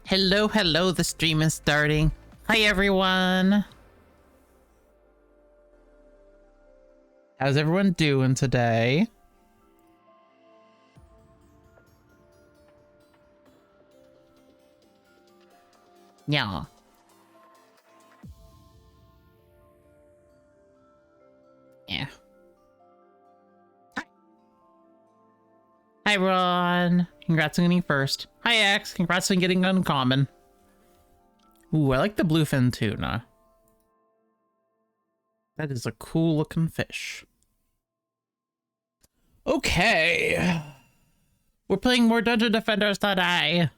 Hello, the stream is starting. Hi, everyone. How's everyone doing today? Yeah. Yeah. Hi, Ron. Congrats on getting first. Hi, X. Congrats on getting uncommon. Ooh, I like the bluefin tuna. That is a cool looking fish. Okay. We're playing more Dungeon Defenders today.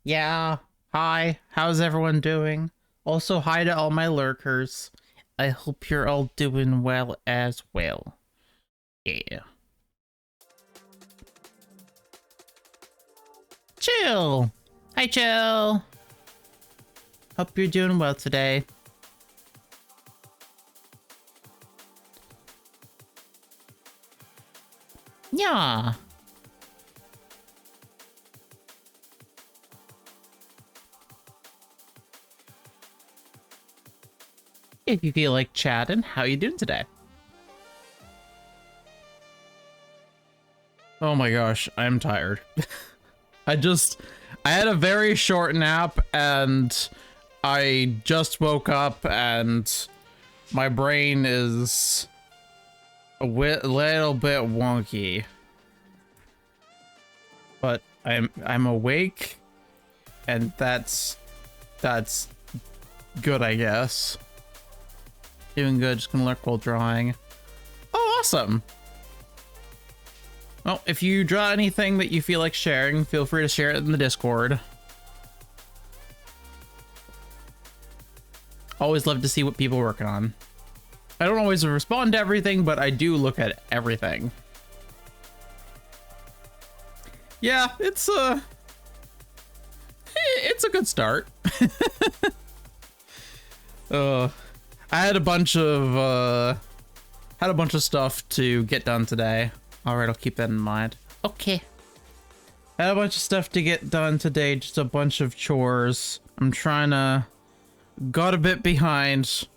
Yeah. Hi. How's everyone doing? Also, hi to all my lurkers. I hope you're all doing well as well. Yeah. Chill. Hi, Chill. Hope you're doing well today. Yeah. If you feel like chatting, how you doing today? Oh my gosh, I'm tired. I had a very short nap and I just woke up and my brain is a little bit wonky. But I'm awake and that's good, I guess. Doing good, just gonna lurk while drawing. Oh, awesome. Well, if you draw anything that you feel like sharing, feel free to share it in the Discord. Always love to see what people are working on. I don't always respond to everything, but I do look at everything. Yeah, it's a good start. I had a bunch of stuff to get done today. All right, I'll keep that in mind. Okay. I had a bunch of stuff to get done today, just a bunch of chores. Got a bit behind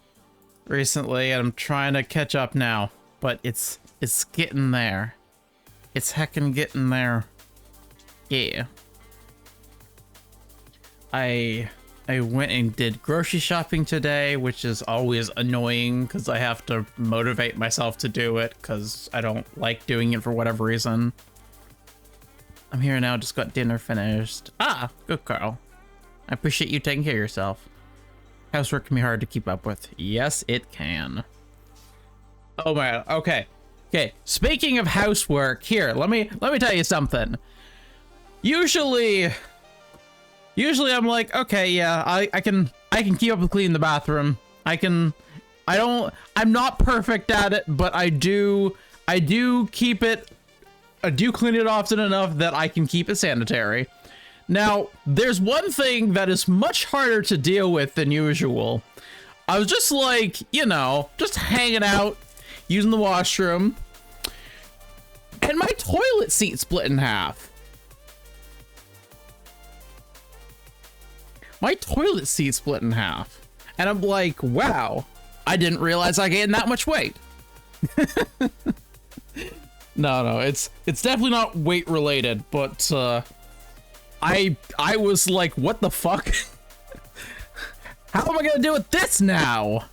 recently, and I'm trying to catch up now, but it's getting there. It's heckin' getting there. Yeah. I went and did grocery shopping today, which is always annoying because I have to motivate myself to do it because I don't like doing it for whatever reason. I'm here now, just got dinner finished. Ah, good Carl. I appreciate you taking care of yourself. Housework can be hard to keep up with. Yes, it can. Oh man, okay. Okay, speaking of housework, here, let me tell you something. Usually I'm like, okay, yeah, I can keep up with cleaning the bathroom. I'm not perfect at it, but I do clean it often enough that I can keep it sanitary. Now, there's one thing that is much harder to deal with than usual. I was just like, you know, just hanging out, using the washroom, and my toilet seat split in half. My toilet seat split in half. And I'm like, wow, I didn't realize I gained that much weight. No, it's definitely not weight related, but I was like, what the fuck? How am I gonna deal with this now?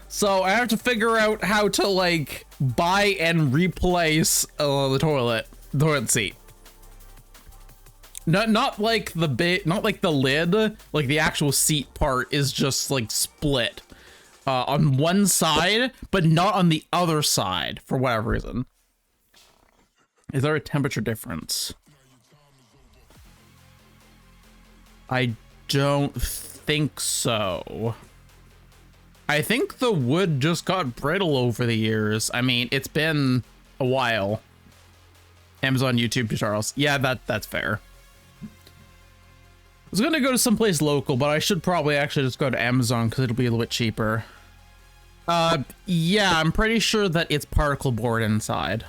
So I have to figure out how to like buy and replace the toilet seat. Not like the lid, like the actual seat part is just like split on one side, but not on the other side for whatever reason. Is there a temperature difference? I don't think so. I think the wood just got brittle over the years. I mean, it's been a while. Amazon YouTube tutorials. Yeah, that's fair. I was gonna go to someplace local, but I should probably actually just go to Amazon because it'll be a little bit cheaper. Yeah, I'm pretty sure that it's particle board inside.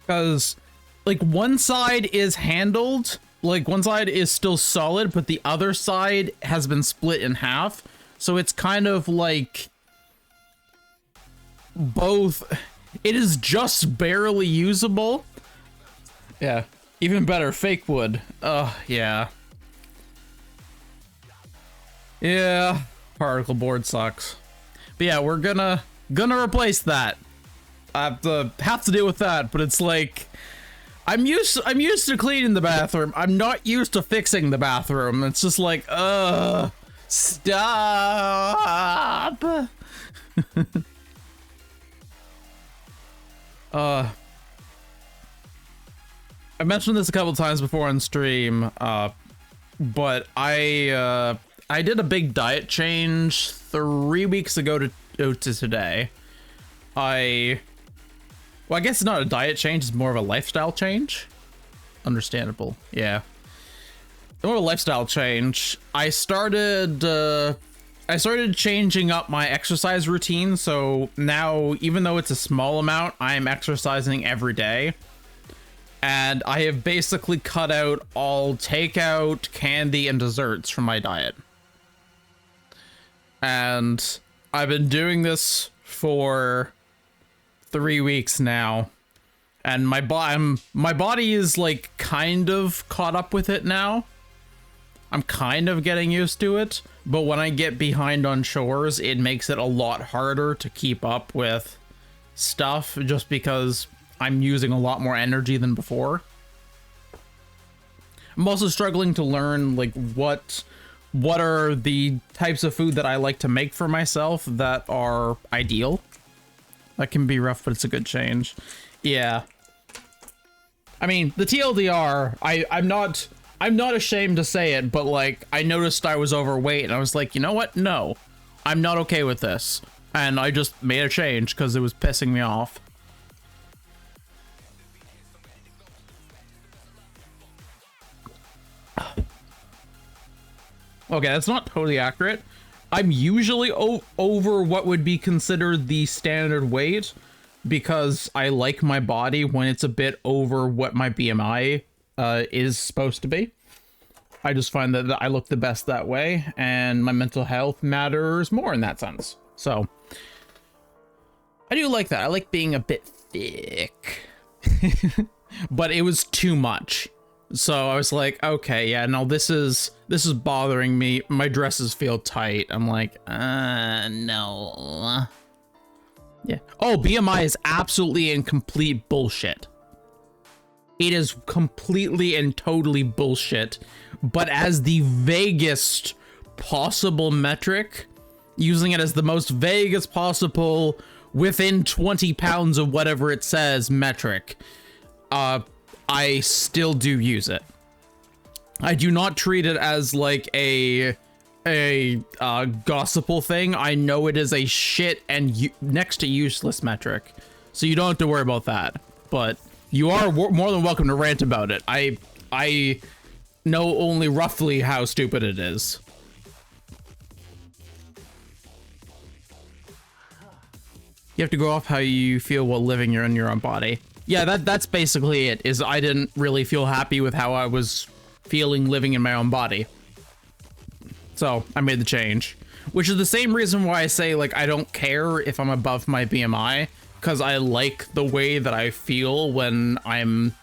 Because like one side is handled, like one side is still solid, but the other side has been split in half. So it's kind of like both. It is just barely usable. Yeah, even better, fake wood. Yeah. Yeah, particle board sucks. But yeah, we're gonna replace that. I have to deal with that, but it's like I'm used to cleaning the bathroom. I'm not used to fixing the bathroom. It's just like, stop. I mentioned this a couple times before on stream, but I did a big diet change 3 weeks ago to today. Well, I guess it's not a diet change, it's more of a lifestyle change. Understandable, yeah. More of a lifestyle change. I started changing up my exercise routine, so now, even though it's a small amount, I'm exercising every day. And I have basically cut out all takeout, candy, and desserts from my diet. And I've been doing this for 3 weeks now, and my body is like kind of caught up with it now. I'm kind of getting used to it, but when I get behind on chores, it makes it a lot harder to keep up with stuff just because I'm using a lot more energy than before. I'm also struggling to learn like what are the types of food that I like to make for myself that are ideal. That can be rough, but it's a good change. Yeah. I mean, the TLDR, I'm not ashamed to say it, but like I noticed I was overweight and I was like, you know what? No. I'm not okay with this. And I just made a change because it was pissing me off. Okay, that's not totally accurate. I'm usually over what would be considered the standard weight because I like my body when it's a bit over what my BMI is supposed to be. I just find that I look the best that way, and my mental health matters more in that sense. So I do like that. I like being a bit thick, but it was too much. So I was like, okay, yeah, no, this is bothering me. My dresses feel tight. I'm like, no. Yeah. Oh, BMI is absolutely and complete bullshit. It is completely and totally bullshit. But as the vaguest possible metric, using it as the most vague as possible within 20 pounds of whatever it says metric, I still do use it. I do not treat it as like a gospel thing. I know it is a shit and next to useless metric, so you don't have to worry about that. But you are more than welcome to rant about it. I know only roughly how stupid it is. You have to go off how you feel while living in your own body. Yeah, that's basically it, is I didn't really feel happy with how I was feeling living in my own body. So I made the change, which is the same reason why I say, like, I don't care if I'm above my BMI, because I like the way that I feel when I'm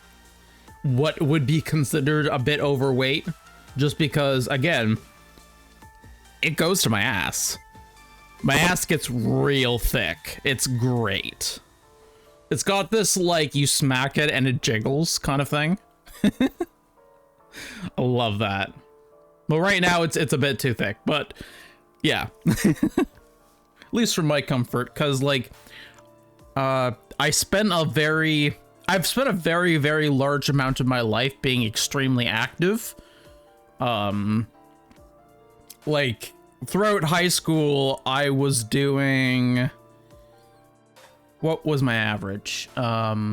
what would be considered a bit overweight, just because, again, it goes to my ass. My ass gets real thick. It's great. It's got this, like, you smack it and it jiggles kind of thing. I love that. Well, right now it's a bit too thick, but yeah. At least for my comfort, because, like, I've spent a very, very large amount of my life being extremely active. Like, throughout high school, I was doing... What was my average? I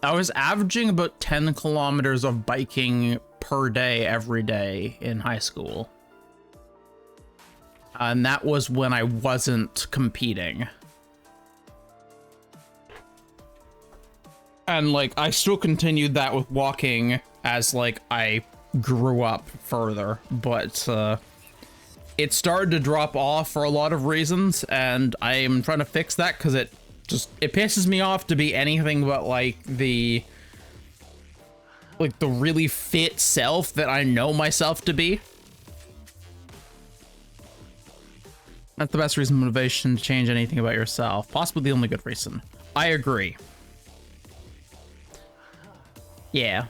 was averaging about 10 kilometers of biking per day, every day in high school. And that was when I wasn't competing. And like I still continued that with walking as like I grew up further, but it started to drop off for a lot of reasons, and I am trying to fix that because it pisses me off to be anything but like the really fit self that I know myself to be. That's the best reason, motivation to change anything about yourself. Possibly the only good reason. I agree. Yeah.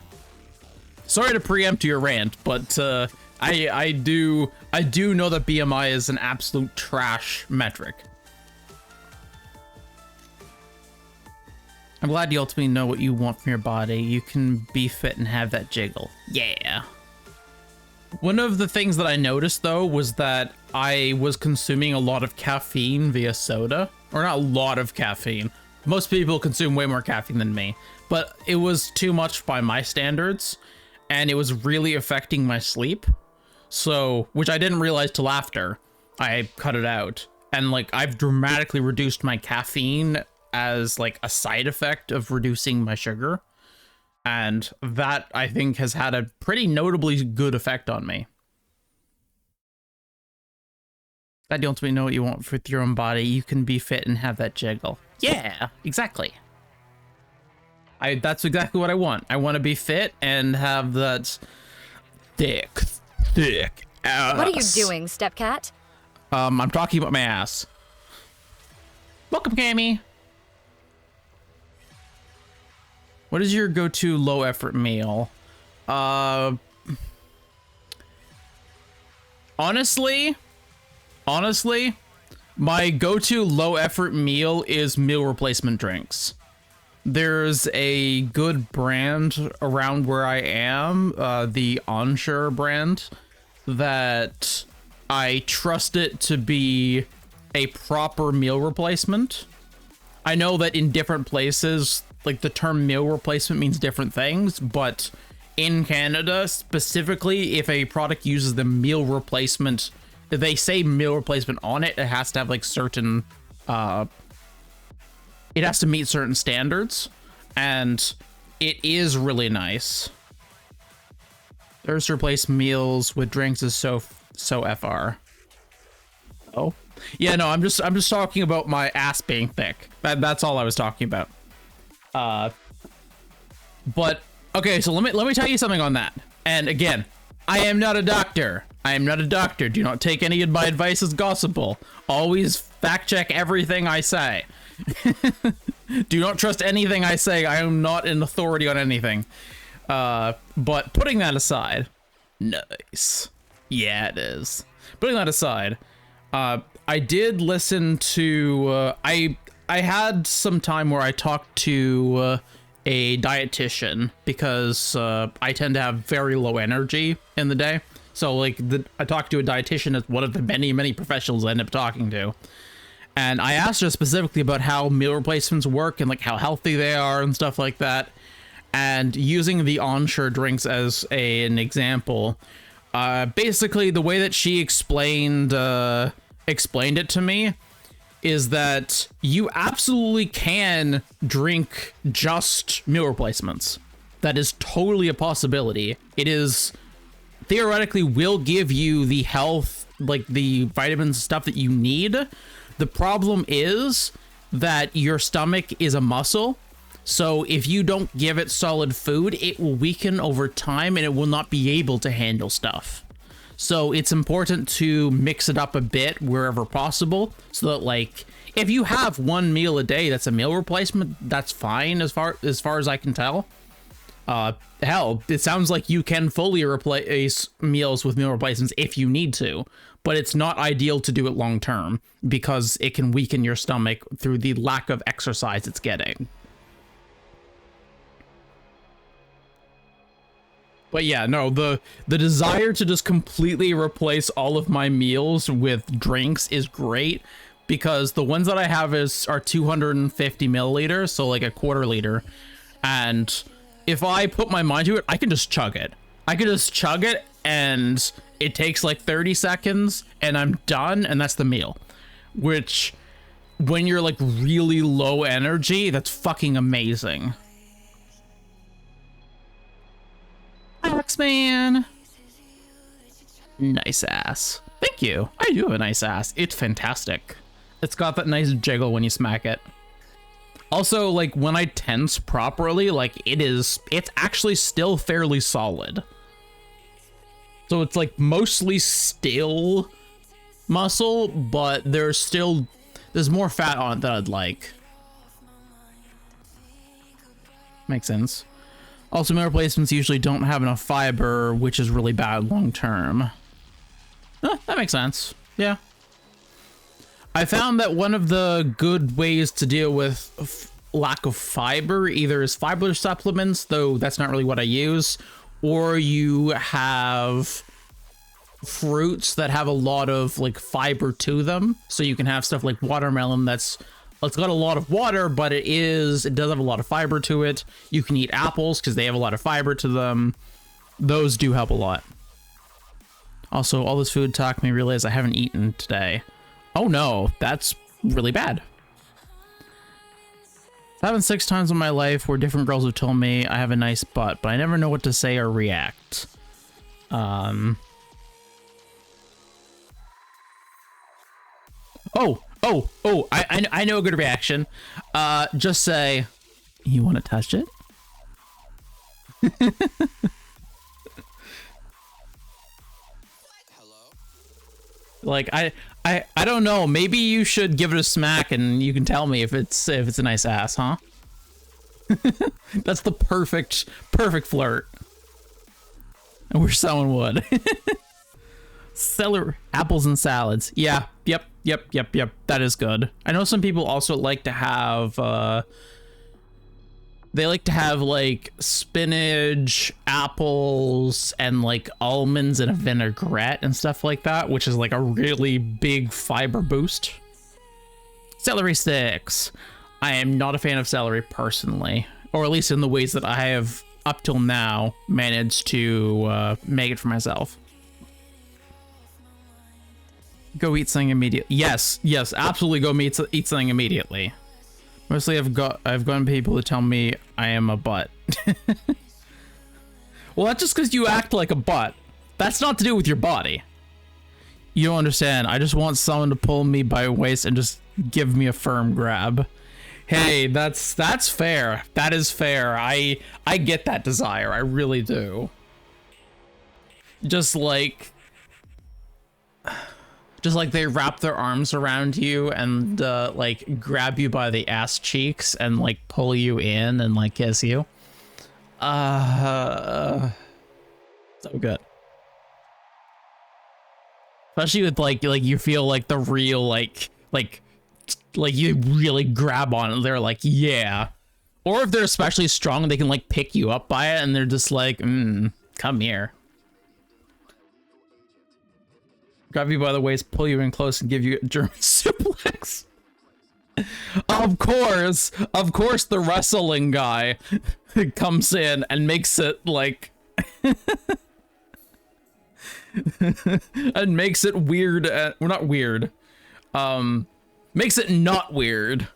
Sorry to preempt your rant, but I do know that BMI is an absolute trash metric. I'm glad you ultimately know what you want from your body. You can be fit and have that jiggle. Yeah. One of the things that I noticed, though, was that I was consuming a lot of caffeine via soda. Or not a lot of caffeine. Most people consume way more caffeine than me. But it was too much by my standards. And it was really affecting my sleep. So, which I didn't realize till after I cut it out. And, like, I've dramatically reduced my caffeine as, like, a side effect of reducing my sugar. And that, I think, has had a pretty notably good effect on me. That you ultimately know what you want with your own body. You can be fit and have that jiggle. Yeah, exactly. That's exactly what I want. I want to be fit and have that thick ass. What are you doing, Stepcat? I'm talking about my ass. Welcome, Cammy. What is your go-to low-effort meal? Honestly, my go-to low-effort meal is meal replacement drinks. There's a good brand around where I am, the Ensure brand, that I trust it to be a proper meal replacement. I know that in different places, like the term meal replacement means different things, but in Canada specifically, if a product uses the meal replacement, if they say meal replacement on it, it has to have like certain, it has to meet certain standards, and it is really nice. Thirst to replace meals with drinks is so FR. Oh, yeah, no, I'm just talking about my ass being thick. That's all I was talking about. But okay, so let me tell you something on that. And again, I am not a doctor. I am not a doctor. Do not take any of my advice as gospel. Always fact check everything I say. Do not trust anything I say. I am not an authority on anything. But putting that aside, nice. Yeah, it is. Putting that aside, I did listen to, I had some time where I talked to a dietitian because I tend to have very low energy in the day. So like I talked to a dietitian as one of the many professionals I end up talking to. And I asked her specifically about how meal replacements work and like how healthy they are and stuff like that. And using the Ensure drinks as an example, basically the way that she explained it to me is that you absolutely can drink just meal replacements. That is totally a possibility. It is theoretically will give you the health, like the vitamins stuff that you need. The problem is that your stomach is a muscle. So if you don't give it solid food, it will weaken over time and it will not be able to handle stuff. So it's important to mix it up a bit wherever possible so that like if you have one meal a day that's a meal replacement, that's fine as far as I can tell. Hell, it sounds like you can fully replace meals with meal replacements if you need to, but it's not ideal to do it long term because it can weaken your stomach through the lack of exercise it's getting. But yeah, no, the desire to just completely replace all of my meals with drinks is great because the ones that I have are 250 milliliters, so like a quarter liter. And if I put my mind to it, I can just chug it. I can just chug it and it takes like 30 seconds and I'm done and that's the meal. Which, when you're like really low energy, that's fucking amazing. man. Nice ass. Thank you. I do have a nice ass. It's fantastic. It's got that nice jiggle when you smack it. Also, like, when I tense properly, like, it's actually still fairly solid. So it's, like, mostly still muscle, but there's more fat on it than I'd like. Makes sense. Also, meal replacements usually don't have enough fiber, which is really bad long term. That makes sense. Yeah. I found that one of the good ways to deal with lack of fiber either is fiber supplements, though that's not really what I use, or you have fruits that have a lot of like fiber to them. So you can have stuff like watermelon it's got a lot of water, but it does have a lot of fiber to it. You can eat apples because they have a lot of fiber to them. Those do help a lot. Also, all this food talk made me realize I haven't eaten today. Oh no, that's really bad. It's happened 6 times in my life where different girls have told me I have a nice butt, but I never know what to say or react. Oh, I know a good reaction. Just say, you want to touch it? Like, I don't know. Maybe you should give it a smack and you can tell me if it's a nice ass, huh? That's the perfect flirt. I wish someone would. Celery, apples and salads. Yeah, yep. That is good. I know some people also like to have like spinach, apples, and like almonds in a vinaigrette and stuff like that, which is like a really big fiber boost. Celery sticks. I am not a fan of celery personally, or at least in the ways that I have up till now managed to make it for myself. Go eat something immediately. Yes, absolutely go eat something immediately. Mostly I've gotten people to tell me I am a butt. Well, that's just because you act like a butt. That's not to do with your body. You don't understand. I just want someone to pull me by the waist and just give me a firm grab. Hey, that's fair. That is fair. I get that desire. I really do. Just like they wrap their arms around you and like grab you by the ass cheeks and like pull you in and like kiss you. So good. Especially with like you feel like the real like you really grab on it. They're like, yeah. Or if they're especially strong, they can like pick you up by it and they're just like, come here. Grab you by the waist, pull you in close, and give you a German suplex. Of course, the wrestling guy comes in and makes it like, and makes it weird. Well, not weird. Makes it not weird.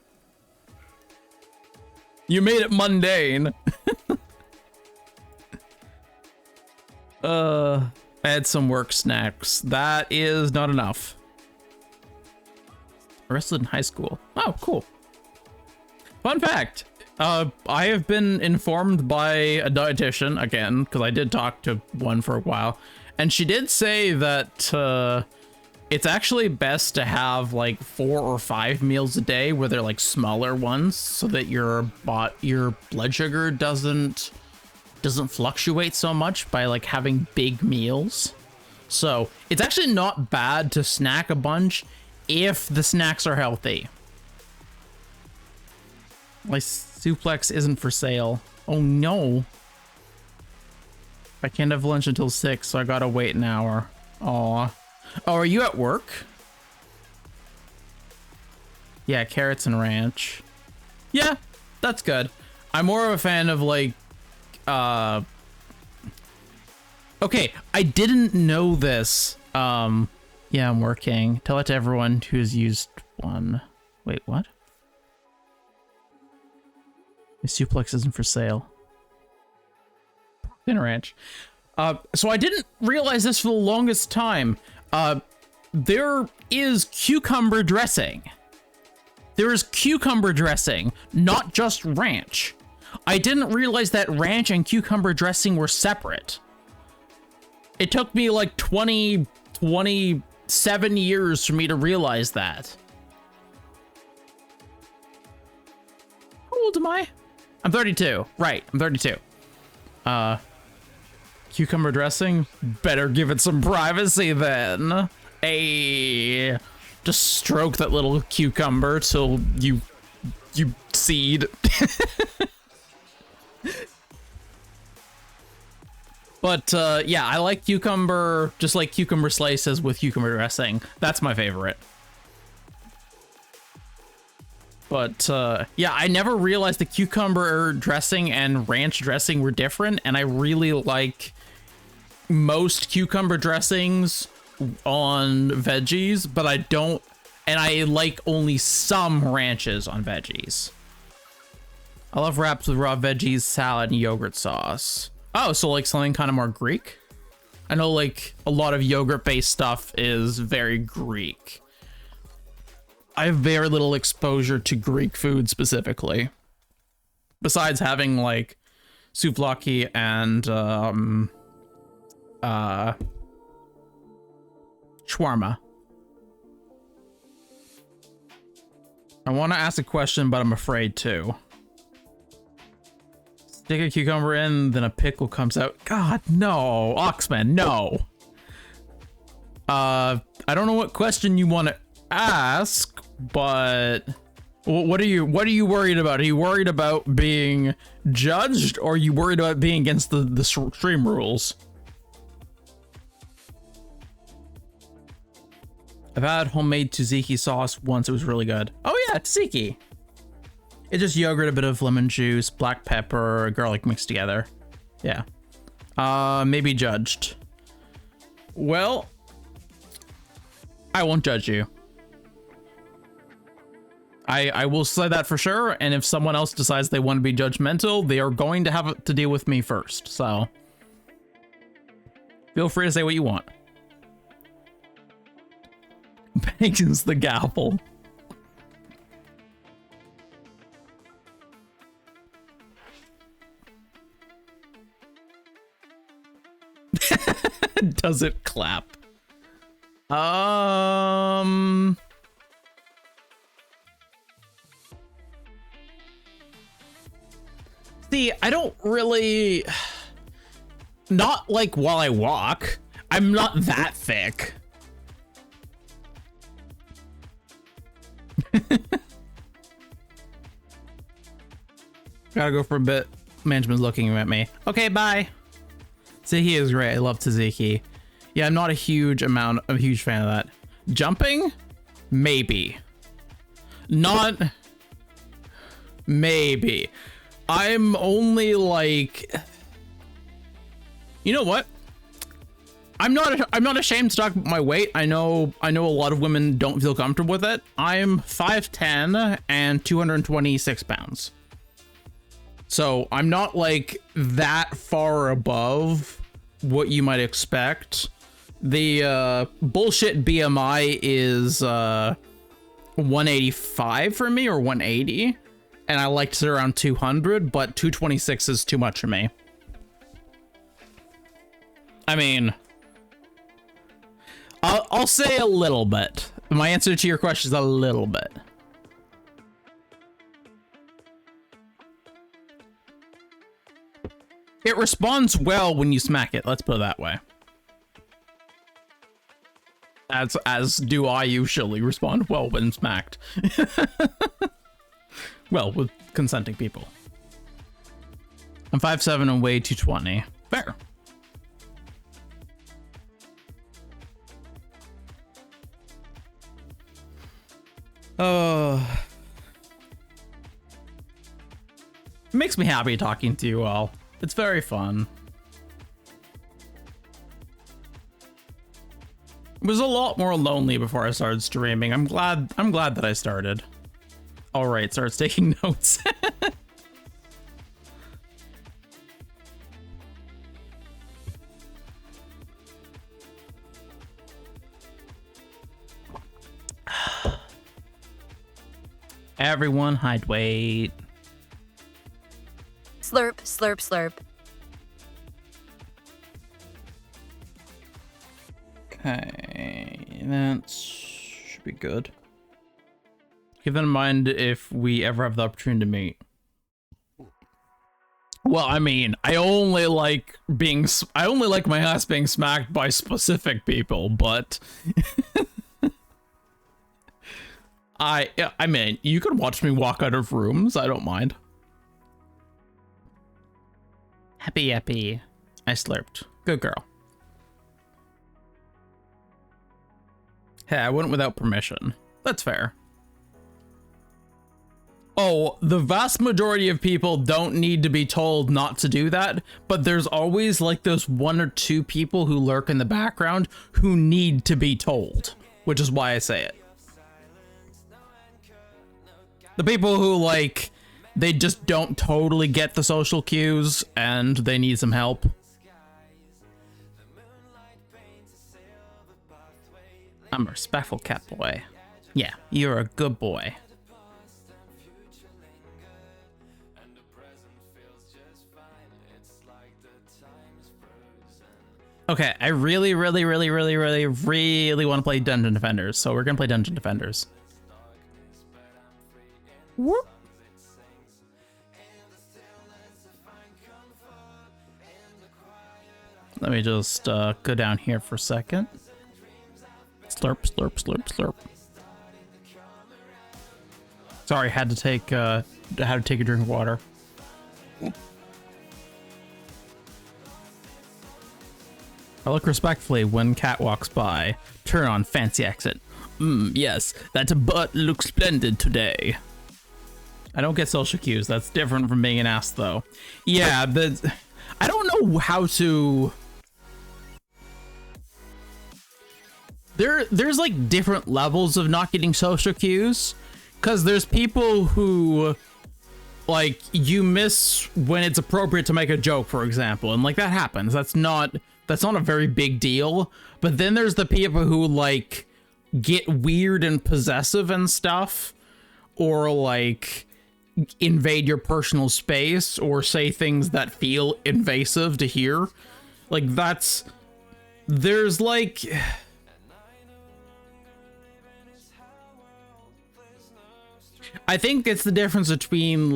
You made it mundane. Add some work snacks. That is not enough. Arrested in high school. Oh, cool. Fun fact. I have been informed by a dietitian, again, because I did talk to one for a while, and she did say that it's actually best to have like 4 or 5 meals a day where they're like smaller ones so that your blood sugar doesn't fluctuate so much by like having big meals. So it's actually not bad to snack a bunch if the snacks are healthy. My suplex isn't for sale. Oh no. I can't have lunch until 6, so I gotta wait an hour. Aw. Oh, are you at work? Yeah, carrots and ranch. Yeah, that's good. I'm more of a fan of like okay, I didn't know this. Yeah, I'm working. Tell it to everyone who's used one. Wait, what? My suplex isn't for sale. Thin ranch. So I didn't realize this for the longest time. There is cucumber dressing. There is cucumber dressing, not just ranch. I didn't realize that ranch and cucumber dressing were separate. It took me like 27 years for me to realize that. How old am I? I'm 32. Right, I'm 32. Cucumber dressing? Better give it some privacy then. Hey, just stroke that little cucumber till you seed. But yeah, I like cucumber, just like cucumber slices with cucumber dressing. That's my favorite. But yeah, I never realized the cucumber dressing and ranch dressing were different, and I really like most cucumber dressings on veggies, but I don't, and I like only some ranches on veggies. I love wraps with raw veggies, salad, and yogurt sauce. Oh, so like something kind of more Greek? I know like a lot of yogurt-based stuff is very Greek. I have very little exposure to Greek food specifically. Besides having like souvlaki and shawarma. I want to ask a question, but I'm afraid to. Stick a cucumber in, then a pickle comes out. God, no. Oxman, no. I don't know what question you want to ask, but what are you worried about? Are you worried about being judged, or are you worried about being against the stream rules? I've had homemade tzatziki sauce once. It was really good. Oh yeah, tzatziki. It's just yogurt, a bit of lemon juice, black pepper, garlic mixed together. Yeah. Maybe judged. Well, I won't judge you. I will say that for sure, and if someone else decides they want to be judgmental, they are going to have to deal with me first, so feel free to say what you want. Bacon's the gavel. Does it clap? See, I don't really, not like while I walk. I'm not that thick. Gotta go for a bit. Management's looking at me. Okay, bye. Tzatziki is great. I love tzatziki. Yeah, I'm not a huge fan of that. Jumping? Maybe. Not... Maybe. I'm only like... You know what? I'm not ashamed to talk about my weight. I know a lot of women don't feel comfortable with it. I'm 5'10" and 226 pounds. So I'm not like that far above what you might expect. The bullshit BMI is 185 for me, or 180, and I like to sit around 200, but 226 is too much for me. I mean, I'll say a little bit. My answer to your question is a little bit. It responds well when you smack it, let's put it that way. As do I usually respond well when smacked. Well, with consenting people. I'm 5'7" and weigh 220. Fair. Oh. It makes me happy talking to you all. It's very fun. It was a lot more lonely before I started streaming. I'm glad that I started. All right, starts taking notes. Everyone hydrate. Slurp, slurp, slurp. Okay, that should be good. Keep that in mind if we ever have the opportunity to meet. Well, I mean, I only like my ass being smacked by specific people, but I mean, you can watch me walk out of rooms. I don't mind. Happy, happy. I slurped. Good girl. Hey, I went without permission. That's fair. Oh, the vast majority of people don't need to be told not to do that, but there's always like those 1 or 2 people who lurk in the background who need to be told, which is why I say it. The people who like, they just don't totally get the social cues and they need some help. I'm a respectful cat boy. Yeah, you're a good boy. Okay, I really want to play Dungeon Defenders, so we're gonna play Dungeon Defenders. Whoop. Let me just go down here for a second. Slurp, slurp, slurp, slurp. Sorry, had to take a drink of water. I look respectfully when Khat walks by. Turn on fancy accent. Yes, that butt looks splendid today. I don't get social cues. That's different from being an ass, though. Yeah, I don't know how to... There's like different levels of not getting social cues, because there's people who, like, you miss when it's appropriate to make a joke, for example, and like that happens. That's not a very big deal. But then there's the people who like get weird and possessive and stuff, or like invade your personal space, or say things that feel invasive to hear. Like there's like... I think it's the difference between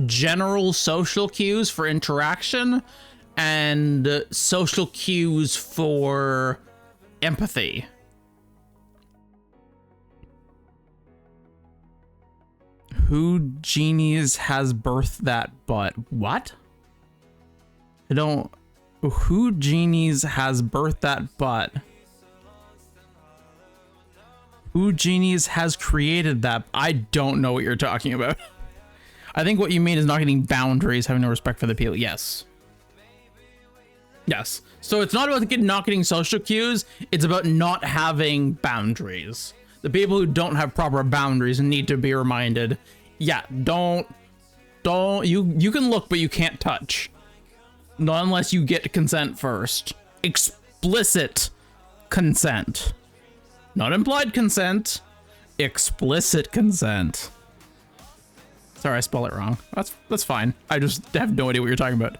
general social cues for interaction and social cues for empathy. Who genies has birthed that butt? What? Who genies has birthed that butt? Who genies has created that? I don't know what you're talking about. I think what you mean is not getting boundaries, having no respect for the people. Yes. Yes. So it's not about not getting social cues. It's about not having boundaries. The people who don't have proper boundaries need to be reminded. Yeah, don't. You can look, but you can't touch. Not unless you get consent first. Explicit consent. Not implied consent, explicit consent. Sorry, I spelled it wrong. That's fine. I just have no idea what you're talking about.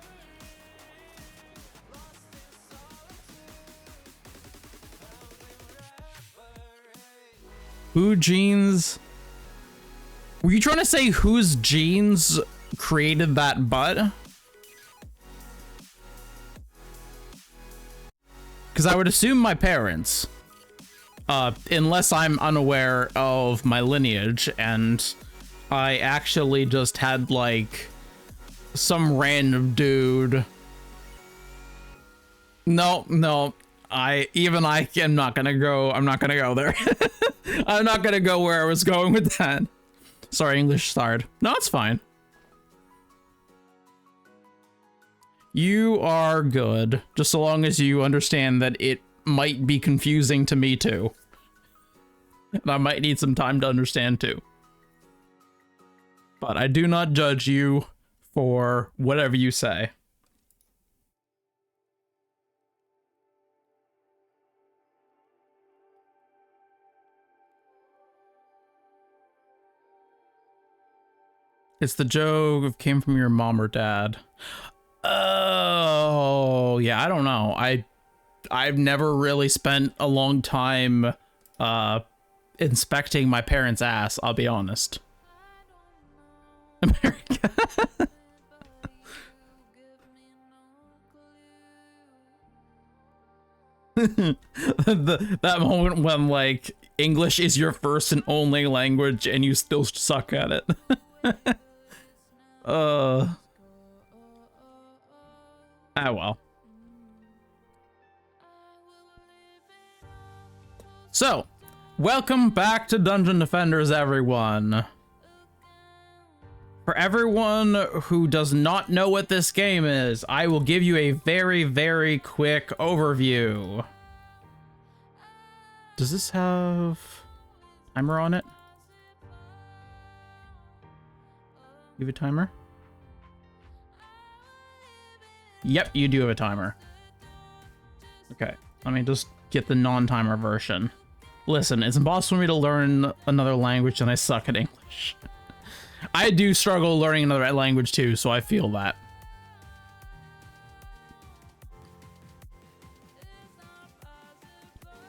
Who genes? Were you trying to say whose genes created that butt? Because I would assume my parents. Unless I'm unaware of my lineage, and I actually just had, like, some random dude. No, I'm not gonna go there. I'm not gonna go where I was going with that. Sorry, English starred. No, it's fine. You are good, just so long as you understand that it might be confusing to me too. And I might need some time to understand too. But I do not judge you for whatever you say. It's the joke came from your mom or dad. Oh, yeah, I don't know. I've never really spent a long time inspecting my parents' ass, I'll be honest. America. That moment when, like, English is your first and only language and you still suck at it. Ah, well. So, welcome back to Dungeon Defenders, everyone. For everyone who does not know what this game is, I will give you a very, very quick overview. Does this have timer on it? You have a timer? Yep, you do have a timer. Okay, let me just get the non-timer version. Listen, it's impossible for me to learn another language and I suck at English. I do struggle learning another language too, so I feel that.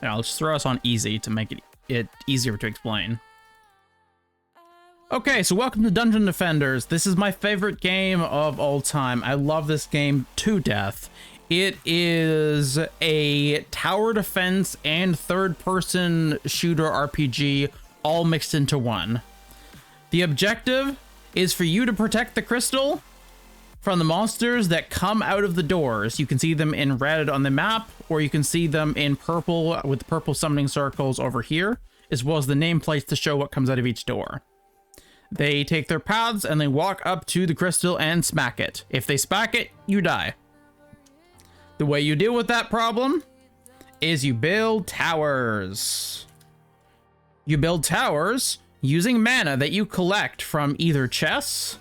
Yeah, I'll just throw us on easy to make it easier to explain. Okay, so welcome to Dungeon Defenders. This is my favorite game of all time. I love this game to death. It is a tower defense and third-person shooter RPG all mixed into one. The objective is for you to protect the crystal from the monsters that come out of the doors. You can see them in red on the map, or you can see them in purple with purple summoning circles over here, as well as the nameplates to show what comes out of each door. They take their paths and they walk up to the crystal and smack it. If they smack it, you die. The way you deal with that problem is you build towers. You build towers using mana that you collect from either chests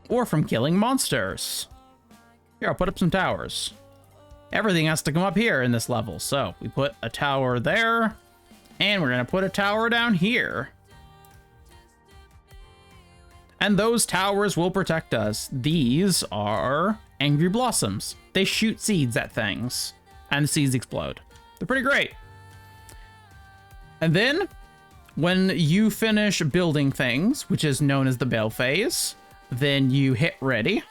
or from killing monsters. Here, I'll put up some towers. Everything has to come up here in this level, so we put a tower there, and we're gonna put a tower down here. And those towers will protect us. These are angry blossoms. They shoot seeds at things, and the seeds explode. They're pretty great. And then, when you finish building things, which is known as the build phase, then you hit ready.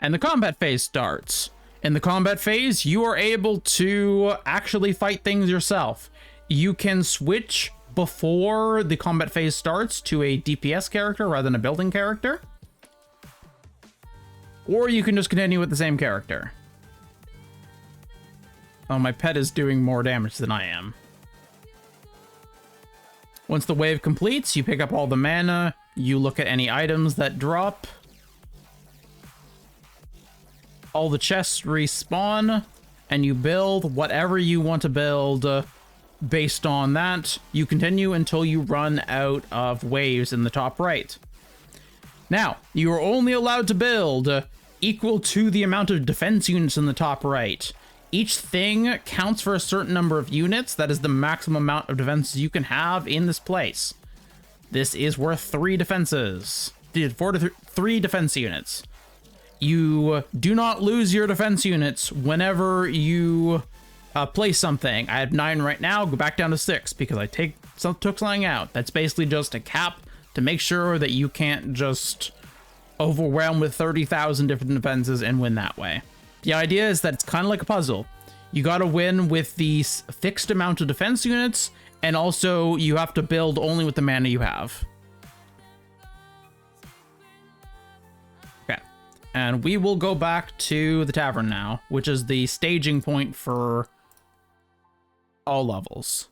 And the combat phase starts. In the combat phase, you are able to actually fight things yourself. You can switch before the combat phase starts to a DPS character rather than a building character. Or you can just continue with the same character. Oh, my pet is doing more damage than I am. Once the wave completes, you pick up all the mana, you look at any items that drop. All the chests respawn, and you build whatever you want to build based on that. You continue until you run out of waves in the top right. Now, you are only allowed to build equal to the amount of defense units in the top right. Each thing counts for a certain number of units. That is the maximum amount of defenses you can have in this place. This is worth 3 defenses. 3 defense units. You do not lose your defense units whenever you place something. I have 9 right now, go back down to 6 because I took something out. That's basically just a cap to make sure that you can't just overwhelm with 30,000 different defenses and win that way. The idea is that it's kind of like a puzzle. You gotta win with these fixed amount of defense units, and also you have to build only with the mana you have. Okay, and we will go back to the tavern now, which is the staging point for all levels.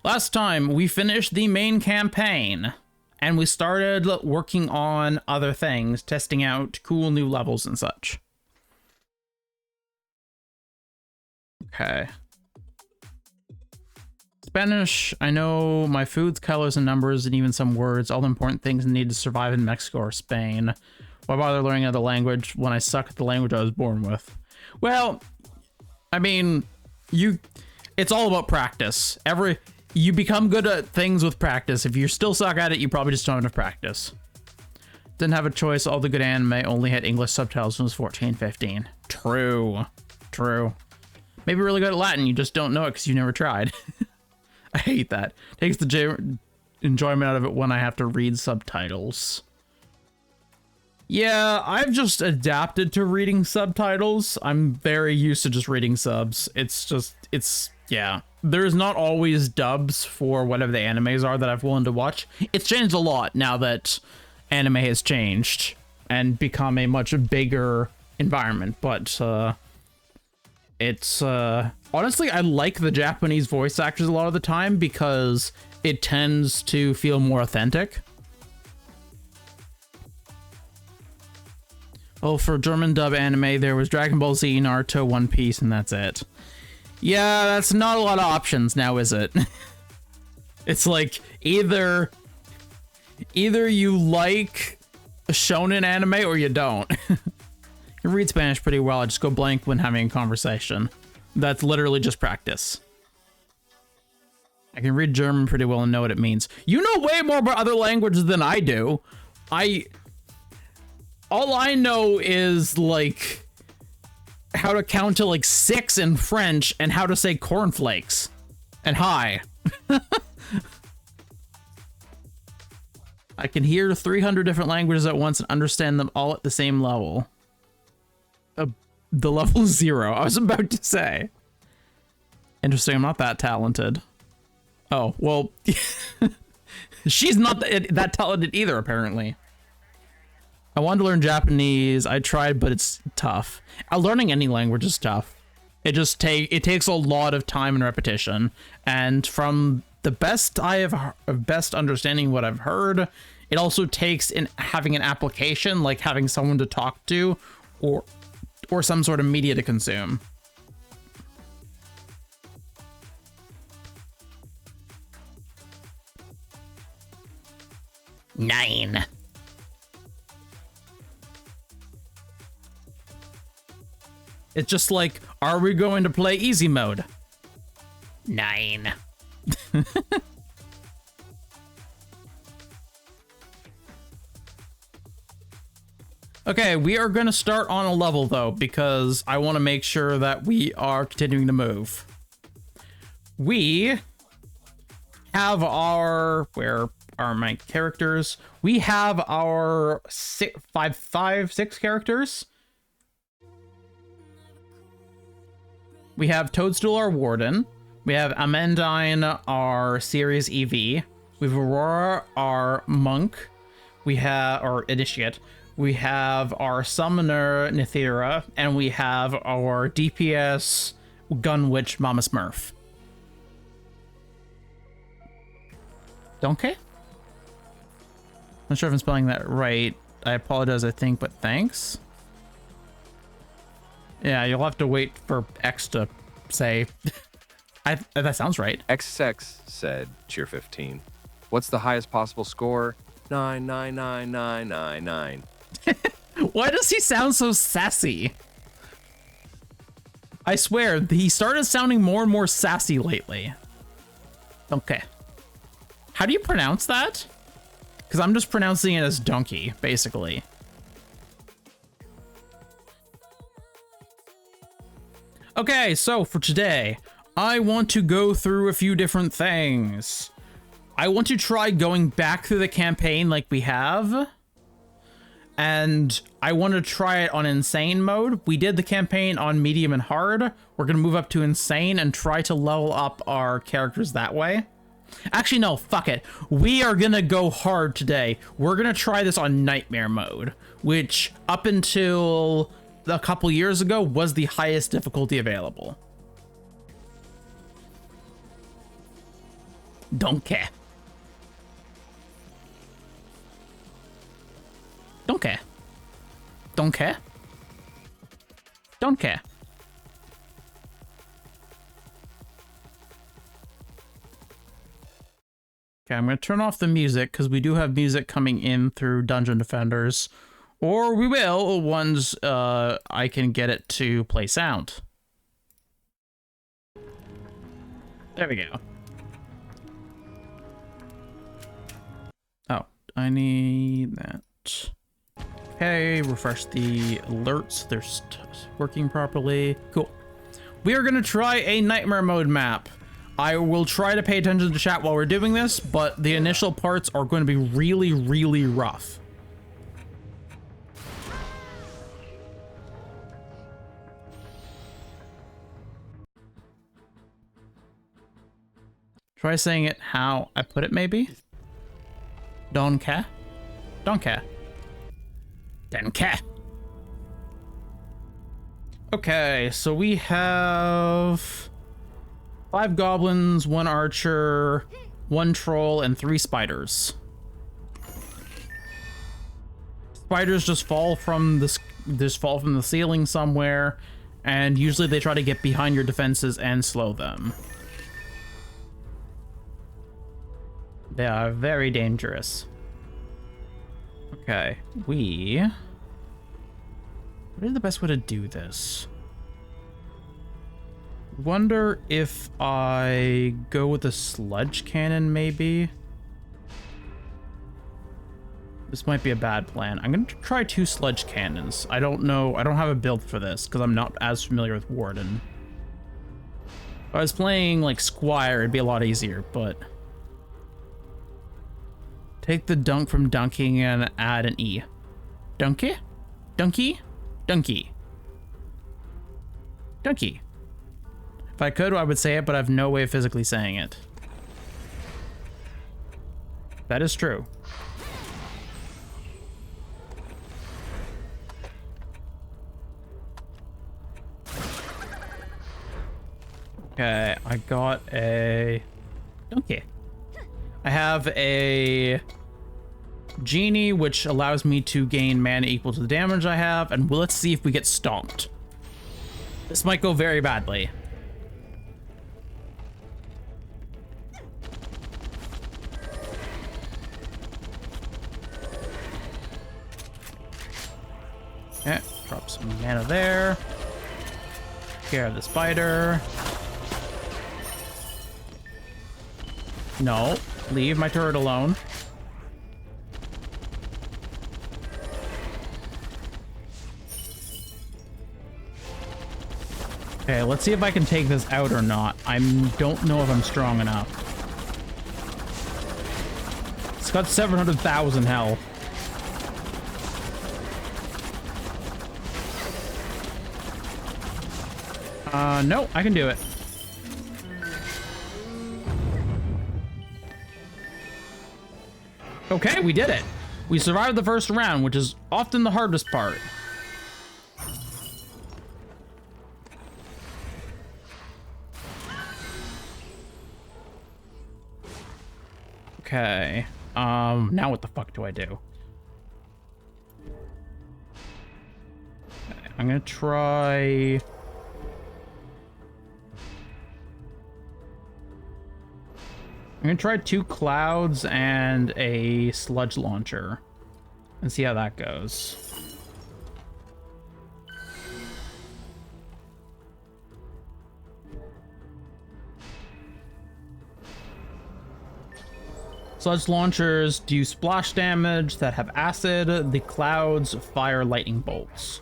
Last time, we finished the main campaign, and we started working on other things, testing out cool new levels and such. Okay. Spanish, I know my foods, colors, and numbers, and even some words, all the important things needed to survive in Mexico or Spain. Why bother learning another language when I suck at the language I was born with? Well, I mean, it's all about practice. You become good at things with practice. If you still suck at it, you probably just don't have enough practice. Didn't have a choice. All the good anime only had English subtitles when I was 14, 15. True. True. Maybe really good at Latin. You just don't know it because you never tried. I hate that. Takes the enjoyment out of it when I have to read subtitles. Yeah, I've just adapted to reading subtitles. I'm very used to just reading subs. Yeah. There's not always dubs for whatever the animes are that I've willing to watch. It's changed a lot now that anime has changed and become a much bigger environment, but it's honestly, I like the Japanese voice actors a lot of the time because it tends to feel more authentic. Oh, for German dub anime, there was Dragon Ball Z, Naruto, One Piece, and that's it. Yeah, that's not a lot of options now, is it? It's like either you like shonen anime or you don't. I read Spanish pretty well. I just go blank when having a conversation. That's literally just practice. I can read German pretty well and know what it means. You know way more about other languages than I do. All I know is like how to count to like 6 in French and how to say cornflakes and hi. I can hear 300 different languages at once and understand them all at the same level. The level 0, I was about to say. Interesting, I'm not that talented. Oh, well, she's not that talented either, apparently. I wanted to learn Japanese. I tried, but it's tough. Learning any language is tough. It takes a lot of time and repetition. And from the best understanding what I've heard, it also takes having an application, like having someone to talk to, or some sort of media to consume. Nine. It's just like, are we going to play easy mode? 9. Okay, we are going to start on a level, though, because I want to make sure that we are continuing to move. We have our... Where are my characters? We have our 6 characters. We have Toadstool, our Warden. We have Amandine, our Series EV. We have Aurora, our Monk. We have our Initiate. We have our Summoner, Nithira. And we have our DPS, Gun Witch, Mama Smurf. Donkey? Not sure if I'm spelling that right. I apologize, I think, but thanks. Yeah, you'll have to wait for X to say. That sounds right. XX said, cheer 15. What's the highest possible score? 9999999. Why does he sound so sassy? I swear, he started sounding more and more sassy lately. Okay. How do you pronounce that? Because I'm just pronouncing it as donkey, basically. Okay, so for today, I want to go through a few different things. I want to try going back through the campaign like we have. And I want to try it on insane mode. We did the campaign on medium and hard. We're going to move up to insane and try to level up our characters that way. Actually, no, fuck it. We are going to go hard today. We're going to try this on nightmare mode, which up until a couple years ago was the highest difficulty available. Don't care. Don't care. Don't care. Don't care. Okay, I'm going to turn off the music because we do have music coming in through Dungeon Defenders. Or we will once I can get it to play sound. There we go. I need that. Okay, refresh the alerts. They're working properly. Cool. We are gonna try a nightmare mode map. I will try to pay attention to chat while we're doing this, but the initial parts are going to be really, really rough. Try saying it how I put it, maybe? Don't care. Don't care. Don't care. Okay, so we have 5 goblins, 1 archer, 1 troll, and 3 spiders. Spiders just fall from the ceiling somewhere, and usually they try to get behind your defenses and slow them. They are very dangerous. Okay, what is the best way to do this? Wonder if I go with a sludge cannon, maybe? This might be a bad plan. I'm gonna try 2 sludge cannons. I don't know, I don't have a build for this because I'm not as familiar with Warden. If I was playing like Squire, it'd be a lot easier, but... Take the dunk from dunking and add an E. Dunky? Dunky? Dunky. Dunky. If I could, I would say it, but I have no way of physically saying it. That is true. Okay, I got a... Donkey. I have a genie, which allows me to gain mana equal to the damage I have, and let's see if we get stomped. This might go very badly. Okay, drop some mana there. Take care of the spider. No, leave my turret alone. Okay, let's see if I can take this out or not. I don't know if I'm strong enough. It's got 700,000 health. No, I can do it. Okay, we did it. We survived the first round, which is often the hardest part. Okay. Now what the fuck do I do? Okay, I'm gonna try... I'm gonna try 2 clouds and a sludge launcher and see how that goes. Sludge launchers do splash damage that have acid. The clouds fire lightning bolts.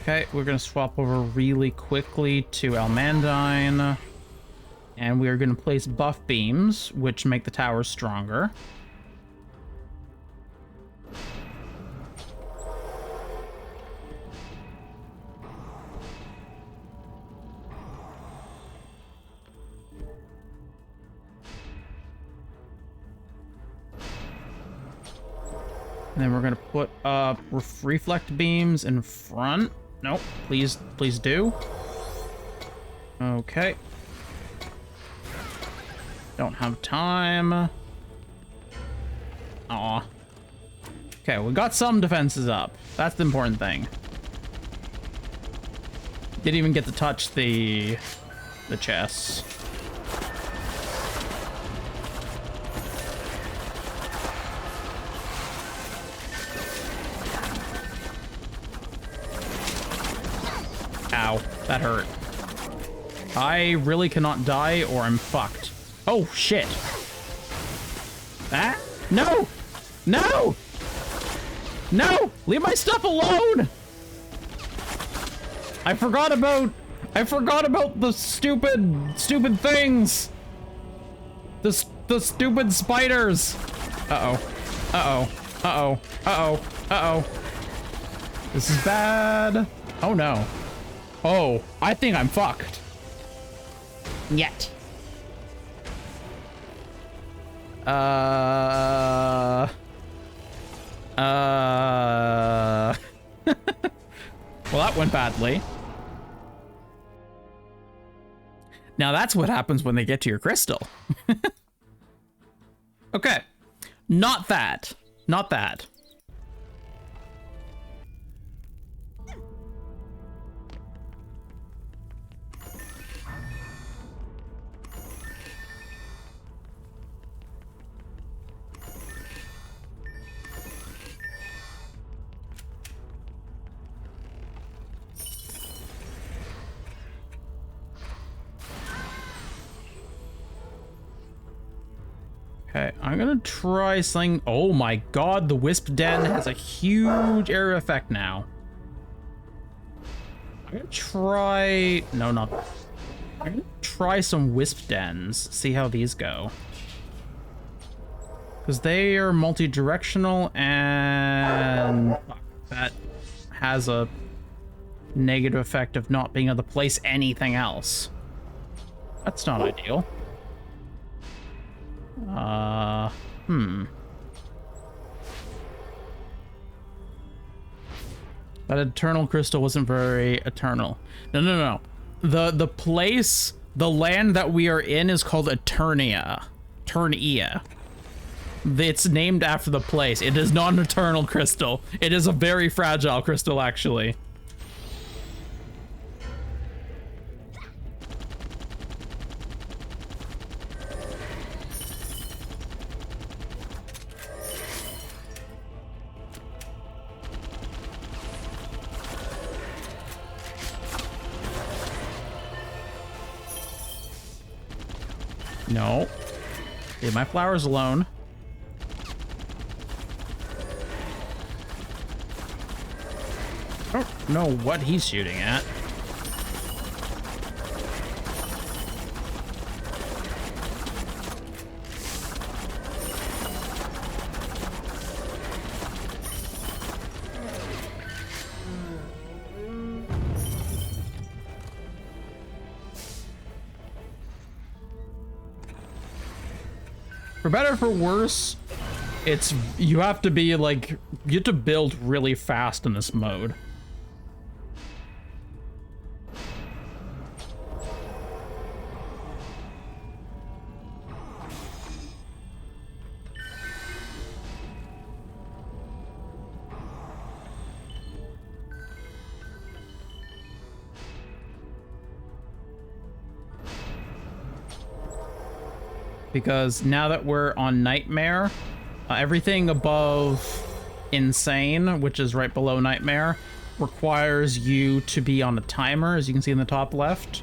Okay, we're gonna swap over really quickly to Almandine. And we are going to place buff beams, which make the towers stronger. And then we're going to put up reflect beams in front. Nope, please do. Okay. Don't have time. Aw. Okay, we got some defenses up. That's the important thing. Didn't even get to touch the chests. Ow, that hurt. I really cannot die or I'm fucked. Oh, shit. Ah! No! No! No! Leave my stuff alone! I forgot about the stupid things! The stupid spiders! Uh-oh. Uh-oh. Uh-oh. Uh-oh. Uh-oh. This is bad. Oh no. Oh, I think I'm fucked. Yet. Well, that went badly. Now that's what happens when they get to your crystal. Okay. Not that. Not that. Okay, I'm gonna try something. Oh my god, the Wisp Den has a huge area effect now. I'm gonna try... No, not... I'm gonna try some Wisp Dens, see how these go. Because they are multi-directional and that has a negative effect of not being able to place anything else. That's not ideal. That eternal crystal wasn't very eternal. No. The place, the land that we are in is called Eternia. Eternia. It's named after the place. It is not an eternal crystal. It is a very fragile crystal, actually. No. Leave my flowers alone. I don't know what he's shooting at. For better or for worse, it's, you have to be like, you have to build really fast in this mode. Because now that we're on Nightmare, everything above Insane, which is right below Nightmare, requires you to be on a timer, as you can see in the top left.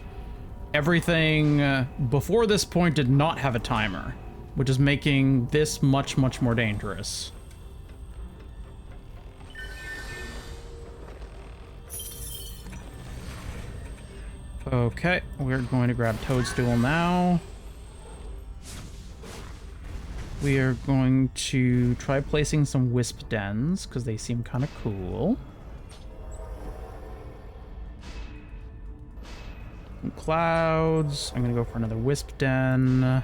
Everything before this point did not have a timer, which is making this much, much more dangerous. Okay, we're going to grab Toadstool now. We are going to try placing some Wisp Dens, because they seem kind of cool. Some clouds. I'm going to go for another Wisp Den.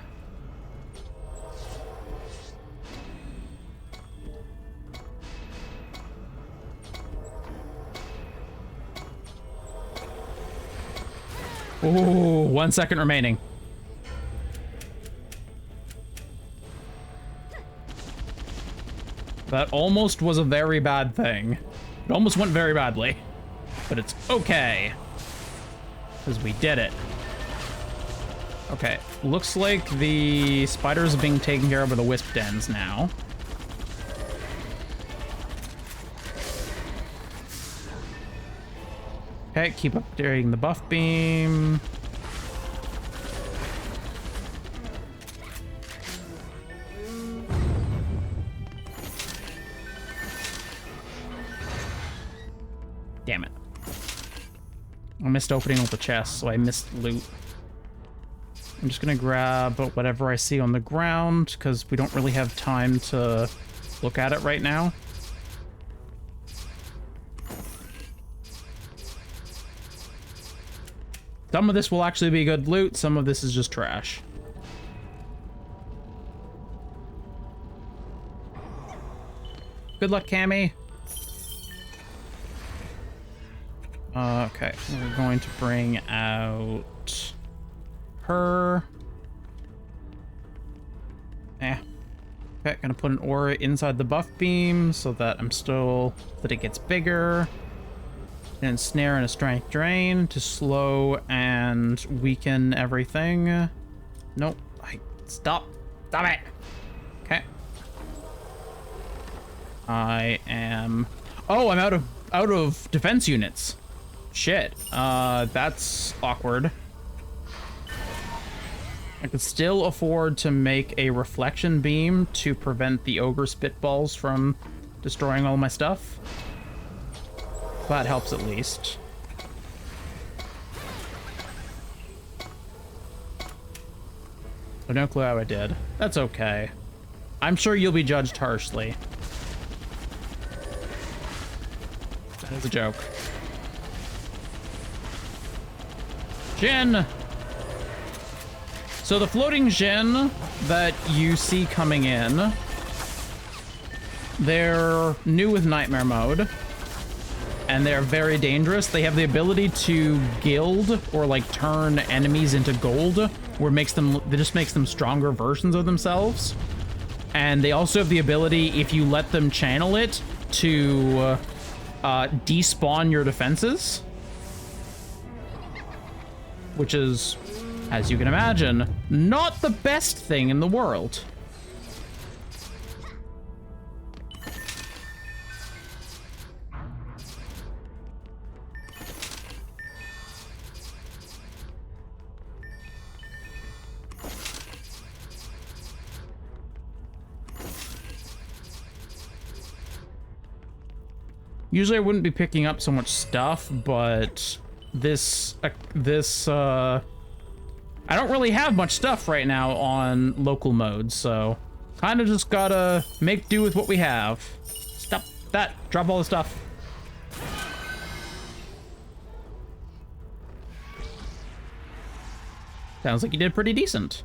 Ooh, 1 second remaining. That almost was a very bad thing. It almost went very badly. But it's okay. Because we did it. Okay, looks like the spiders are being taken care of by the Wisp Dens now. Okay, keep updating the buff beam. missed opening all the chests, so I missed loot. I'm just gonna grab whatever I see on the ground, because we don't really have time to look at it right now. Some of this will actually be good loot, some of this is just trash. Good luck, Cammy. Okay, we're going to bring out her. Okay, gonna put an aura inside the buff beam so that that it gets bigger. And snare and a strength drain to slow and weaken everything. Nope. Stop it. Okay. I am. Oh, I'm out of defense units. Shit. That's awkward. I could still afford to make a reflection beam to prevent the ogre spitballs from destroying all my stuff. That helps at least. Oh, no clue how I did. That's okay. I'm sure you'll be judged harshly. That is a joke. Jinn! So the floating Jinn that you see coming in, they're new with Nightmare mode. And they're very dangerous. They have the ability to gild or like turn enemies into gold, where it just makes them stronger versions of themselves. And they also have the ability, if you let them channel it, to despawn your defenses. Which is, as you can imagine, not the best thing in the world. Usually I wouldn't be picking up so much stuff, but I don't really have much stuff right now on local mode, so kind of just gotta make do with what we have. Stop that. Drop all the stuff. Sounds like you did pretty decent.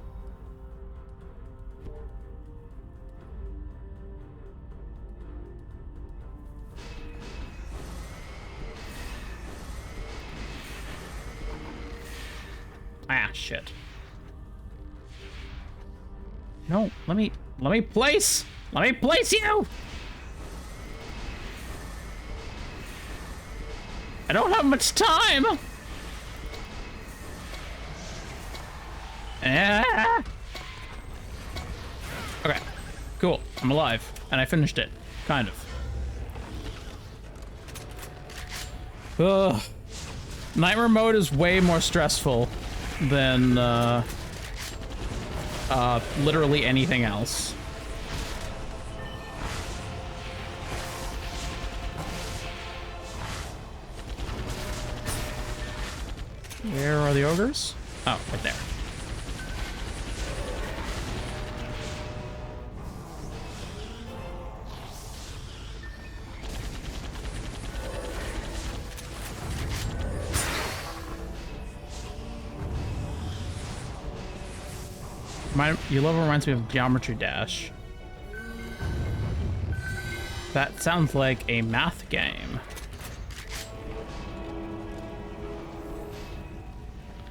Ah, shit. No, let me place you! I don't have much time! Ah. Okay, cool, I'm alive, and I finished it, kind of. Ugh. Nightmare mode is way more stressful than literally anything else. Where are the ogres? Oh, right there. Your level reminds me of Geometry Dash. That sounds like a math game.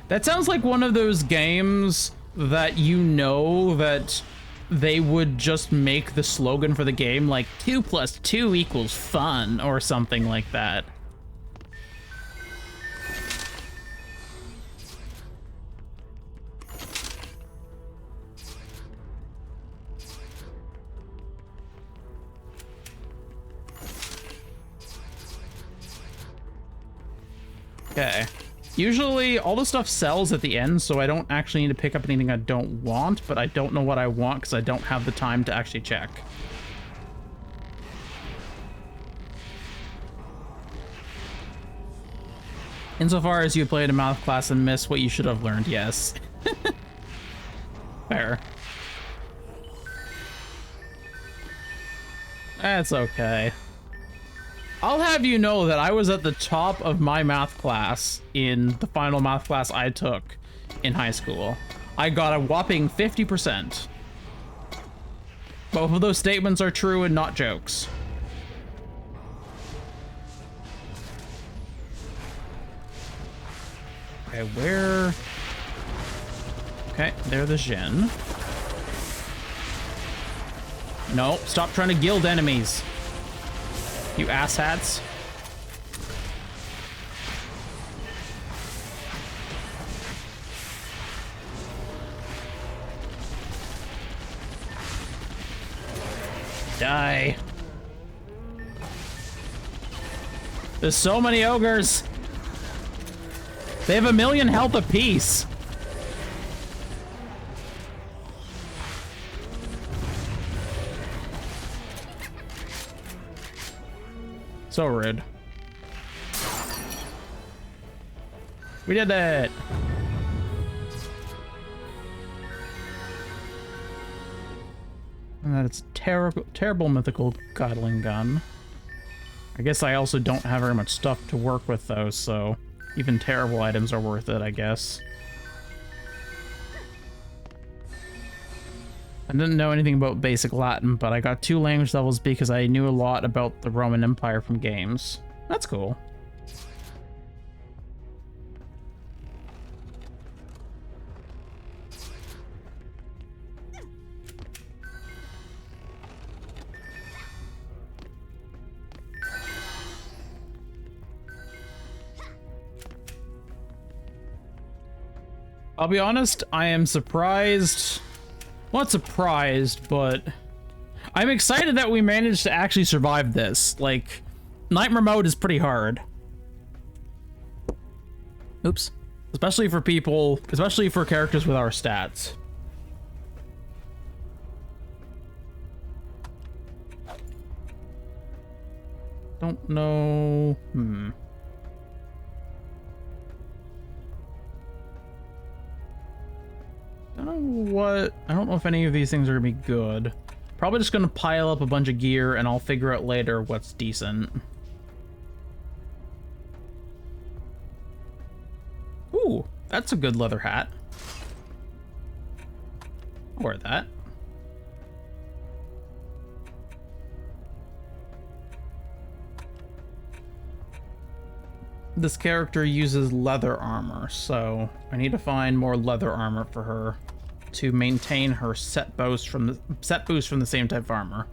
That sounds like one of those games that you know that they would just make the slogan for the game like 2 + 2 = fun or something like that. Okay. Usually, all the stuff sells at the end, so I don't actually need to pick up anything I don't want, but I don't know what I want because I don't have the time to actually check. Insofar as you played a math class and missed what you should have learned, yes. Fair. That's okay. I'll have you know that I was at the top of my math class in the final math class I took in high school. I got a whopping 50%. Both of those statements are true and not jokes. Okay, where... Okay, they're the Jinn. No, stop trying to gild enemies. You asshats. Die. There's so many ogres. They have 1,000,000 health apiece. So rude. We did it. And that it's terrible mythical Godling gun. I guess I also don't have very much stuff to work with though, so even terrible items are worth it, I guess. I didn't know anything about basic Latin, but I got 2 language levels because I knew a lot about the Roman Empire from games. That's cool. I'll be honest, I am surprised. Well, not surprised, but I'm excited that we managed to actually survive this. Like, Nightmare mode is pretty hard. Oops. Especially for people, especially for characters with our stats. Don't know. I don't know if any of these things are gonna be good. Probably just gonna pile up a bunch of gear and I'll figure out later what's decent. Ooh, that's a good leather hat. I'll wear that. This character uses leather armor, so I need to find more leather armor for her to maintain her set boost from the same type of armor.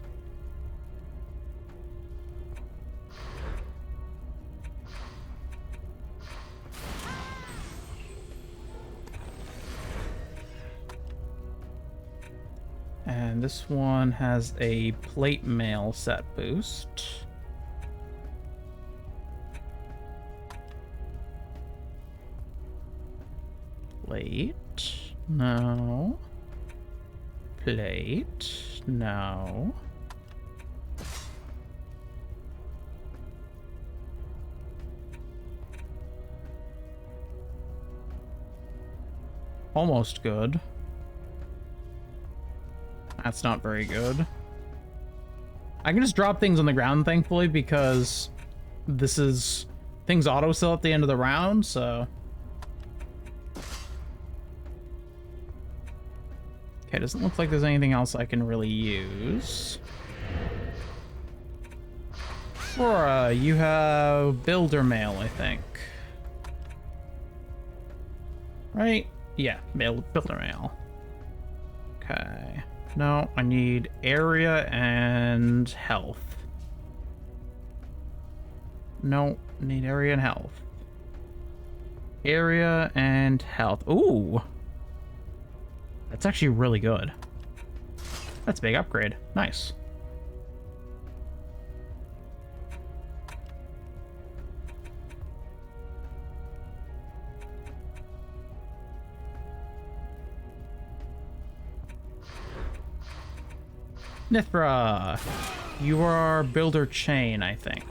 And this one has a plate mail set boost. Plate, no. Plate, no. Almost good. That's not very good. I can just drop things on the ground, thankfully, because this is... things auto-sell at the end of the round, so... Okay, doesn't look like there's anything else I can really use. Flora, you have builder mail, I think. Right? Yeah, builder mail. Okay. No, I need area and health. No, need area and health. Area and health. Ooh! That's actually really good. That's a big upgrade. Nice. Nithra, you are builder chain, I think.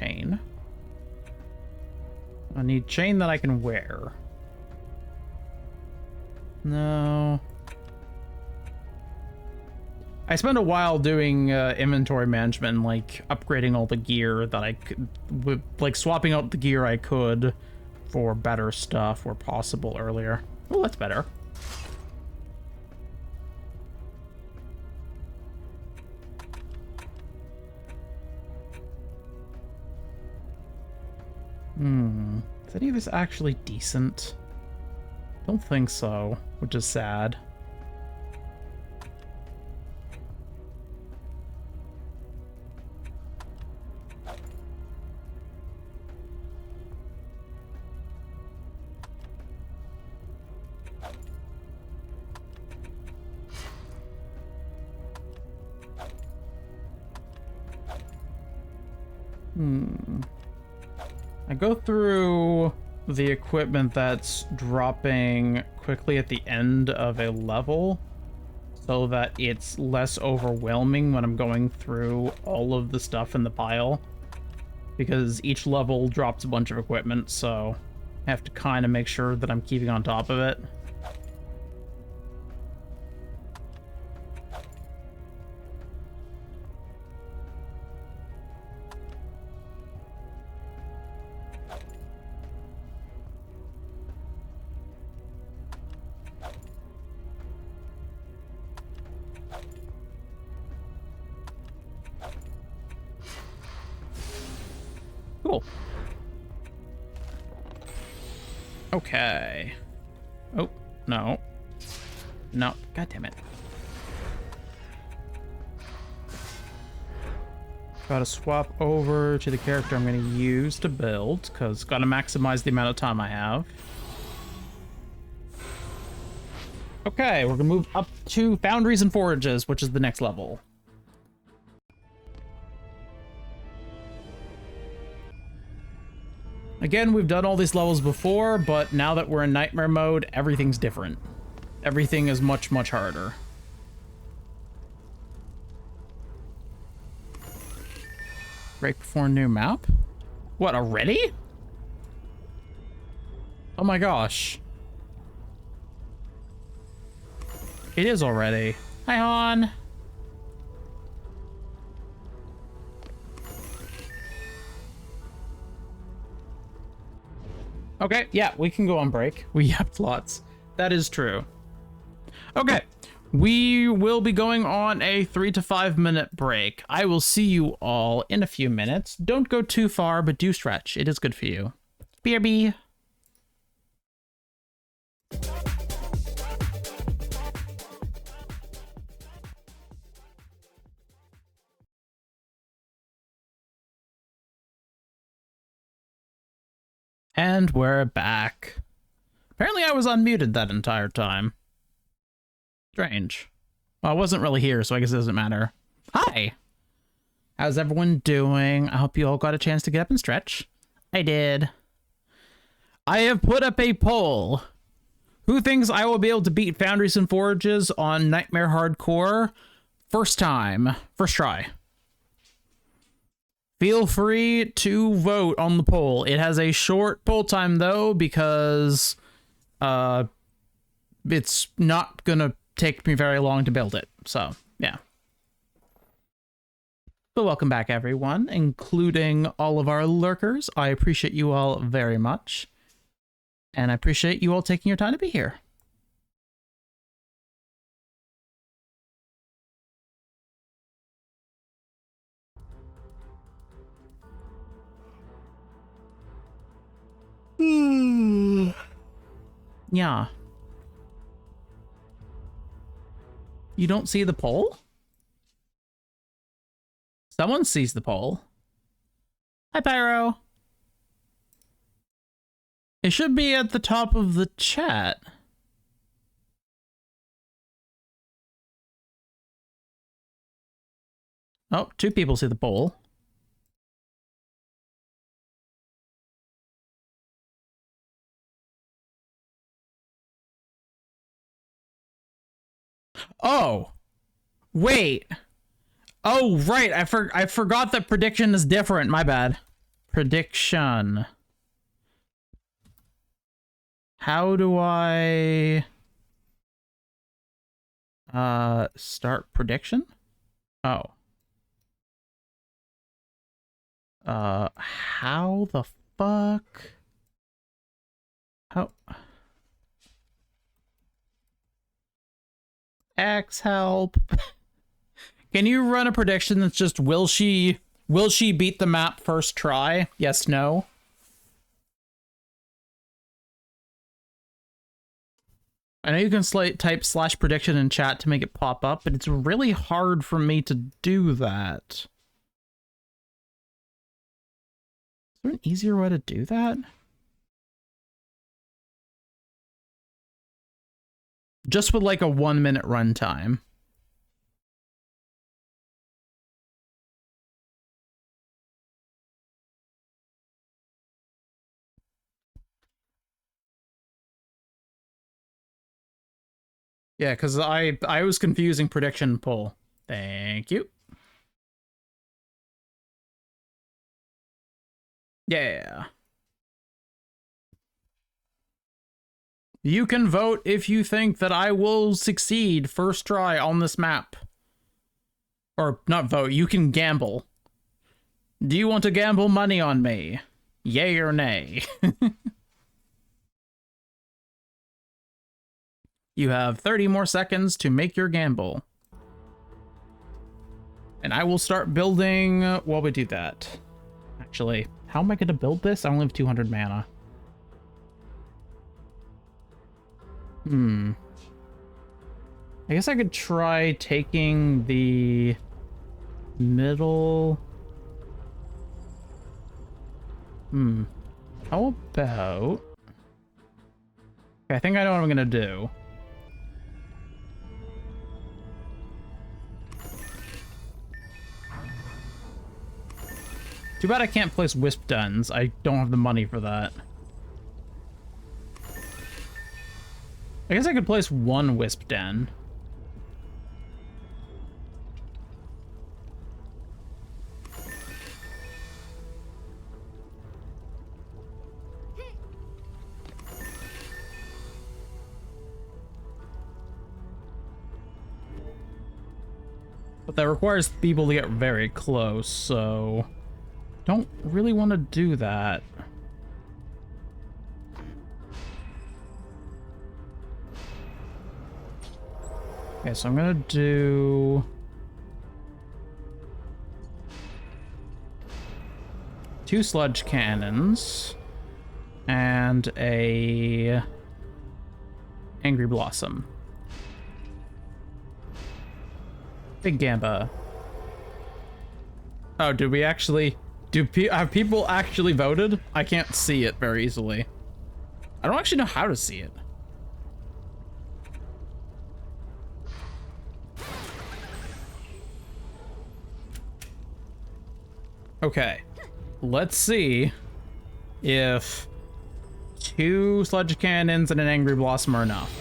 chain. I need chain that I can wear. No. I spent a while doing inventory management and, like, upgrading all the gear that I could, like, swapping out the gear I could for better stuff where possible earlier. Oh, that's better. Is any of this actually decent? Don't think so, which is sad. I go through the equipment that's dropping quickly at the end of a level so that it's less overwhelming when I'm going through all of the stuff in the pile, because each level drops a bunch of equipment, so I have to kind of make sure that I'm keeping on top of it. Cool. Okay. Oh, no. No. God damn it. Gotta swap over to the character I'm gonna use to build, because gotta maximize the amount of time I have. Okay, we're gonna move up to Foundries and Forages, which is the next level. Again, we've done all these levels before, but now that we're in Nightmare mode, everything's different. Everything is much, much harder. Break before new map? What, already? Oh my gosh. It is already. Hi, Han. Okay, yeah, we can go on break. We yapped lots. That is true. Okay, we will be going on a 3 to 5 minute break. I will see you all in a few minutes. Don't go too far, but do stretch. It is good for you. BRB. And we're back. Apparently I was unmuted that entire time. Strange. Well, I wasn't really here, so I guess it doesn't matter. Hi! How's everyone doing? I hope you all got a chance to get up and stretch. I did. I have put up a poll. Who thinks I will be able to beat Foundries and Forages on Nightmare Hardcore? First time. First try. Feel free to vote on the poll. It has a short poll time, though, because it's not gonna take me very long to build it. So, yeah. But welcome back, everyone, including all of our lurkers. I appreciate you all very much. And I appreciate you all taking your time to be here. Yeah. You don't see the poll? Someone sees the poll. Hi, Pyro. It should be at the top of the chat. Oh, 2 people see the poll. Oh, wait. Oh, right. I forgot that prediction is different. My bad. prediction. How do I start prediction? Oh. How the fuck? How? X help. Can you run a prediction that's just will she beat the map first try? Yes, no. I know you can type /prediction in chat to make it pop up, but it's really hard for me to do that. Is there an easier way to do that? Just with like a 1 minute runtime. Yeah, because I was confusing prediction and pull. Thank you. Yeah. You can vote if you think that I will succeed first try on this map. Or not vote, you can gamble. Do you want to gamble money on me? Yay or nay? You have 30 more seconds to make your gamble. And I will start building while we do that. Actually, how am I going to build this? I only have 200 mana. I guess I could try taking the middle. How about... Okay, I think I know what I'm gonna do. Too bad I can't place wisp dens. I don't have the money for that. I guess I could place one wisp den. But that requires people to get very close, so... Don't really want to do that. Okay, so I'm gonna do... 2 sludge cannons and a angry blossom. Big Gamba. Oh, did we actually... have people actually voted? I can't see it very easily. I don't actually know how to see it. Okay, let's see if 2 sludge cannons and an angry blossom are enough.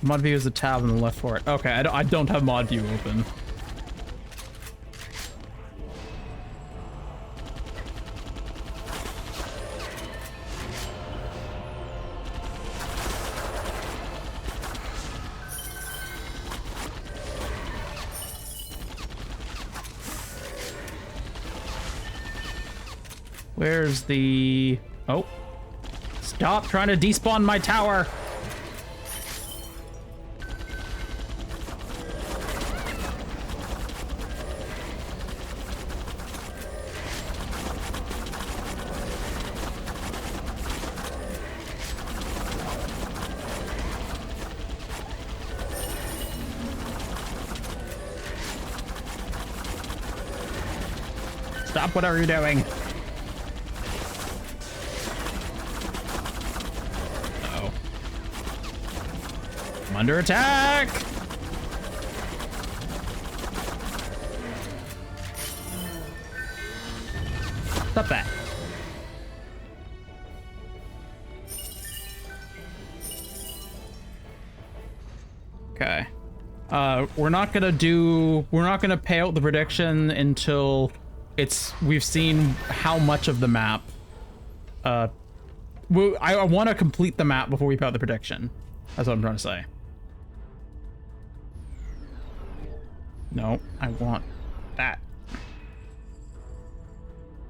Mod view is the tab on the left for it. Okay, I don't have mod view open. Where's the... Oh. Stop trying to despawn my tower! Stop whatever you're doing. Under attack! Stop that. Okay. We're not gonna pay out the prediction until we've seen how much of the map. I want to complete the map before we pay out the prediction. That's what I'm trying to say. No, I want that.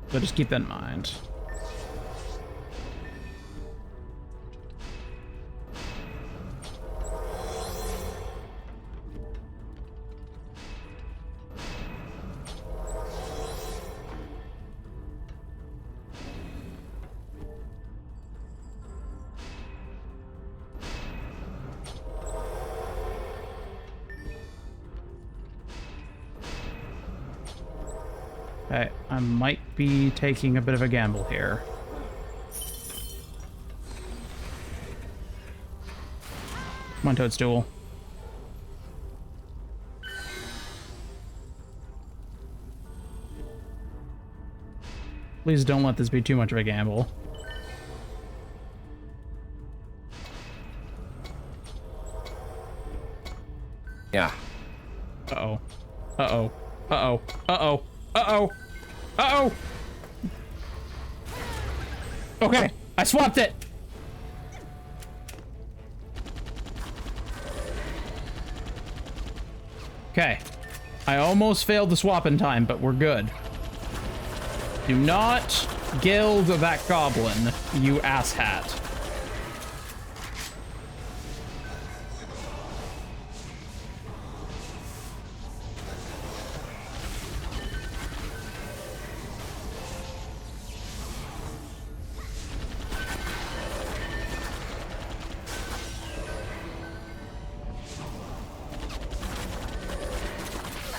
So just keep that in mind. Okay, I might be taking a bit of a gamble here. Come on, Toadstool. Please don't let this be too much of a gamble. Yeah. Uh-oh. Uh-oh. Uh-oh. Uh-oh. Uh-oh. Uh-oh. Okay, I swapped it. Okay. I almost failed the swap in time, but we're good. Do not gild that goblin, you asshat.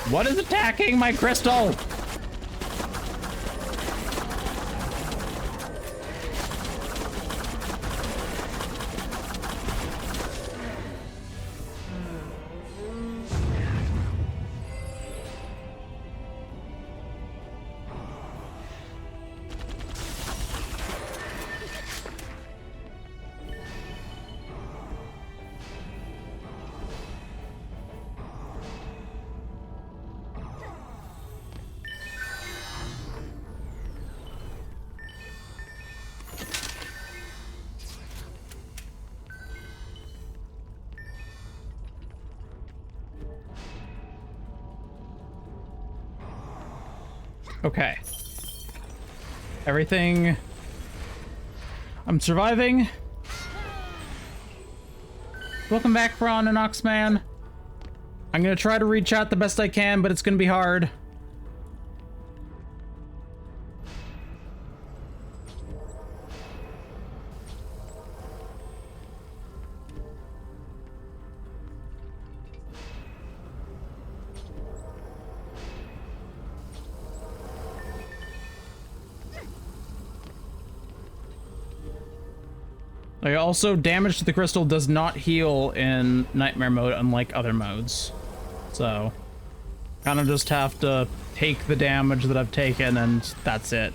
What is attacking my crystal? Okay. Everything... I'm surviving. Welcome back, Ron and Oxman. I'm gonna try to reach out the best I can, but it's gonna be hard. Also, damage to the crystal does not heal in nightmare mode, unlike other modes. So, kind of just have to take the damage that I've taken, and that's it.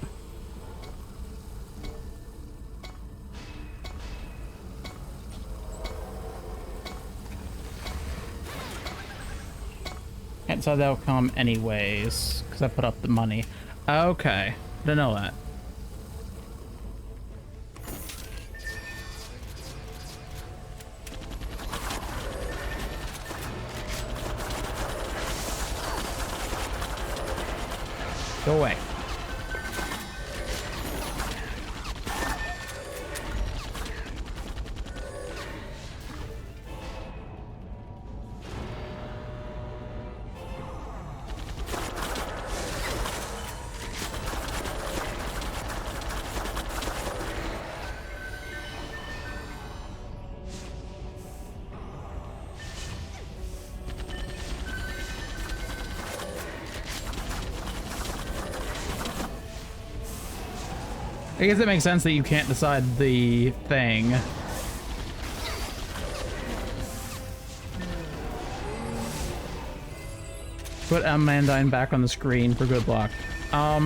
Can't decide the outcome anyways, because I put up the money. Okay, didn't know that. Go away. I guess it makes sense that you can't decide the thing. Put Amandine back on the screen for good luck. I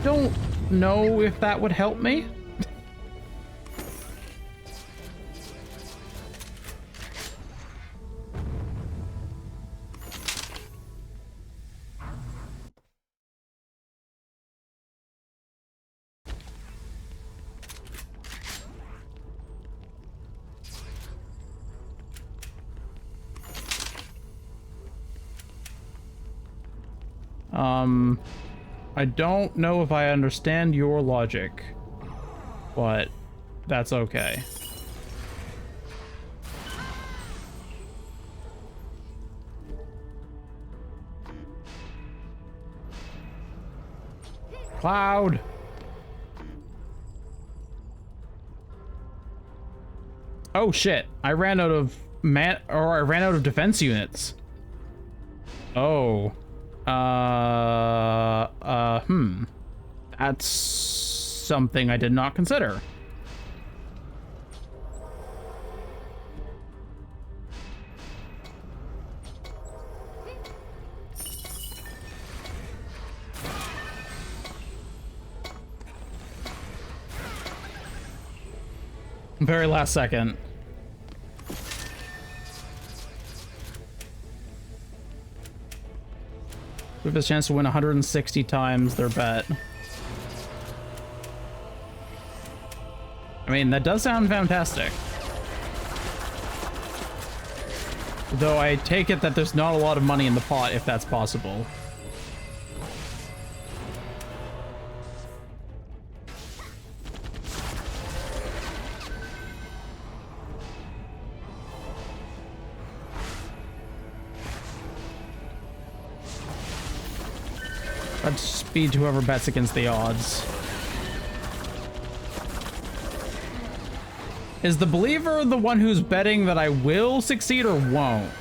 don't know if that would help me. I don't know if I understand your logic, but that's okay. Cloud! Oh shit, I ran out of I ran out of defense units. Oh. That's something I did not consider. Very last second. We have a chance to win 160 times their bet. I mean, that does sound fantastic. Though I take it that there's not a lot of money in the pot if that's possible. I'd speed whoever bets against the odds. Is the believer the one who's betting that I will succeed or won't?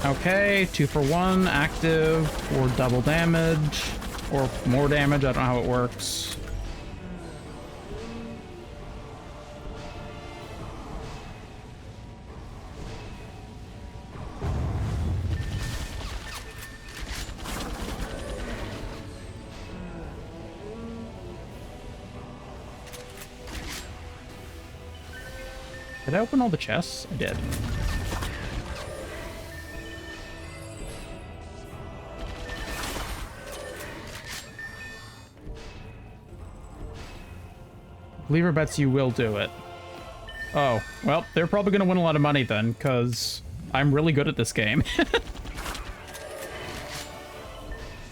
Okay, 2 for 1, active, or double damage, or more damage, I don't know how it works. Did I open all the chests? I did. Believer bets you will do it. Oh, well, they're probably going to win a lot of money then, because I'm really good at this game.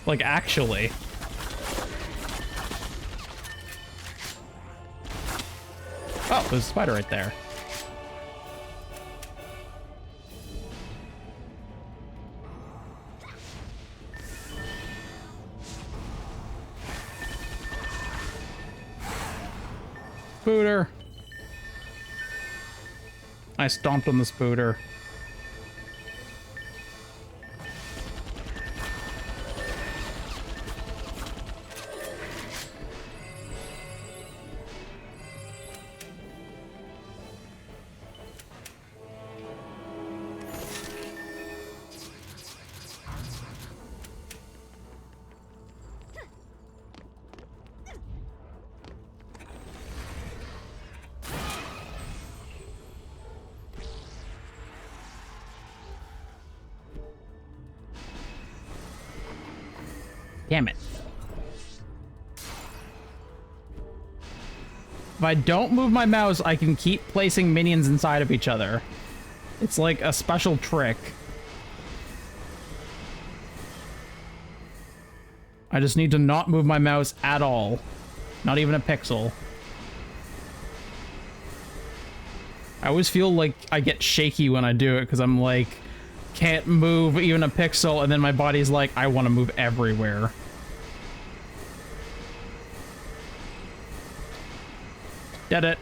Like, actually. Oh, there's a spider right there. Spooter. I stomped on the spooter. Damn it. If I don't move my mouse, I can keep placing minions inside of each other. It's like a special trick. I just need to not move my mouse at all. Not even a pixel. I always feel like I get shaky when I do it because I'm like, can't move even a pixel, and then my body's like, I want to move everywhere. Did it.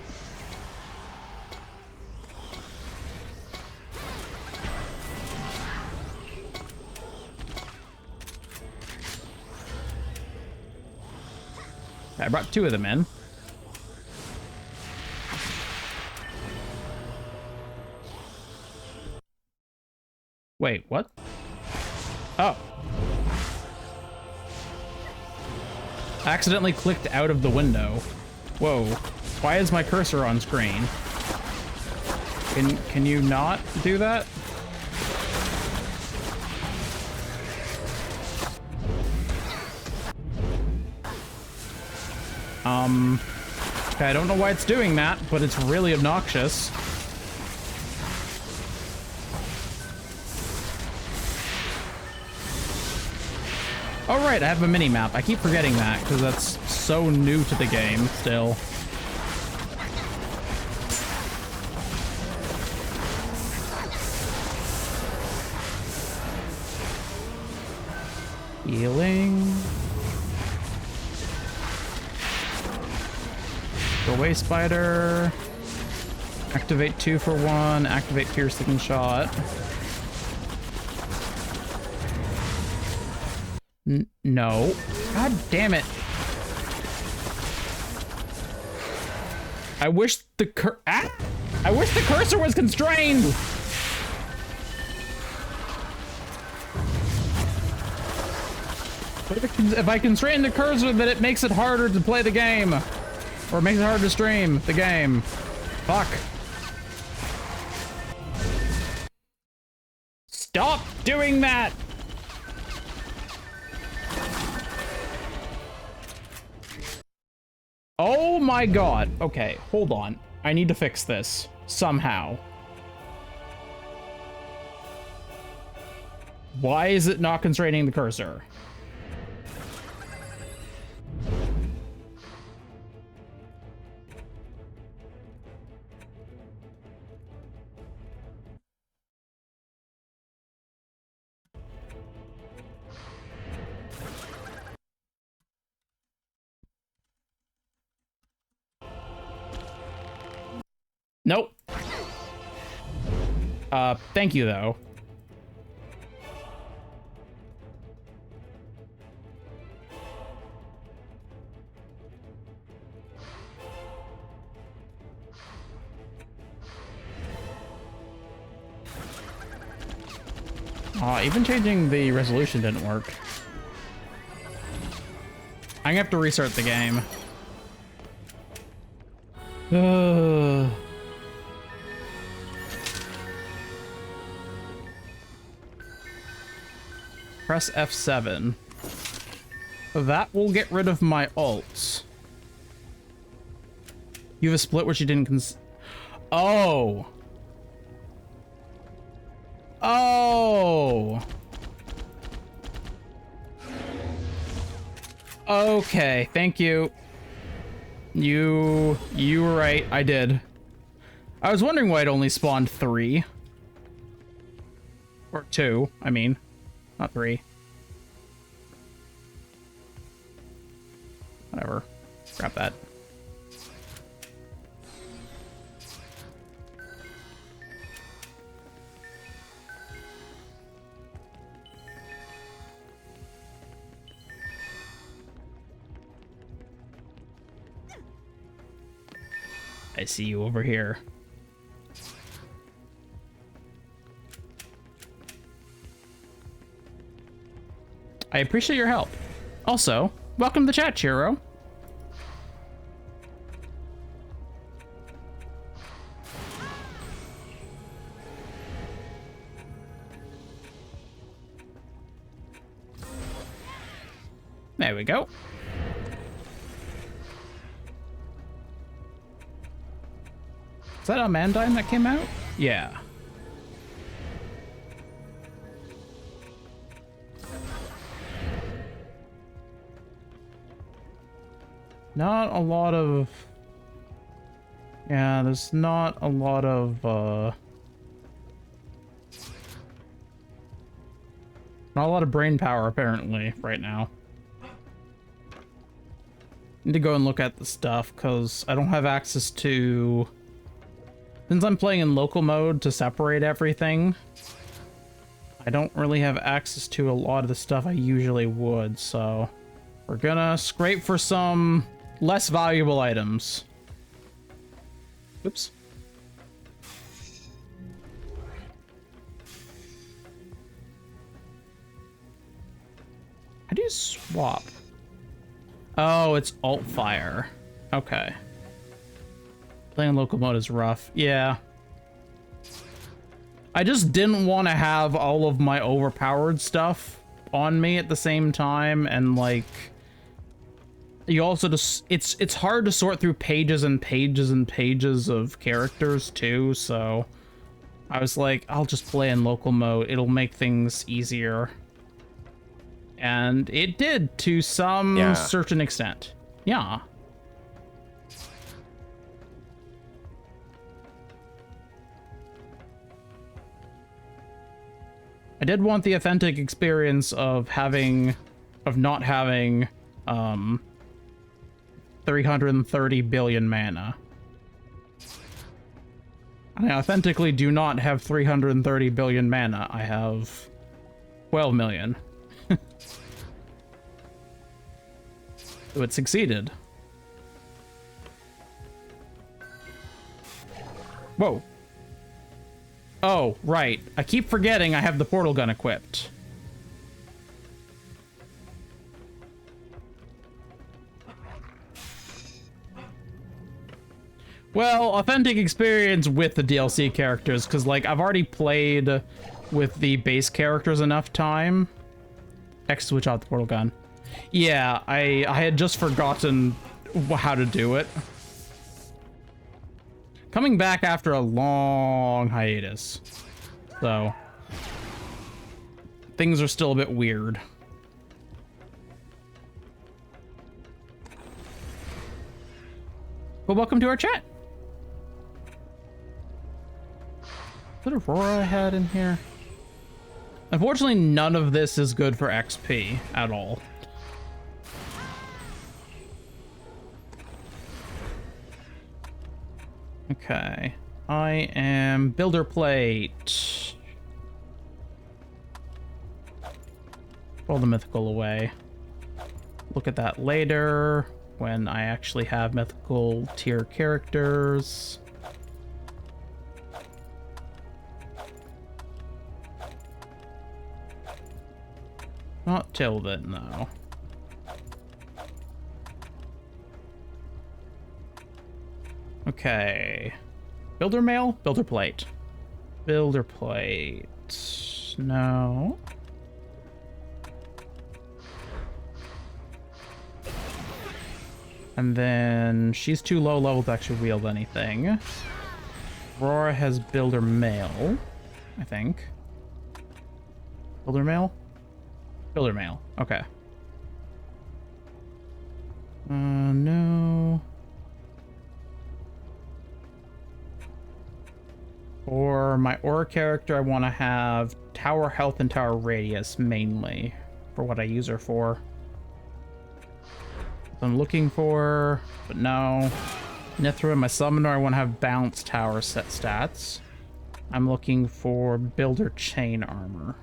I brought 2 of them in. Wait, what? Oh. Accidentally clicked out of the window. Whoa. Why is my cursor on screen? Can you not do that? Okay, I don't know why it's doing that, but it's really obnoxious. Oh, right, I have a mini-map. I keep forgetting that, because that's so new to the game, still. Healing. Go away, spider. Activate 2 for 1. Activate piercing shot. No. God damn it. I wish the I wish the cursor was constrained. If I constrain the cursor, then it makes it harder to play the game. Or it makes it harder to stream the game. Fuck. Stop doing that! Oh my god. Okay, hold on. I need to fix this. Somehow. Why is it not constraining the cursor? Nope. Thank you, though. Even changing the resolution didn't work. I'm gonna have to restart the game. Press F7. That will get rid of my ults. You have a split which you didn't Oh! Oh! Okay, thank you. You were right, I did. I was wondering why it only spawned 3. Or 2, I mean. Not 3. Whatever. Grab that. I see you over here. I appreciate your help. Also, welcome to the chat, Chiro. There we go. Is that Amandine that came out? Yeah. Not a lot of... Yeah, there's not a lot of, not a lot of brain power, apparently, right now. Need to go and look at the stuff, because I don't have access to... Since I'm playing in local mode to separate everything, I don't really have access to a lot of the stuff I usually would, so... We're gonna scrape for some less valuable items. Oops. How do you swap? Oh, it's alt fire. Okay. Playing local mode is rough. Yeah. I just didn't want to have all of my overpowered stuff on me at the same time, and like... you also just it's hard to sort through pages and pages and pages of characters too, so I was like, I'll just play in local mode. It'll make things easier. And it did to some certain extent. Yeah. I did want the authentic experience of not having 330 billion mana. I authentically do not have 330 billion mana. I have 12 million. So it succeeded. Whoa. Oh, right. I keep forgetting I have the portal gun equipped. Well, authentic experience with the DLC characters, because, like, I've already played with the base characters enough time. X switch out the portal gun. Yeah, I had just forgotten how to do it. Coming back after a long hiatus. So, things are still a bit weird. But welcome to our chat. What Aurora I had in here? Unfortunately, none of this is good for XP at all. Okay. I am builder plate. Throw the mythical away. Look at that later when I actually have mythical tier characters. Not till then, though. Okay. Builder mail? Builder plate. Builder plate. No. And then she's too low level to actually wield anything. Aurora has builder mail, I think. Builder mail? Builder mail. Okay. No. For my aura character, I want to have tower health and tower radius mainly for what I use her for. I'm looking for, but no. Nithra, my summoner, I want to have balanced tower set stats. I'm looking for builder chain armor.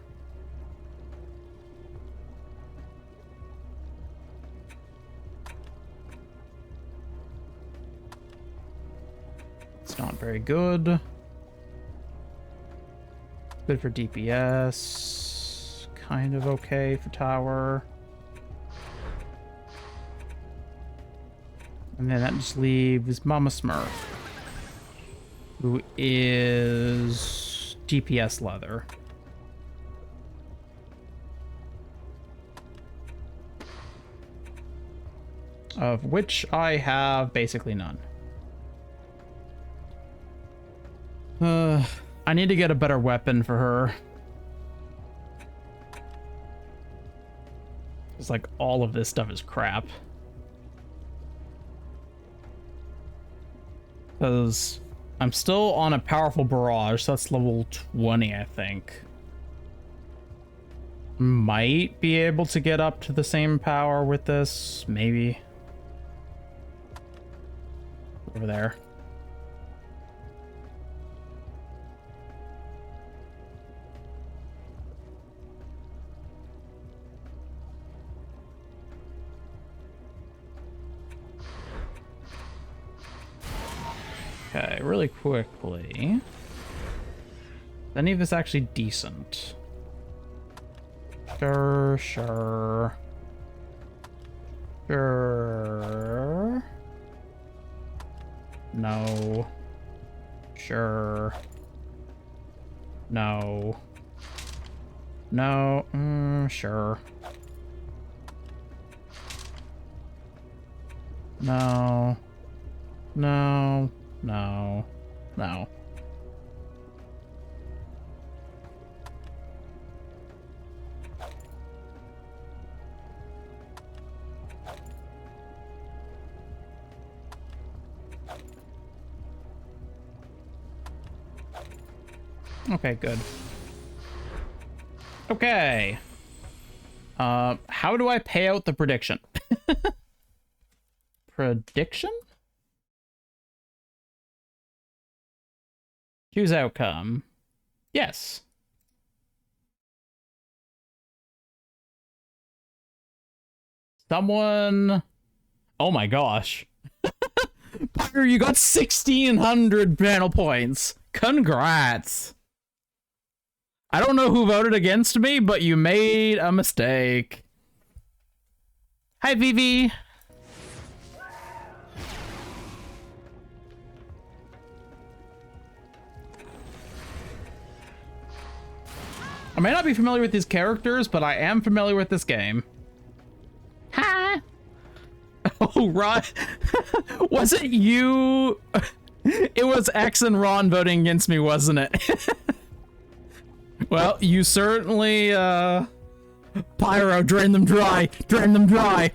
It's not very good. Good for DPS. Kind of okay for tower. And then that just leaves Mama Smurf, who is DPS leather. Of which I have basically none. I need to get a better weapon for her. It's like all of this stuff is crap. Because I'm still on a powerful barrage, so that's level 20, I think. Might be able to get up to the same power with this, maybe. Over there. Okay, really quickly. Is any of this actually decent? Sure. Sure. No. Sure. No. No. Sure. No. No. No. No. Okay, good. Okay. How do I pay out the prediction? Prediction? Choose outcome. Yes. Someone... Oh my gosh. Pyre, you got 1,600 panel points. Congrats. I don't know who voted against me, but you made a mistake. Hi, Vivi. I may not be familiar with these characters, but I am familiar with this game. Hi. Oh, Ron. Was it you? It was X and Ron voting against me, wasn't it? Well, you certainly, Pyro, drain them dry. Drain them dry.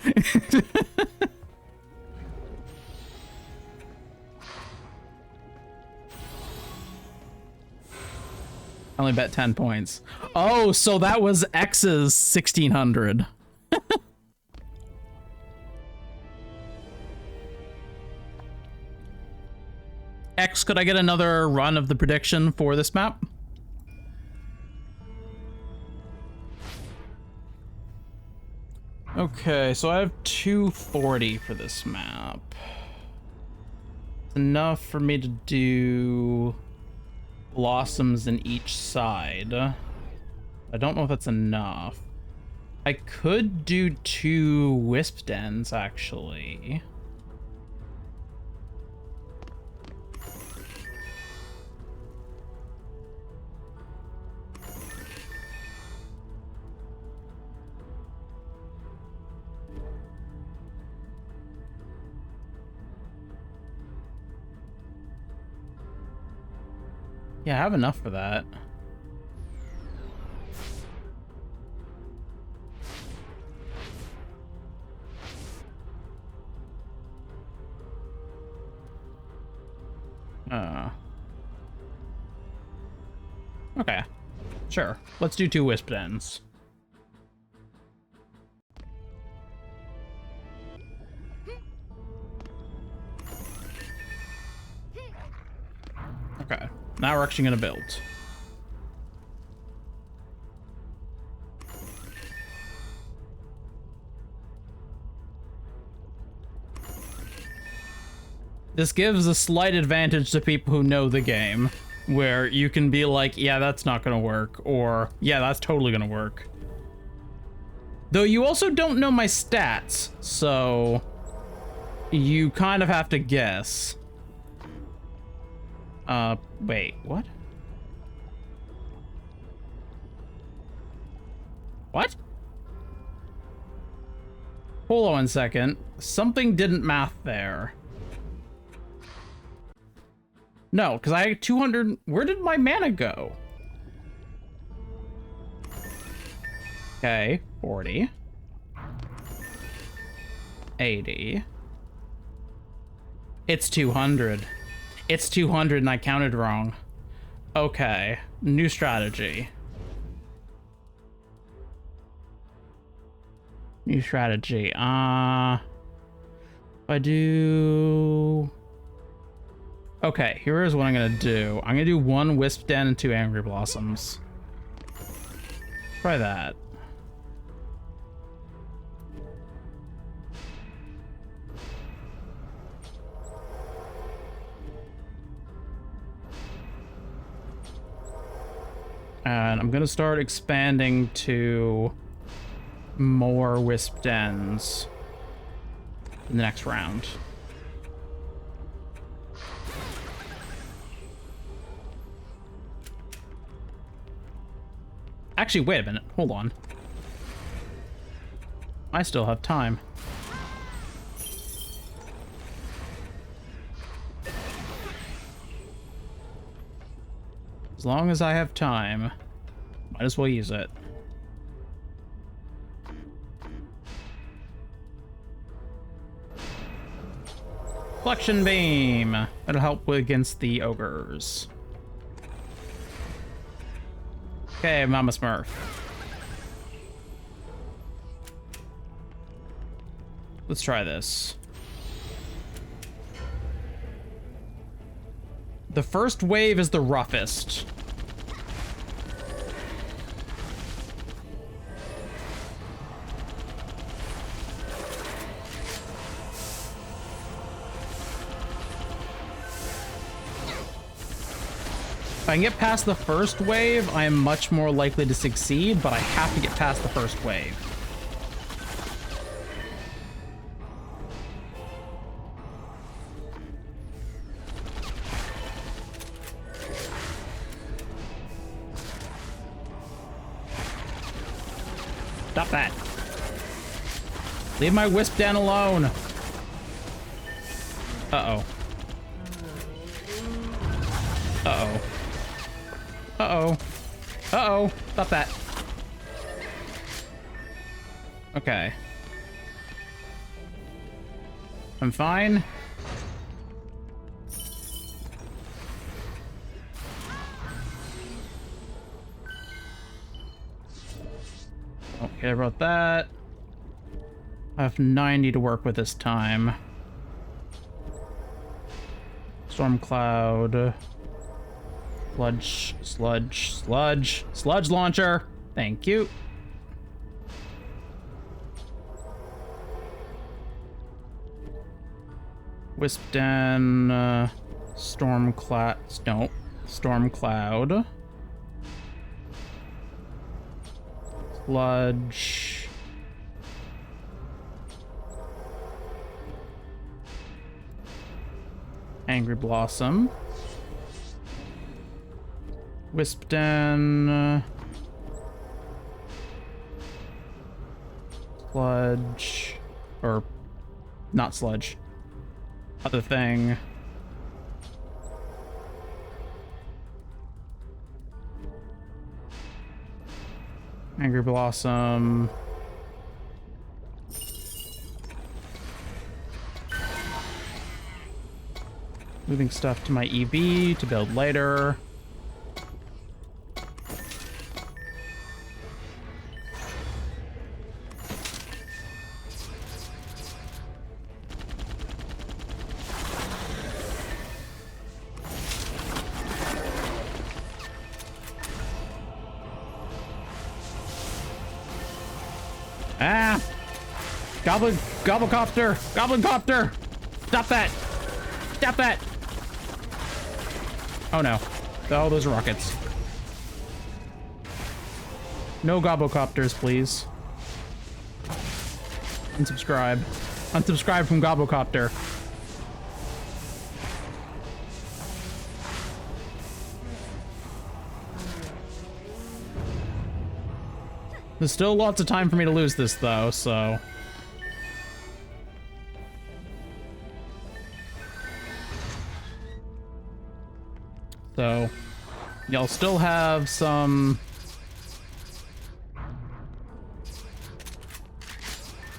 I only bet 10 points. Oh, so that was X's 1,600. X, could I get another run of the prediction for this map? Okay, so I have 240 for this map. It's enough for me to do blossoms in each side. I don't know if that's enough. I could do 2 wisp dens, actually. Yeah, I have enough for that. Okay. Sure. Let's do 2 wisp dens. Okay. Now we're actually gonna build. This gives a slight advantage to people who know the game, where you can be like, yeah, that's not gonna work, or yeah, that's totally gonna work. Though you also don't know my stats, so you kind of have to guess. Wait, what? What? Hold on 1 second. Something didn't math there. No, because I had 200... Where did my mana go? Okay, 40. 80. It's 200. It's 200 and I counted wrong. Okay, new strategy. New strategy. I do... Okay, here's what I'm gonna do. I'm gonna do 1 Wisp Den and 2 Angry Blossoms. Try that. And I'm gonna start expanding to more Wisp Dens in the next round. Actually, wait a minute. Hold on. I still have time. As long as I have time, might as well use it. Flexion beam. That'll help against the ogres. Okay, Mama Smurf. Let's try this. The first wave is the roughest. If I can get past the first wave, I am much more likely to succeed, but I have to get past the first wave. Stop that. Leave my Wisp Den alone. Uh-oh. Uh-oh. Uh-oh. Uh-oh. Stop that. Okay. I'm fine. Don't care about that. I have 90 to work with this time. Storm cloud. Sludge launcher. Thank you. Wisp Den, storm cloud. No, storm cloud. Sludge. Angry Blossom. Wisp Den. Sludge. Or, not sludge. Other thing. Angry Blossom. Moving stuff to my EV to build later. Ah! Gobblecopter! Gobblecopter! Stop that! Stop that! Oh no. Oh, those are rockets. No Gobblecopters, please. Unsubscribe. Unsubscribe from Gobblecopter. There's still lots of time for me to lose this, though, so... So, y'all still have some...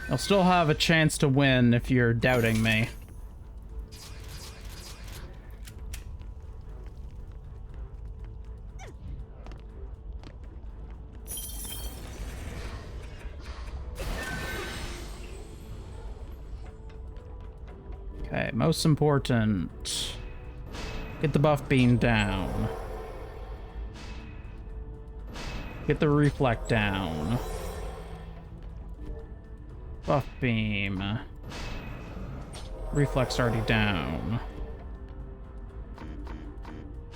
Y'all still have a chance to win if you're doubting me. Okay, most important. Get the buff beam down. Get the reflect down. Buff beam. Reflex already down.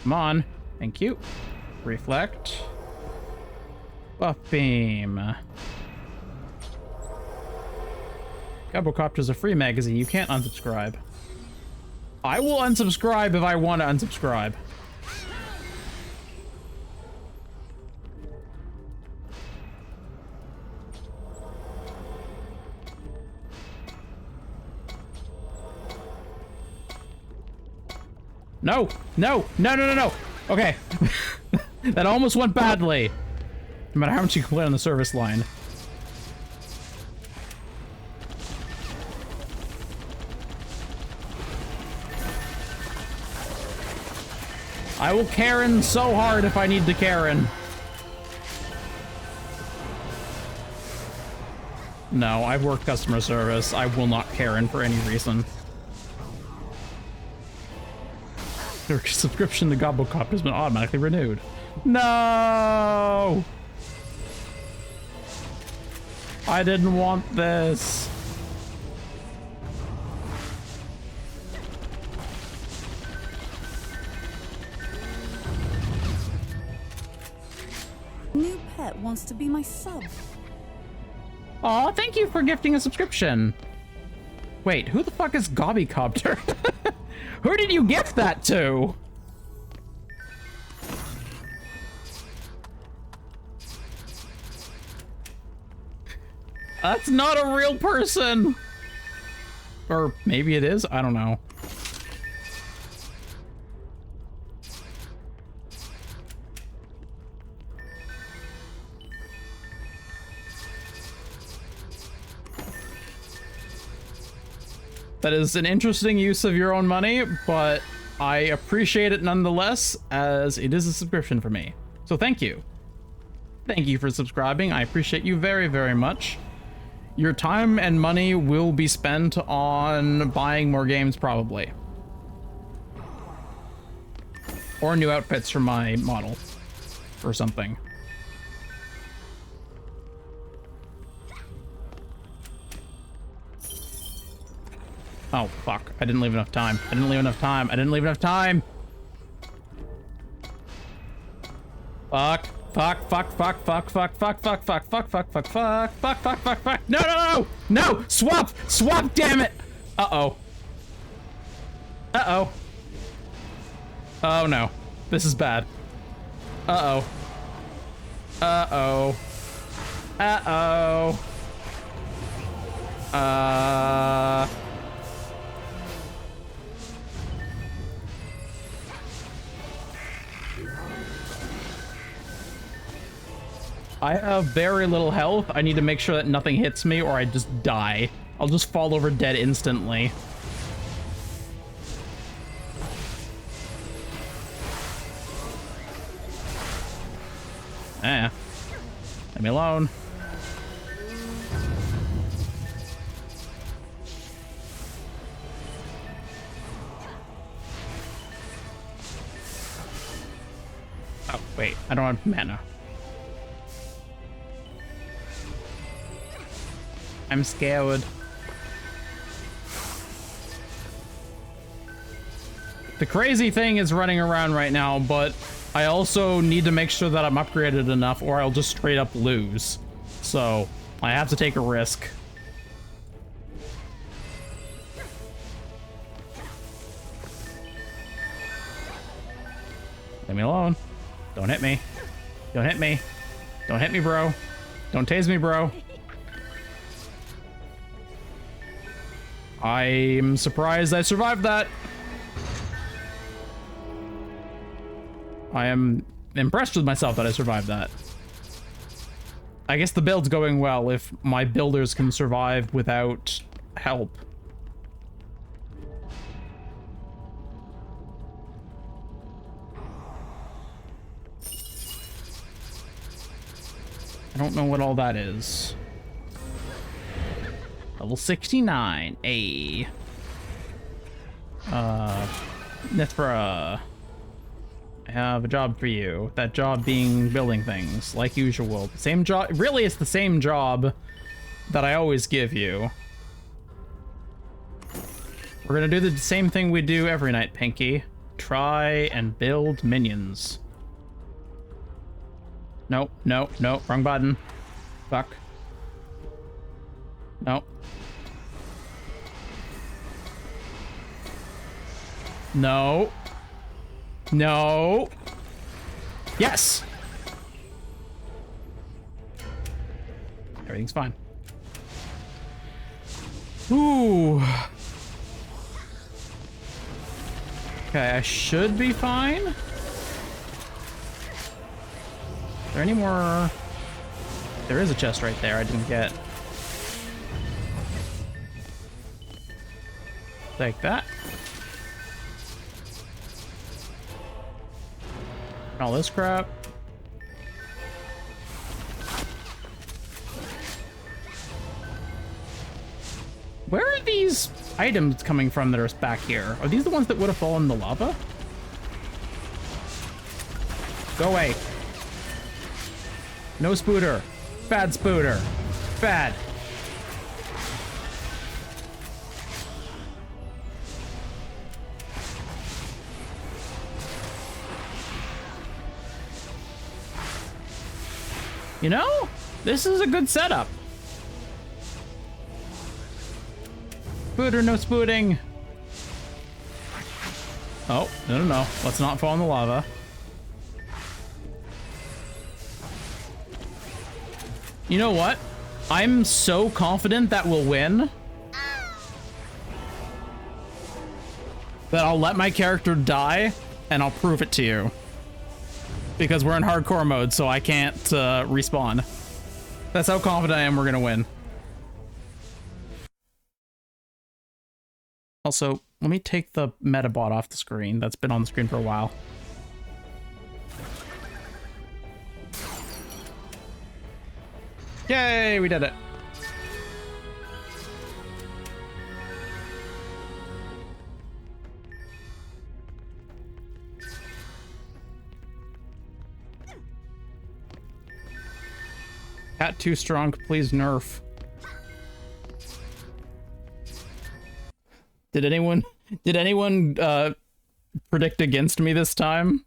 Come on. Thank you. Reflect. Buff beam. Gobblecopter's a free magazine. You can't unsubscribe. I will unsubscribe if I want to unsubscribe. No, no, no, no, no, no. Okay. That almost went badly. No matter how much you complain on the service line. I will Karen so hard if I need to Karen. No, I've worked customer service. I will not Karen for any reason. Your subscription to Gobblecop has been automatically renewed. No! I didn't want this. New pet wants to be my sub. Aw, thank you for gifting a subscription. Wait, who the fuck is Gobblecopter? Who did you gift that to? That's not a real person. Or maybe it is, I don't know. That is an interesting use of your own money, but I appreciate it nonetheless, as it is a subscription for me. So thank you. Thank you for subscribing. I appreciate you very, very much. Your time and money will be spent on buying more games, probably. Or new outfits for my model. Or something. Oh, fuck. I didn't leave enough time. I didn't leave enough time. I didn't leave enough time. Fuck. Fuck, fuck, fuck, fuck, fuck, fuck, fuck, fuck, fuck, fuck, fuck, fuck, fuck, fuck, fuck, fuck. No, no, no! No! Swap! Swap, damn it! Uh-oh. Uh-oh. Oh, no. This is bad. Uh-oh. Uh-oh. Uh-oh. I have very little health. I need to make sure that nothing hits me or I just die. I'll just fall over dead instantly. Leave me alone. Oh, wait. I don't have mana. I'm scared. The crazy thing is running around right now, but I also need to make sure that I'm upgraded enough or I'll just straight up lose. So I have to take a risk. Leave me alone. Don't hit me. Don't hit me. Don't hit me, bro. Don't tase me, bro. I'm surprised I survived that. I am impressed with myself that I survived that. I guess the build's going well if my builders can survive without help. I don't know what all that is. Level 69, A. Nithra. I have a job for you. That job being building things, like usual. The same job, really it's the same job that I always give you. We're gonna do the same thing we do every night, Pinky. Try and build minions. Nope, nope, nope, wrong button. Fuck. Nope. No. No. Yes. Everything's fine. Ooh. Okay, I should be fine. there any more? There is a chest right there I didn't get. Take that. All this crap. Where are these items coming from that are back here? Are these the ones that would have fallen in the lava? Go away. No spooter. Bad spooter. Bad. You know, this is a good setup. Spooter, no spooting. Oh, no. Let's not fall in the lava. You know what? I'm so confident that we'll win that I'll let my character die and I'll prove it to you. Because we're in hardcore mode, so I can't respawn. That's how confident I am we're gonna win. Also, let me take the metabot off the screen. That's been on the screen for a while. Yay, we did it. Khat too strong, please nerf. Did anyone predict against me this time?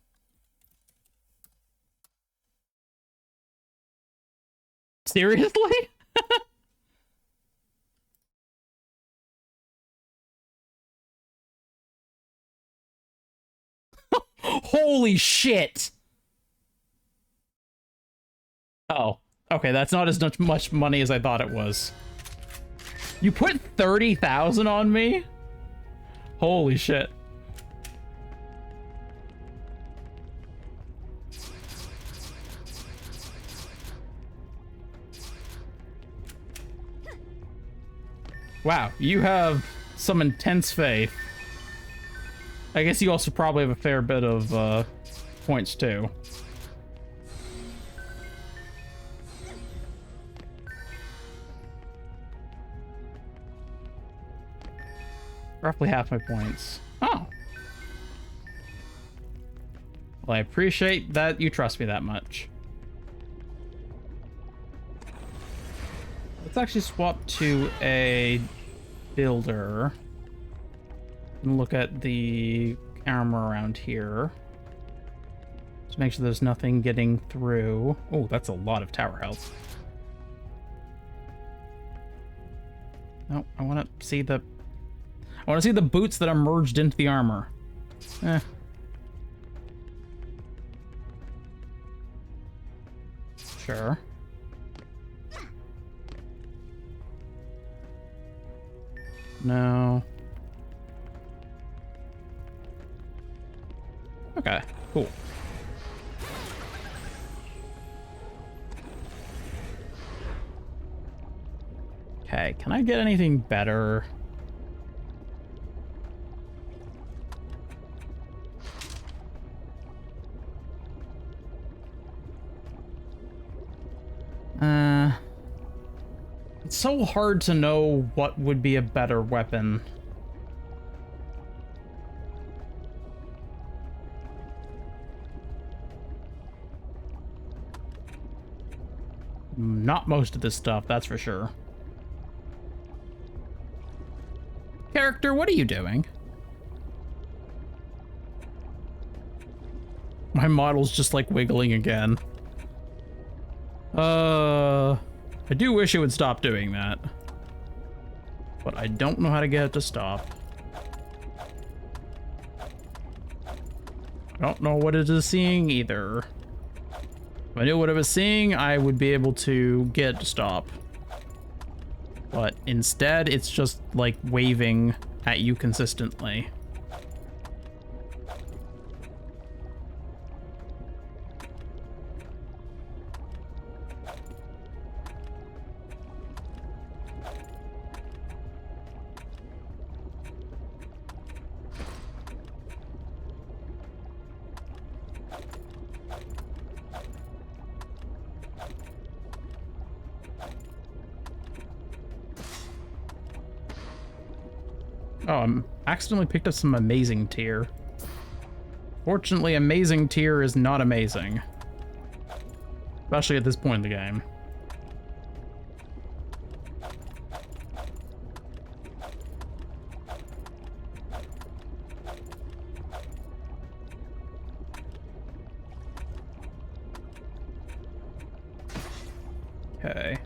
Seriously? Holy shit. Oh, okay, that's not as much money as I thought it was. You put 30,000 on me? Holy shit. Wow, you have some intense faith. I guess you also probably have a fair bit of points too. Roughly half my points. Oh. Well, I appreciate that you trust me that much. Let's actually swap to a builder and look at the armor around here. Just make sure there's nothing getting through. Oh, that's a lot of tower health. No, I want to see the boots that are merged into the armor. Sure. No. Okay, cool. Okay, can I get anything better? It's so hard to know what would be a better weapon. Not most of this stuff, that's for sure. Character, what are you doing? My model's just like wiggling again. I do wish it would stop doing that. But I don't know how to get it to stop. I don't know what it is seeing either. If I knew what it was seeing, I would be able to get it to stop. But instead, it's just like waving at you consistently. Oh, I accidentally picked up some amazing tier. Fortunately, amazing tier is not amazing. Especially at this point in the game. Okay.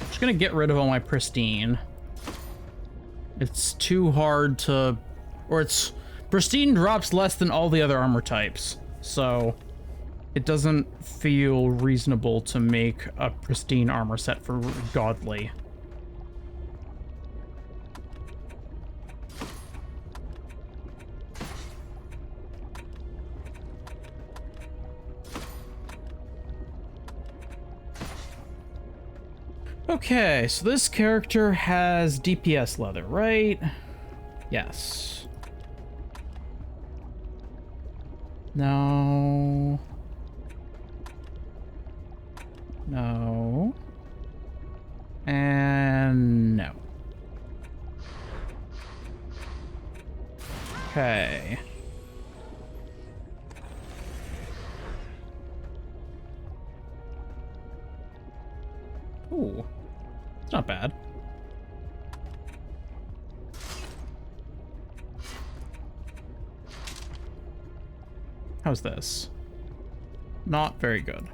Just gonna get rid of all my pristine. It's too hard to... Or it's... Pristine drops less than all the other armor types, so... It doesn't feel reasonable to make a pristine armor set for godly. Okay, so this character has DPS leather, right? Yes. No. No. And no. Okay. Ooh. It's not bad. How's this? Not very good.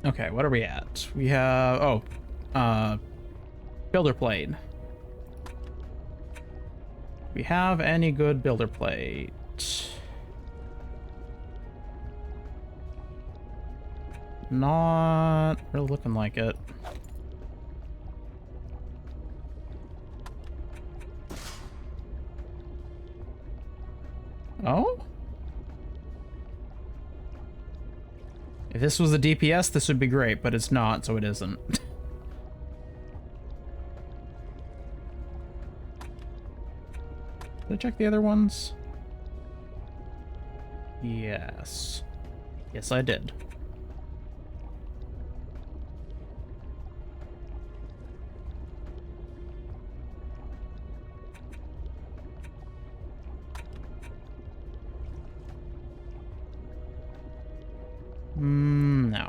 Okay, what are we at? We have... Oh. Builder plate. We have any good builder plate? Not really looking like it. Oh? If this was a DPS, this would be great, but it's not, so it isn't. Did I check the other ones? Yes. Yes, I did. No.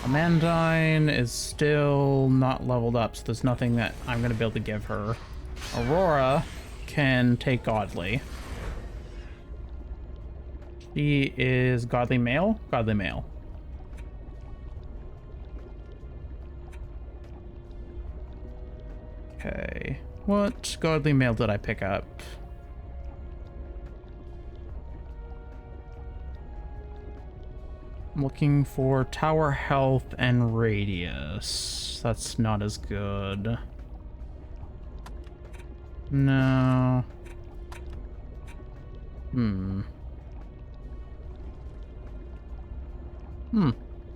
Amandine is still not leveled up, so there's nothing that I'm going to be able to give her. Aurora can take Godly. She is Godly Male? Godly Male. Okay. What Godly Male did I pick up? I'm looking for tower health and radius. That's not as good. No.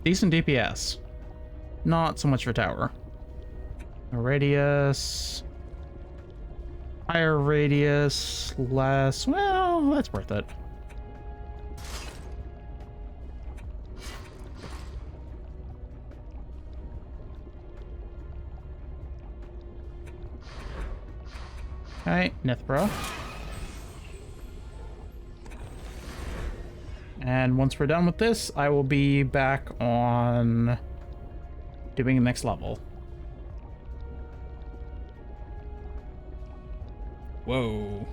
Decent DPS. Not so much for tower. Radius. Higher radius, less. Well, that's worth it. Alright, Nithra. And once we're done with this, I will be back on doing the next level. Whoa.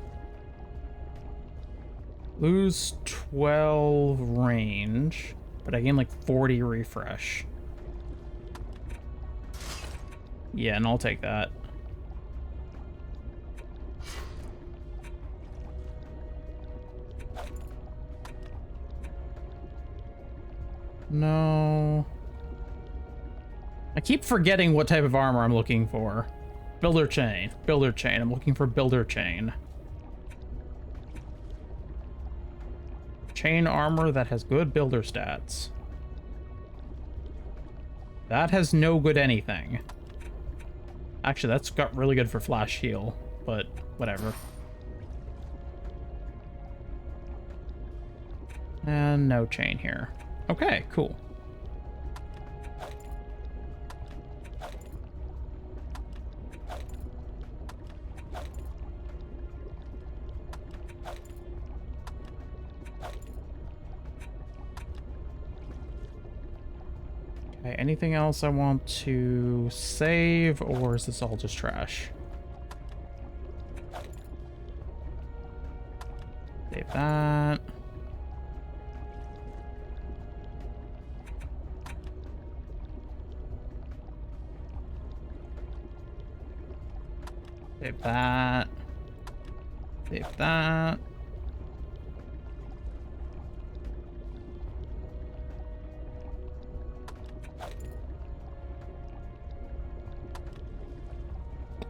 Lose 12 range, but I gain like 40 refresh. Yeah, and I'll take that. No. I keep forgetting what type of armor I'm looking for. Builder chain. Builder chain. I'm looking for builder chain. Chain armor that has good builder stats. That has no good anything. Actually, that's got really good for flash heal, but whatever. And no chain here. Okay, cool. Okay, anything else I want to save, or is this all just trash? Save that. Save that. Save that.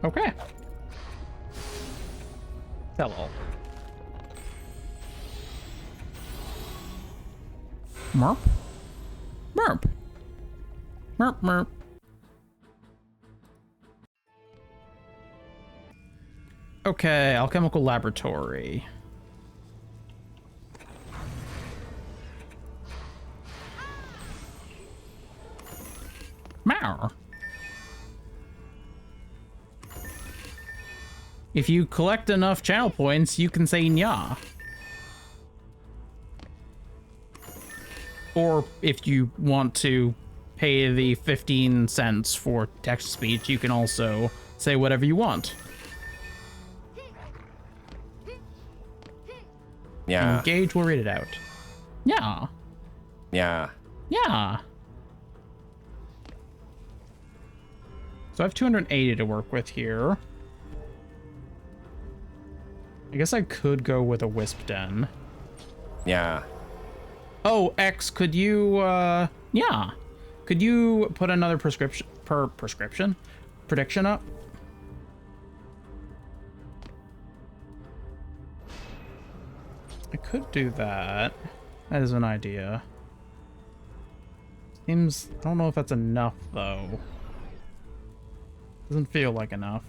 Okay. Sell all. Merp? Merp. Merp, merp. Okay, alchemical laboratory. Meow. If you collect enough channel points, you can say nya. Or if you want to pay the 15 cents for text speech, you can also say whatever you want. Yeah. Engage will read it out. Yeah. Yeah. Yeah. So I have 280 to work with here. I guess I could go with a wisp den. Yeah. Oh, X, could you, yeah. Could you put another prediction up? I could do that. That is an idea. Seems, I don't know if that's enough, though. Doesn't feel like enough.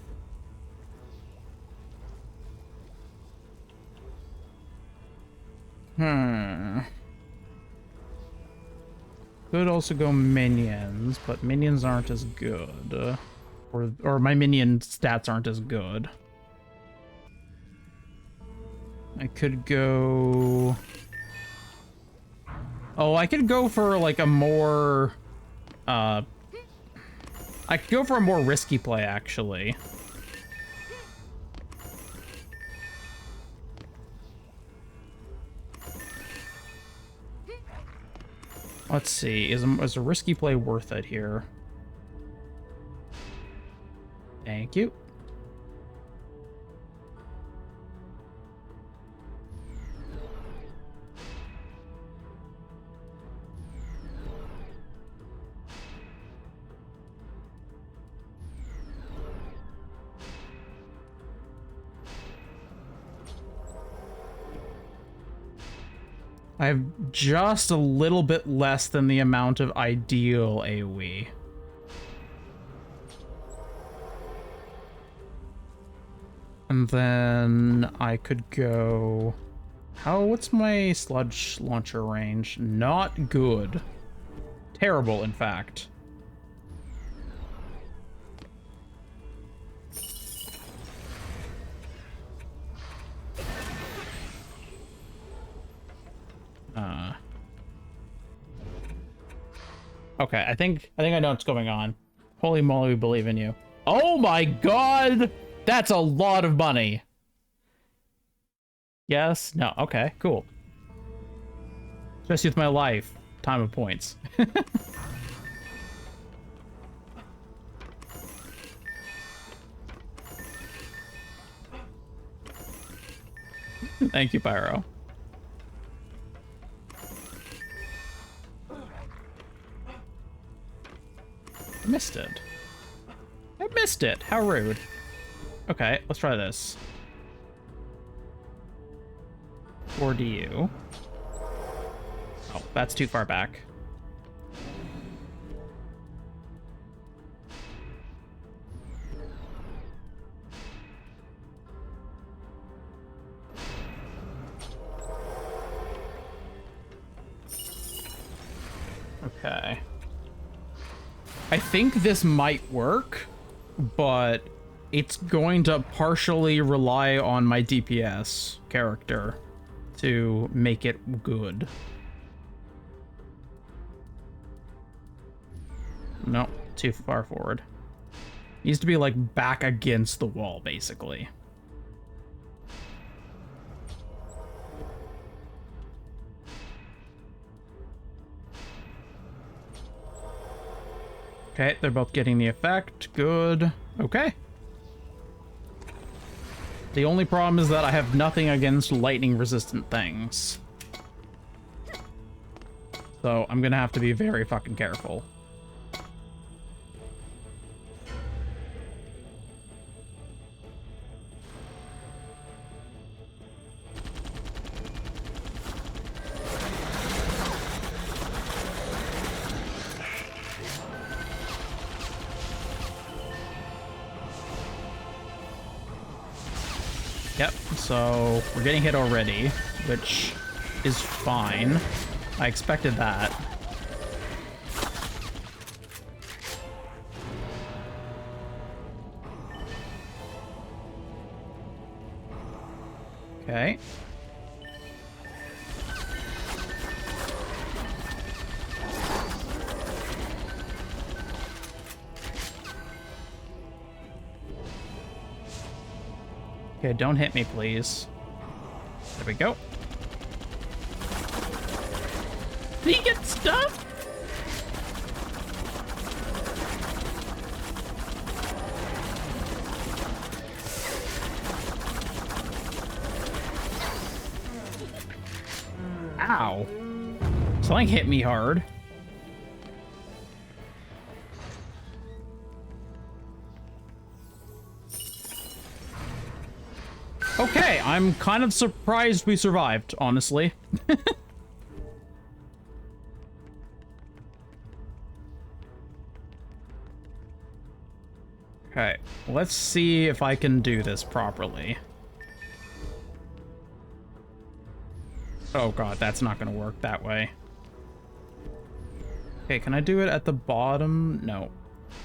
Could also go minions, but minions aren't as good. Or my minion stats aren't as good. I could go... Oh, I could go for like a more... I could go for a more risky play, actually. Let's see, is a risky play worth it here? Thank you. I have just a little bit less than the amount of ideal AoE. And then I could go... What's my sludge launcher range? Not good. Terrible, in fact. Okay, I think I know what's going on. Holy moly, we believe in you. Oh my god! That's a lot of money. Yes? No. Okay, cool. Especially with my life. Time of points. Thank you, Pyro. I missed it. I missed it. How rude. Okay, let's try this. 4DU. Oh, that's too far back. Okay. I think this might work, but it's going to partially rely on my DPS character to make it good. No, too far forward. Needs to be like back against the wall, basically. Okay, they're both getting the effect. Good. Okay. The only problem is that I have nothing against lightning-resistant things. So I'm gonna have to be very fucking careful. Yep, so we're getting hit already, which is fine. I expected that. Okay. Okay, don't hit me, please. There we go. Did he get stuck? Ow. Something hit me hard. Okay, I'm kind of surprised we survived, honestly. Okay, let's see if I can do this properly. Oh god, that's not gonna work that way. Okay, can I do it at the bottom? No.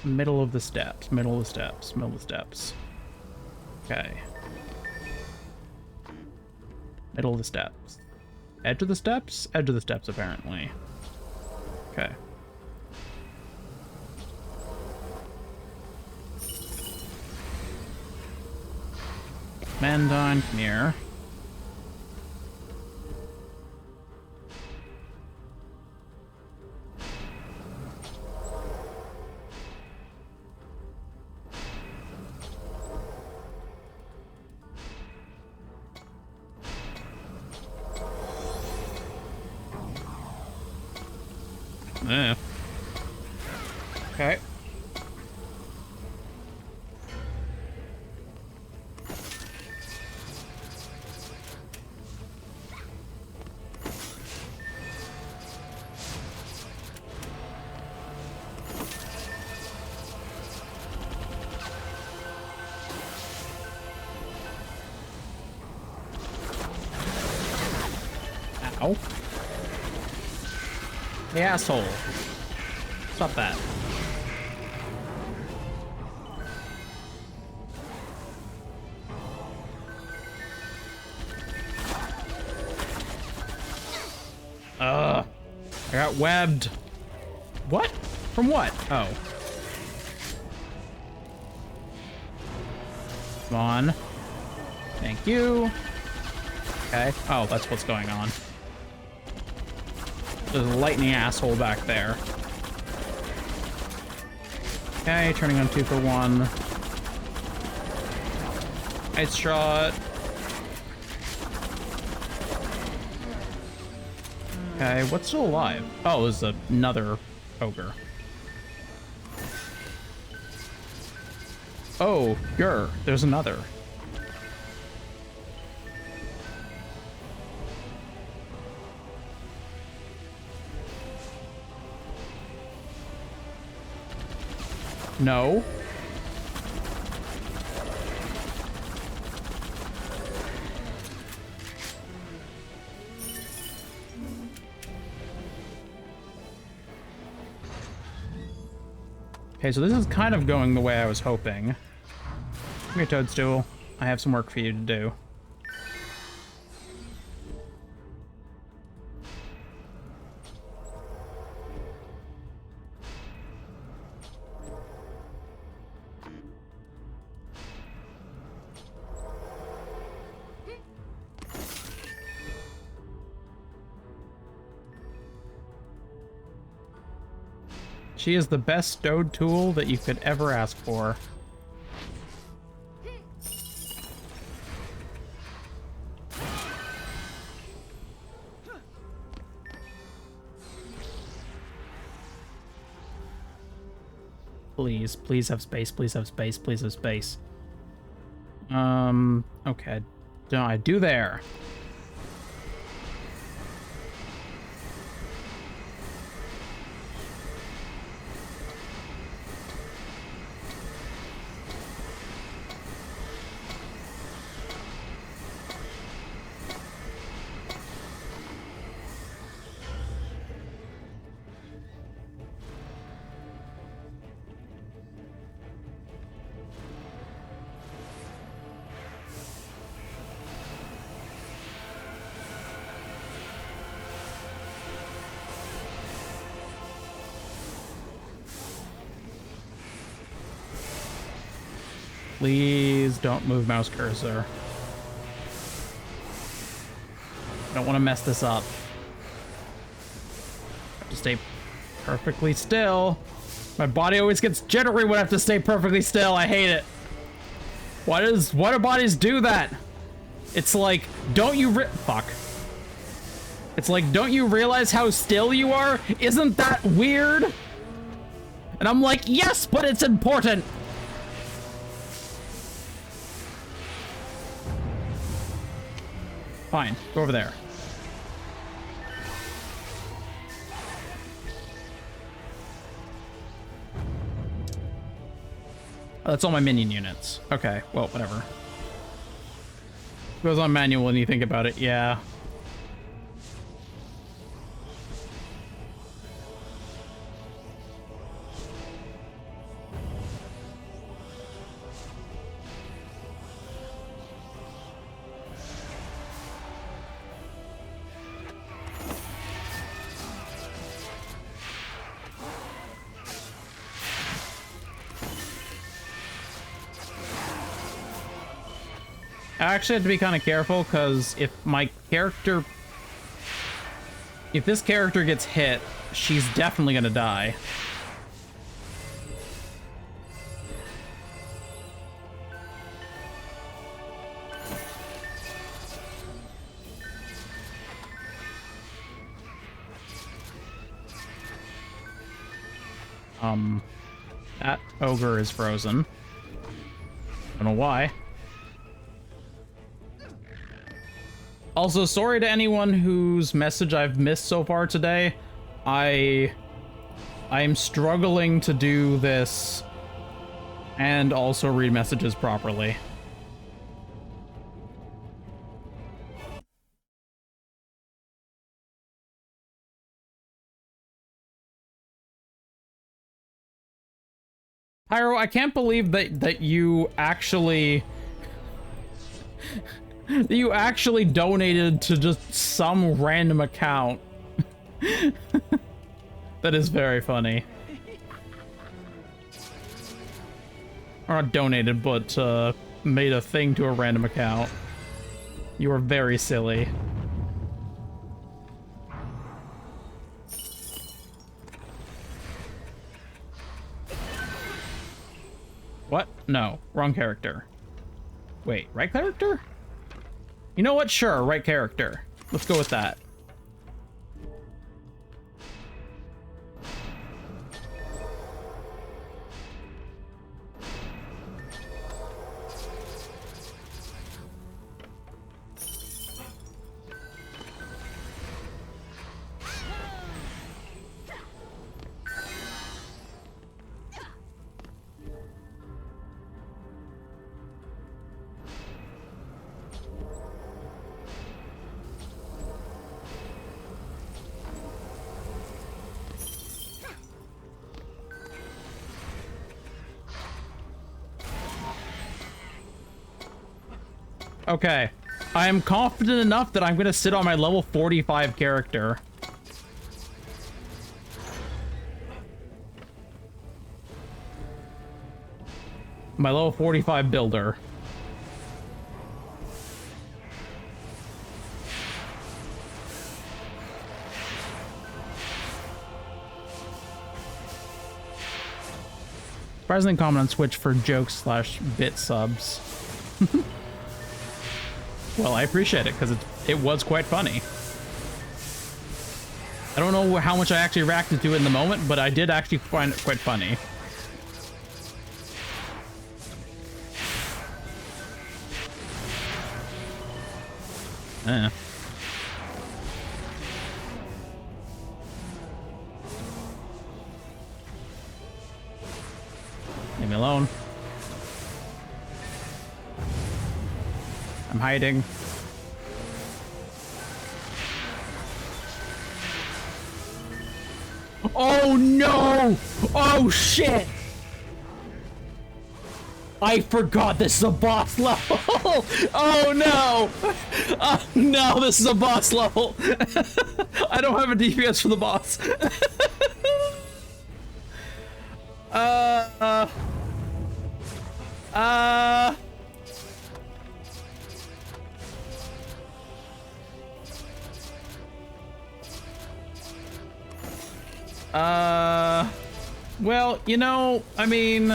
Middle of the steps, middle of the steps, middle of the steps. Okay. Middle of the steps. Edge of the steps? Edge of the steps, apparently. Okay. Mandine, come here. Okay. Ow. The asshole. Stop that. I got webbed. What? From what? Oh. Come on. Thank you. Okay. Oh, that's what's going on. There's a lightning asshole back there. Okay, turning on 2 for 1. Nice shot. Okay, what's still alive? Oh, it was another ogre. Oh, there's another. No. Okay, so this is kind of going the way I was hoping. Come here, Toadstool. I have some work for you to do. She is the best stowed tool that you could ever ask for. Please, please have space, please have space, please have space. Okay. I do there. Please don't move mouse cursor. I don't want to mess this up. I have to stay perfectly still. My body always gets jittery when I have to stay perfectly still. I hate it. Why do bodies do that? It's like, fuck. It's like, don't you realize how still you are? Isn't that weird? And I'm like, yes, but it's important. Fine, go over there. Oh, that's all my minion units. Okay, well, whatever. Goes on manual when you think about it, yeah. I actually have to be kind of careful, because if this character gets hit, she's definitely gonna die. That ogre is frozen. Don't know why. Also, sorry to anyone whose message I've missed so far today. I'm struggling to do this and also read messages properly. Pyro, I can't believe that you actually you actually donated to just some random account. That is very funny. Or not donated, but made a thing to a random account. You are very silly. What? No, wrong character. Wait, right character? You know what? Sure, right character. Let's go with that. Okay, I am confident enough that I'm gonna sit on my level 45 character. My level 45 builder. Surprisingly common on Switch for jokes/bit subs. Well, I appreciate it because it was quite funny. I don't know how much I actually reacted to it in the moment, but I did actually find it quite funny. Leave me alone. I'm hiding. Oh no! Oh shit! I forgot this is a boss level! Oh no! Oh no, this is a boss level! I don't have a DPS for the boss. Well, you know, I mean,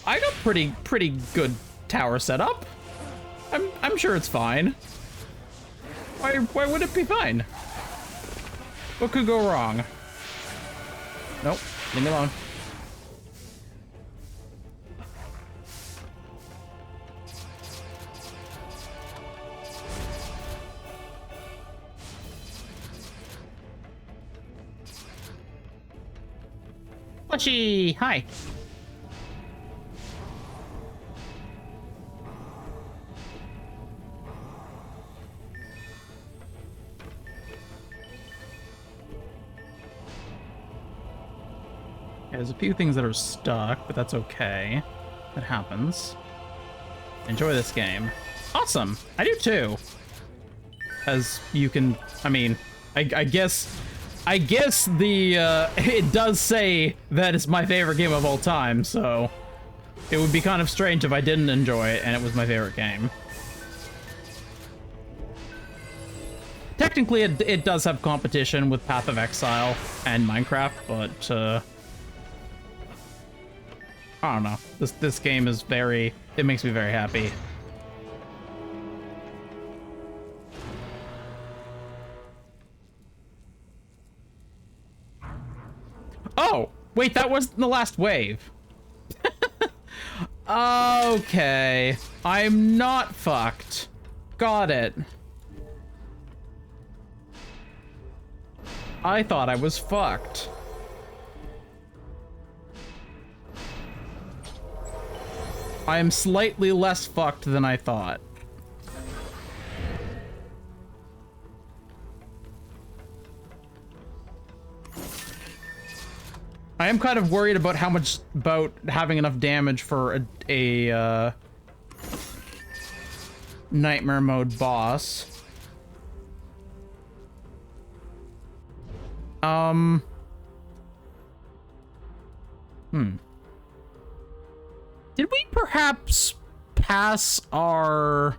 I got pretty good tower setup. I'm sure it's fine. Why would it be fine? What could go wrong? Nope, leave me alone. Fletchy, hi. There's a few things that are stuck, but that's okay. That happens. Enjoy this game. Awesome. I do too. As you can, I mean, I guess the it does say that it's my favorite game of all time, so it would be kind of strange if I didn't enjoy it and it was my favorite game. Technically, it does have competition with Path of Exile and Minecraft, but I don't know. This game is it makes me very happy. Oh, wait, that wasn't the last wave. Okay. I'm not fucked. Got it. I thought I was fucked. I am slightly less fucked than I thought. I am kind of worried about about having enough damage for a nightmare mode boss. Did we perhaps pass our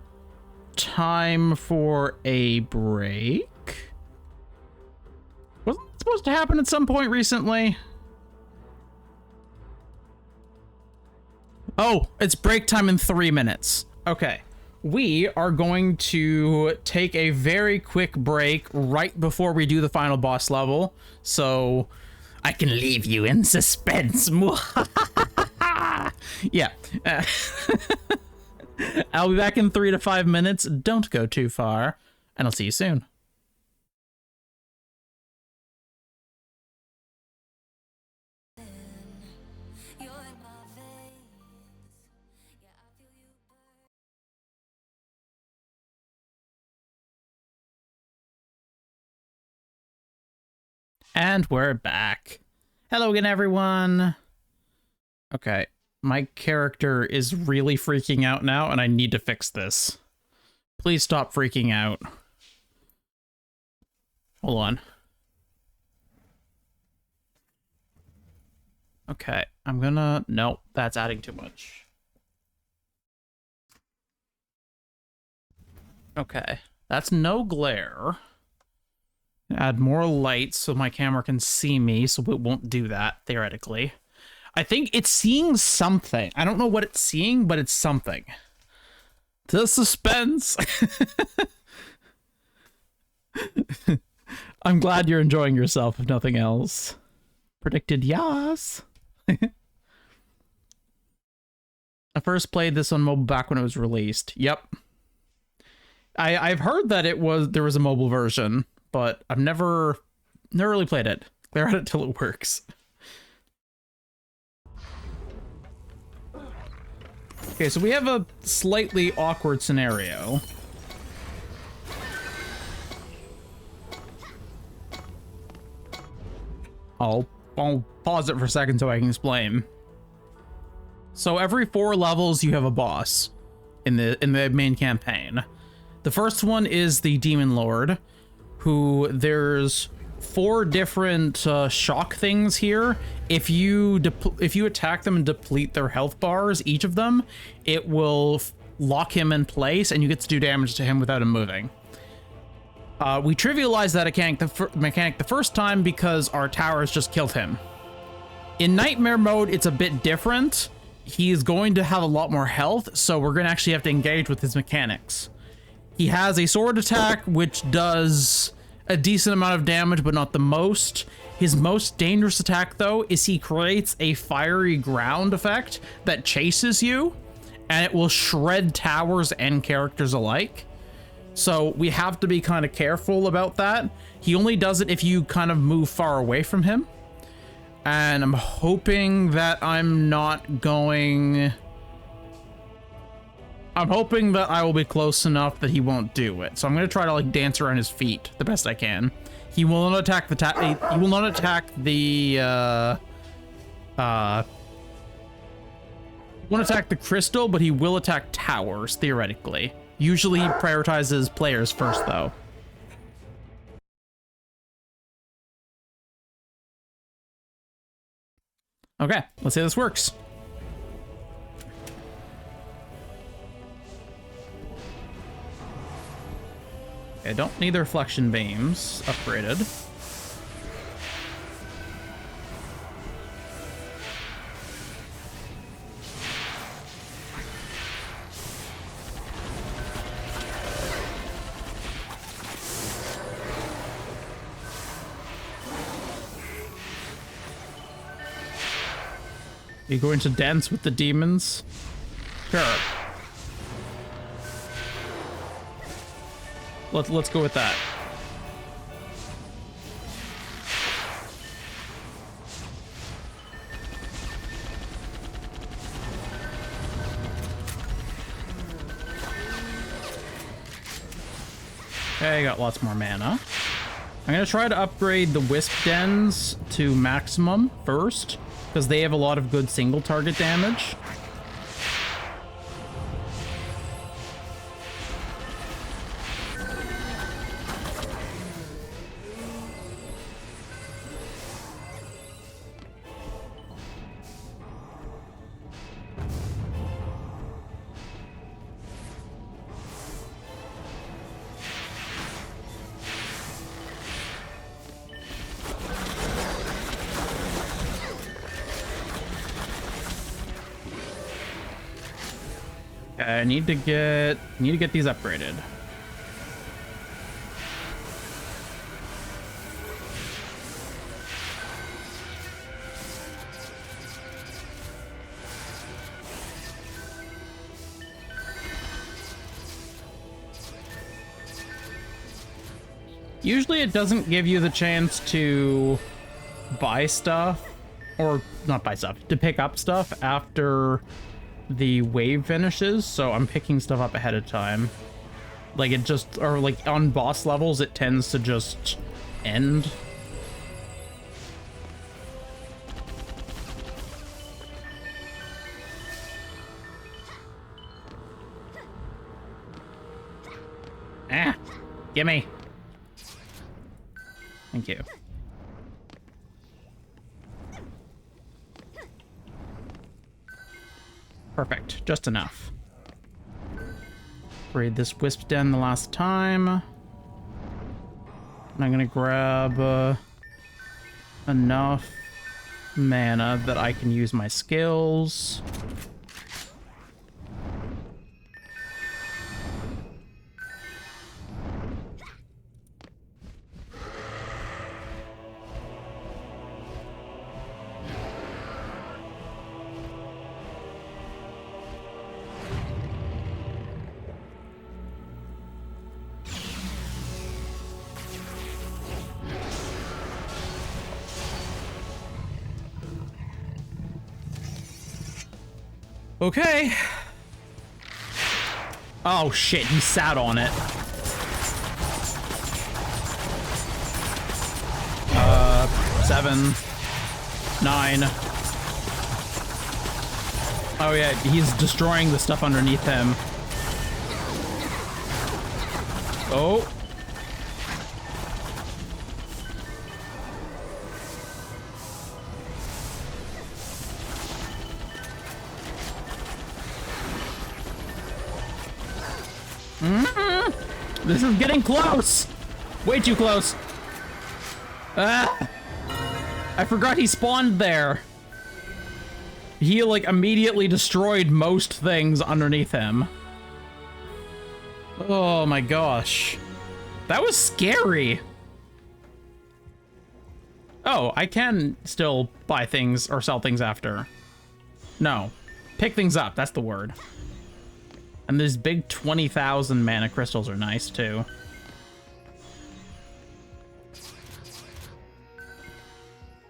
time for a break? Wasn't it supposed to happen at some point recently? Oh, it's break time in 3 minutes. Okay. We are going to take a very quick break right before we do the final boss level, so I can leave you in suspense. Yeah. I'll be back in 3 to 5 minutes. Don't go too far, and I'll see you soon. And we're back. Hello again, everyone. Okay, my character is really freaking out now, and I need to fix this. Please stop freaking out. Hold on. Okay, I'm gonna... Nope, that's adding too much. Okay, that's no glare. Add more light so my camera can see me, so it won't do that, theoretically. I think it's seeing something. I don't know what it's seeing, but it's something. The suspense. I'm glad you're enjoying yourself, if nothing else. Predicted yes. I first played this on mobile back when it was released. Yep. I've heard that there was a mobile version, but I've never really played it. Clear at it till it works. Okay, so we have a slightly awkward scenario. I'll pause it for a second so I can explain. So every 4 levels you have a boss in the main campaign. The first one is the Demon Lord, who there's 4 different shock things here. If you attack them and deplete their health bars, each of them, it will lock him in place and you get to do damage to him without him moving. We trivialized that mechanic the first time because our towers just killed him. In Nightmare mode, it's a bit different. He's going to have a lot more health, so we're going to actually have to engage with his mechanics. He has a sword attack, which does a decent amount of damage, but not the most. His most dangerous attack, though, is he creates a fiery ground effect that chases you, and it will shred towers and characters alike. So we have to be kind of careful about that. He only does it if you kind of move far away from him. And I'm hoping that I'm hoping that I will be close enough that he won't do it. So I'm going to try to like dance around his feet the best I can. He will not attack he will not attack the won't attack the crystal, but he will attack towers theoretically. Usually he prioritizes players first though. Okay, let's see how this works. Okay, I don't need the reflection beams upgraded. You going to dance with the demons? Sure. Let's go with that. Okay, got lots more mana. I'm gonna try to upgrade the Wisp Dens to maximum first, because they have a lot of good single target damage. I need to get these upgraded. Usually it doesn't give you the chance to buy stuff, or not buy stuff, to pick up stuff after the wave finishes, so I'm picking stuff up ahead of time. Like it just, or like on boss levels, it tends to just end. Ah, gimme. Thank you. Perfect, just enough. Raid this Wisp Den the last time. And I'm gonna grab enough mana that I can use my skills. Okay. Oh shit, he sat on it. 7, 9. Oh yeah, he's destroying the stuff underneath him. Oh. This is getting close! Way too close. Ah! I forgot he spawned there. He, like, immediately destroyed most things underneath him. Oh my gosh. That was scary. Oh, I can still buy things or sell things after. No. Pick things up, that's the word. And these big 20,000 mana crystals are nice, too.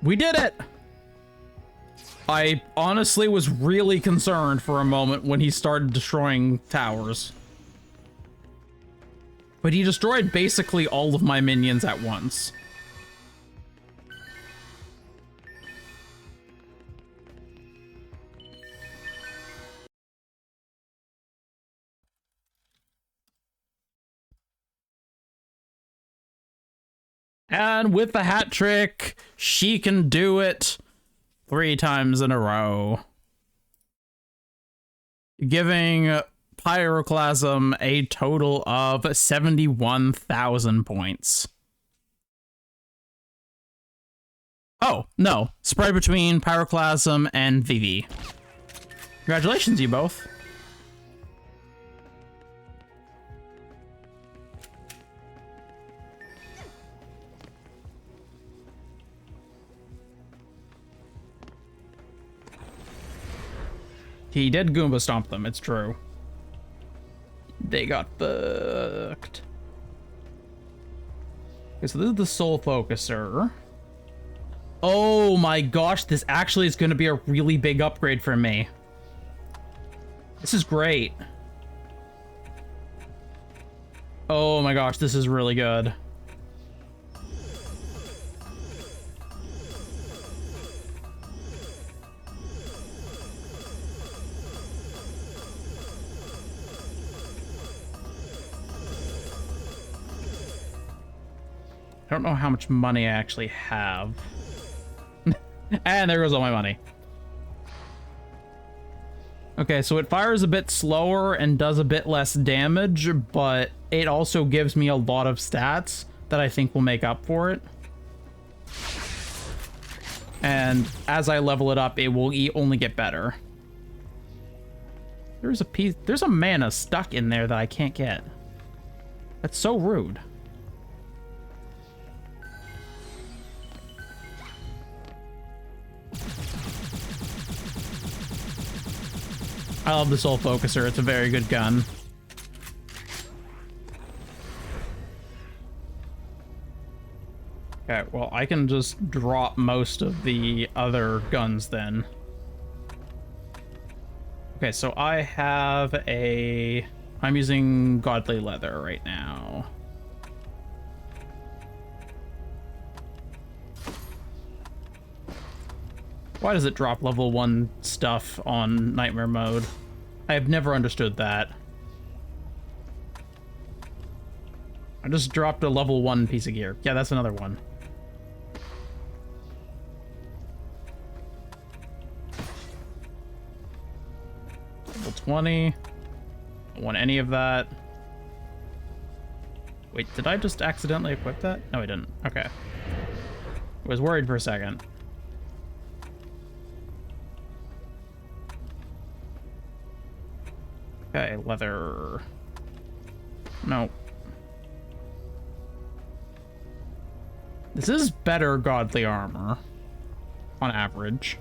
We did it! I honestly was really concerned for a moment when he started destroying towers. But he destroyed basically all of my minions at once. And with the hat trick, she can do it 3 times in a row. Giving Pyroclasm a total of 71,000 points. Oh, no. Spread between Pyroclasm and VoD. Congratulations, you both. He did Goomba stomp them, it's true. They got fucked. Okay, so this is the Soul Focuser. Oh my gosh, this actually is going to be a really big upgrade for me. This is great. Oh my gosh, this is really good. I don't know how much money I actually have. And there goes all my money. Okay, so it fires a bit slower and does a bit less damage, but it also gives me a lot of stats that I think will make up for it. And as I level it up, it will only get better. There's a mana stuck in there that I can't get. That's so rude. I love the Soul Focuser, it's a very good gun. Okay, well, I can just drop most of the other guns then. Okay, so I have I'm using Godly Leather right now. Why does it drop level 1 stuff on Nightmare mode? I have never understood that. I just dropped a level 1 piece of gear. Yeah, that's another one. Level 20. Don't want any of that. Wait, did I just accidentally equip that? No, I didn't. Okay. I was worried for a second. Okay, leather. No. This is better godly armor. On average.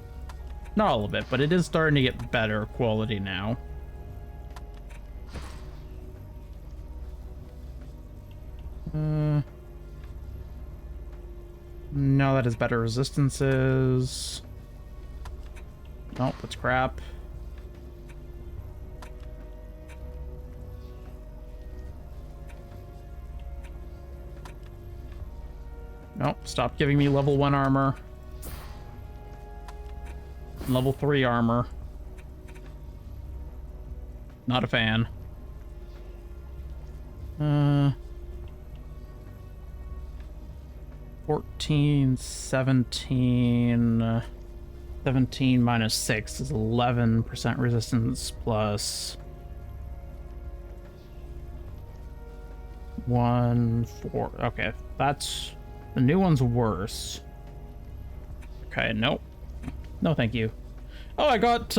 Not all of it, but it is starting to get better quality now. No, that is better resistances. Nope, that's crap. Nope, stop giving me level 1 armor. Level 3 armor. Not a fan. 14, 17... 17 minus 6 is 11% resistance plus 1, 4. Okay, that's... The new one's worse. Okay, nope. No, thank you. Oh, I got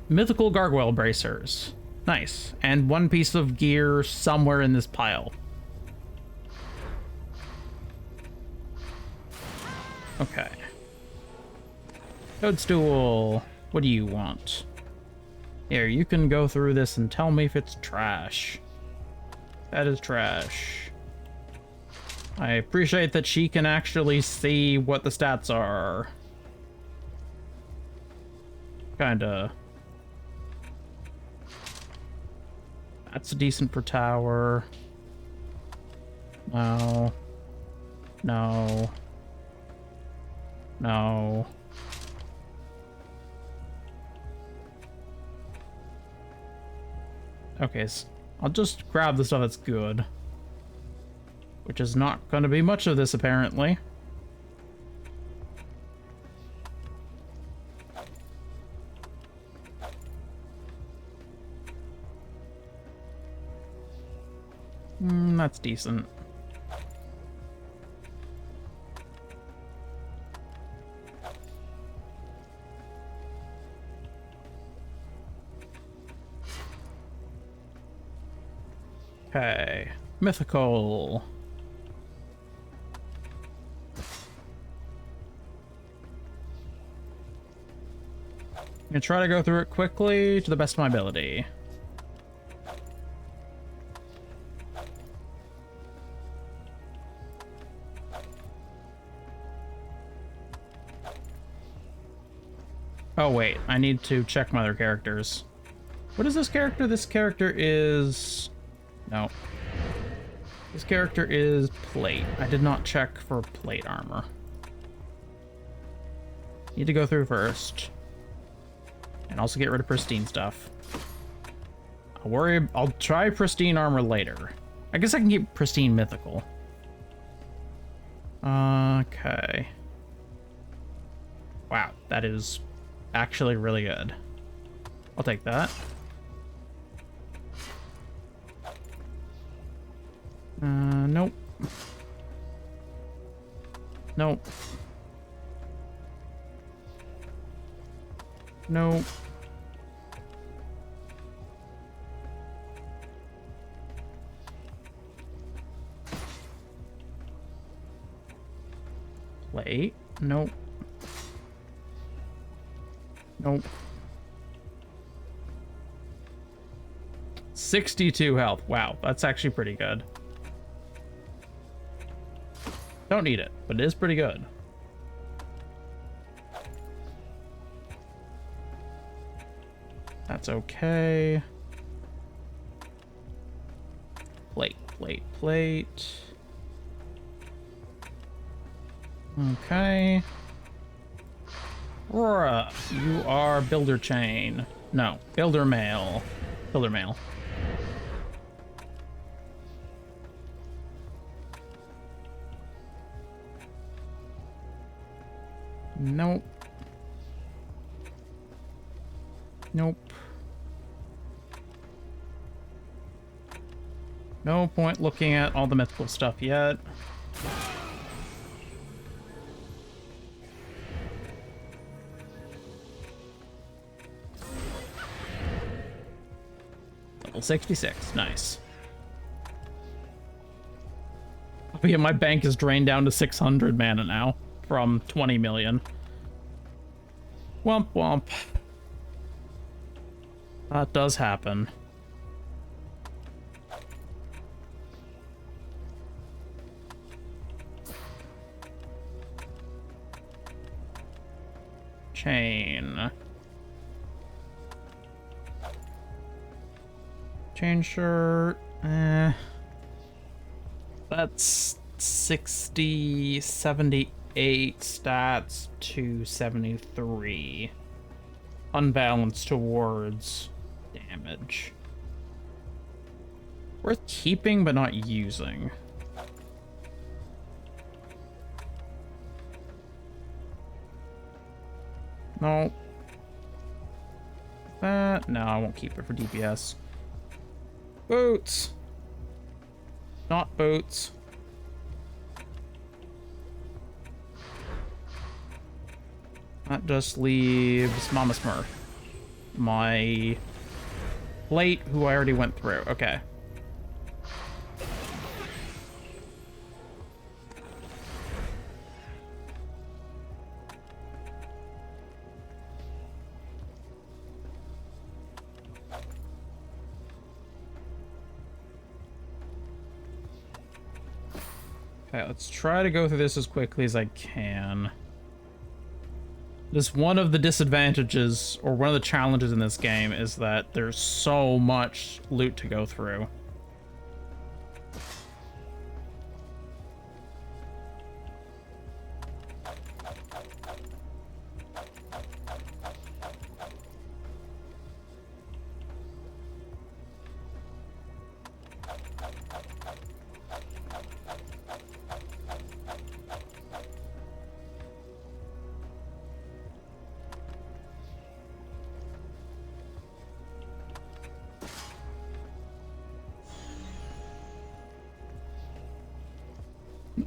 mythical gargoyle bracers. Nice. And one piece of gear somewhere in this pile. Okay. Toadstool, what do you want? Here, you can go through this and tell me if it's trash. That is trash. I appreciate that she can actually see what the stats are. Kinda. That's decent for tower. No. No. No. Okay, so I'll just grab the stuff that's good. Which is not going to be much of this, apparently. That's decent. Okay, mythical. I'm gonna try to go through it quickly to the best of my ability. Oh wait, I need to check my other characters. What is this character? This character is... No. This character is plate. I did not check for plate armor. Need to go through first. And also get rid of pristine stuff. I'll try pristine armor later. I guess I can keep pristine mythical. Okay. Wow, that is actually really good. I'll take that. Nope. Nope. Nope. Plate. Nope. Nope. 62 health. Wow, that's actually pretty good. Don't need it, but it is pretty good. That's okay. Plate, plate, plate. Okay. Aura, you are builder chain. No, builder mail. Builder mail. Nope. Nope. No point looking at all the mythical stuff yet. Level 66. Nice. Oh, yeah, my bank is drained down to 600 mana now from 20 million. Womp womp. That does happen. Chain. Chain shirt. That's 60, 78 stats to 73. Unbalanced towards damage. Worth keeping but not using. No. That, no, I won't keep it for DPS. Boots. Not boots. That just leaves Mama Smurf. My plate, who I already went through. Okay. Okay, let's try to go through this as quickly as I can. This one of the disadvantages, or one of the challenges in this game, is that there's so much loot to go through.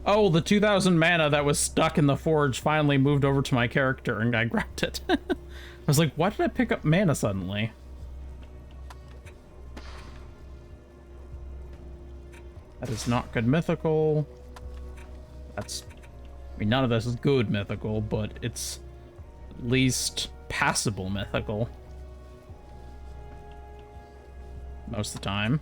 Oh, the 2,000 mana that was stuck in the forge finally moved over to my character, and I grabbed it. I was like, why did I pick up mana suddenly? That is not good mythical. That's... I mean, none of this is good mythical, but it's at least passable mythical. Most of the time.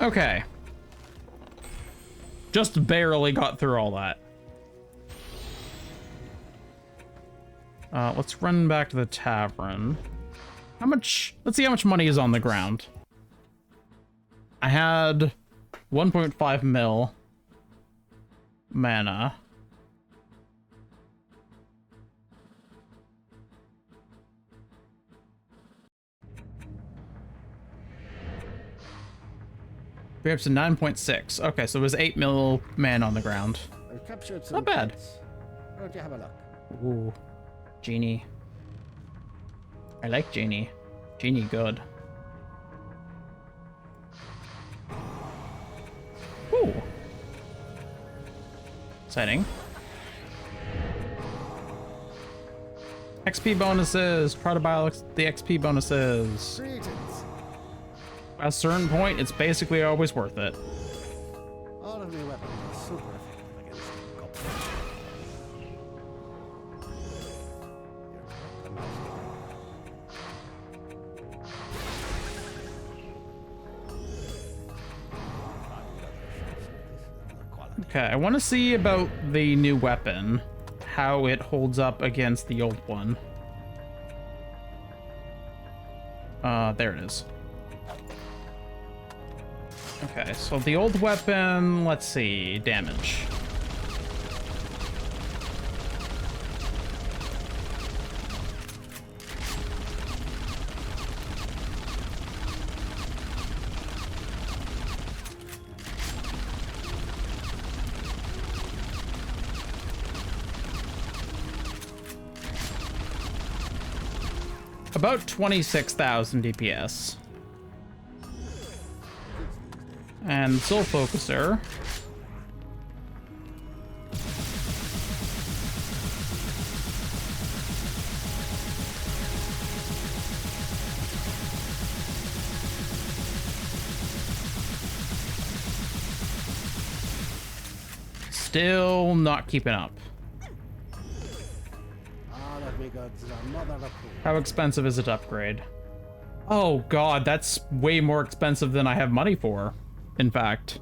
Okay. Just barely got through all that. Let's run back to the tavern. How much... Let's see how much money is on the ground. I had 1.5 mil mana. We're up to 9.6. Okay, so it was 8 mil man on the ground. I've captured some Not bad. pets. Why don't you have a look? Ooh, Genie. I like Genie. Genie good. Ooh. Exciting. XP bonuses. Try to buy the XP bonuses. Greetings. At a certain point, it's basically always worth it. All of my weapons are super effective against goblins. Okay, I want to see about the new weapon. How it holds up against the old one. There it is. Okay, so the old weapon, let's see, damage. About 26,000 DPS. And Soul Focuser. Still not keeping up. Let me go to another approval. How expensive is it to upgrade? Oh god, that's way more expensive than I have money for, in fact.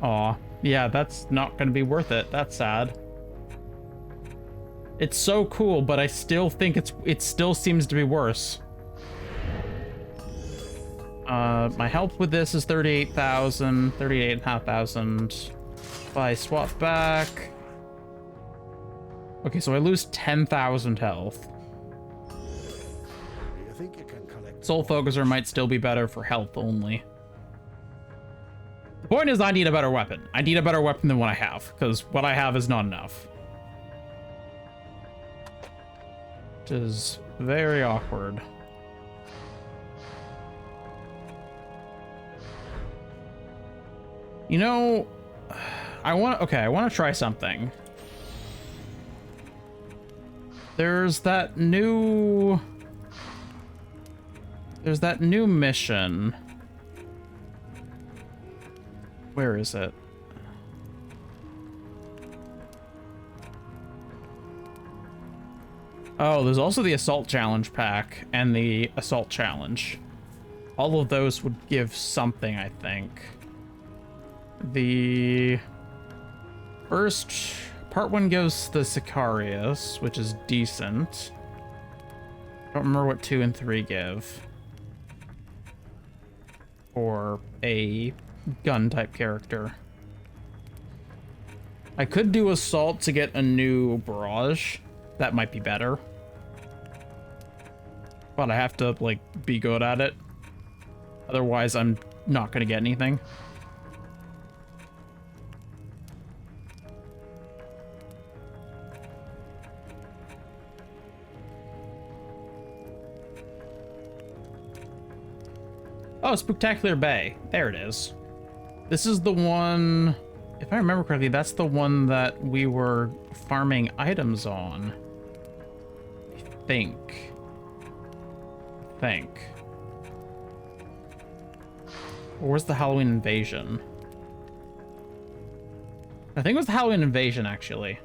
Aw, yeah, that's not gonna be worth it. That's sad. It's so cool, but I still think it still seems to be worse. My health with this is 38,000, 38,500. If I swap back... Okay, so I lose 10,000 health. You think you can collect Soul Focuser might still be better for health only. The point is I need a better weapon. I need a better weapon than what I have, because what I have is not enough. Which is very awkward. You know, I want to try something. There's that new mission. Where is it? Oh, there's also the Assault Challenge pack and the Assault Challenge. All of those would give something, I think. The first part one gives the Sicarius, which is decent. I don't remember what 2 and 3 give. Or a gun type character. I could do Assault to get a new Barrage. That might be better. But I have to, like, be good at it. Otherwise, I'm not gonna get anything. Oh, Spectacular Bay. There it is. This is the one... If I remember correctly, that's the one that we were farming items on. I think. Or was the Halloween Invasion? I think it was the Halloween Invasion, actually.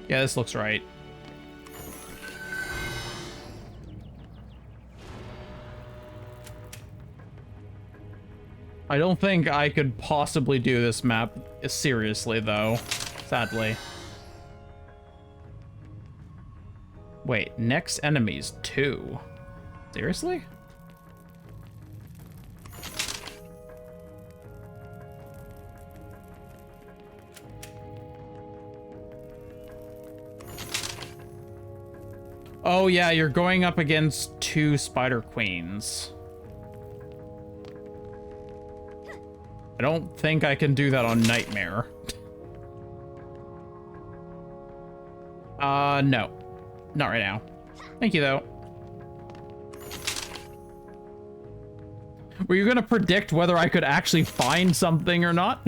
Yeah, this looks right. I don't think I could possibly do this map seriously, though. Sadly. Wait, next enemies 2. Seriously? Oh yeah, you're going up against 2 Spider Queens. I don't think I can do that on Nightmare. No. Not right now. Thank you, though. Were you gonna predict whether I could actually find something or not?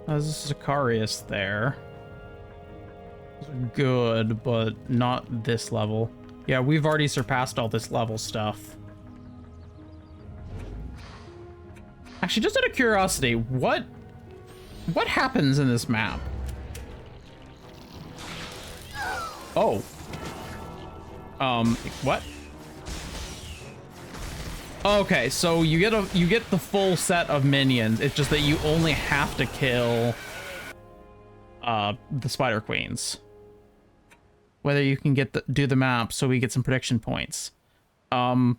There's a Sicarius there. Good, but not this level. Yeah, we've already surpassed all this level stuff. Actually, just out of curiosity, what happens in this map? Oh. What? Okay, so you get the full set of minions. It's just that you only have to kill the Spider Queens. Whether you can do the map so we get some prediction points. I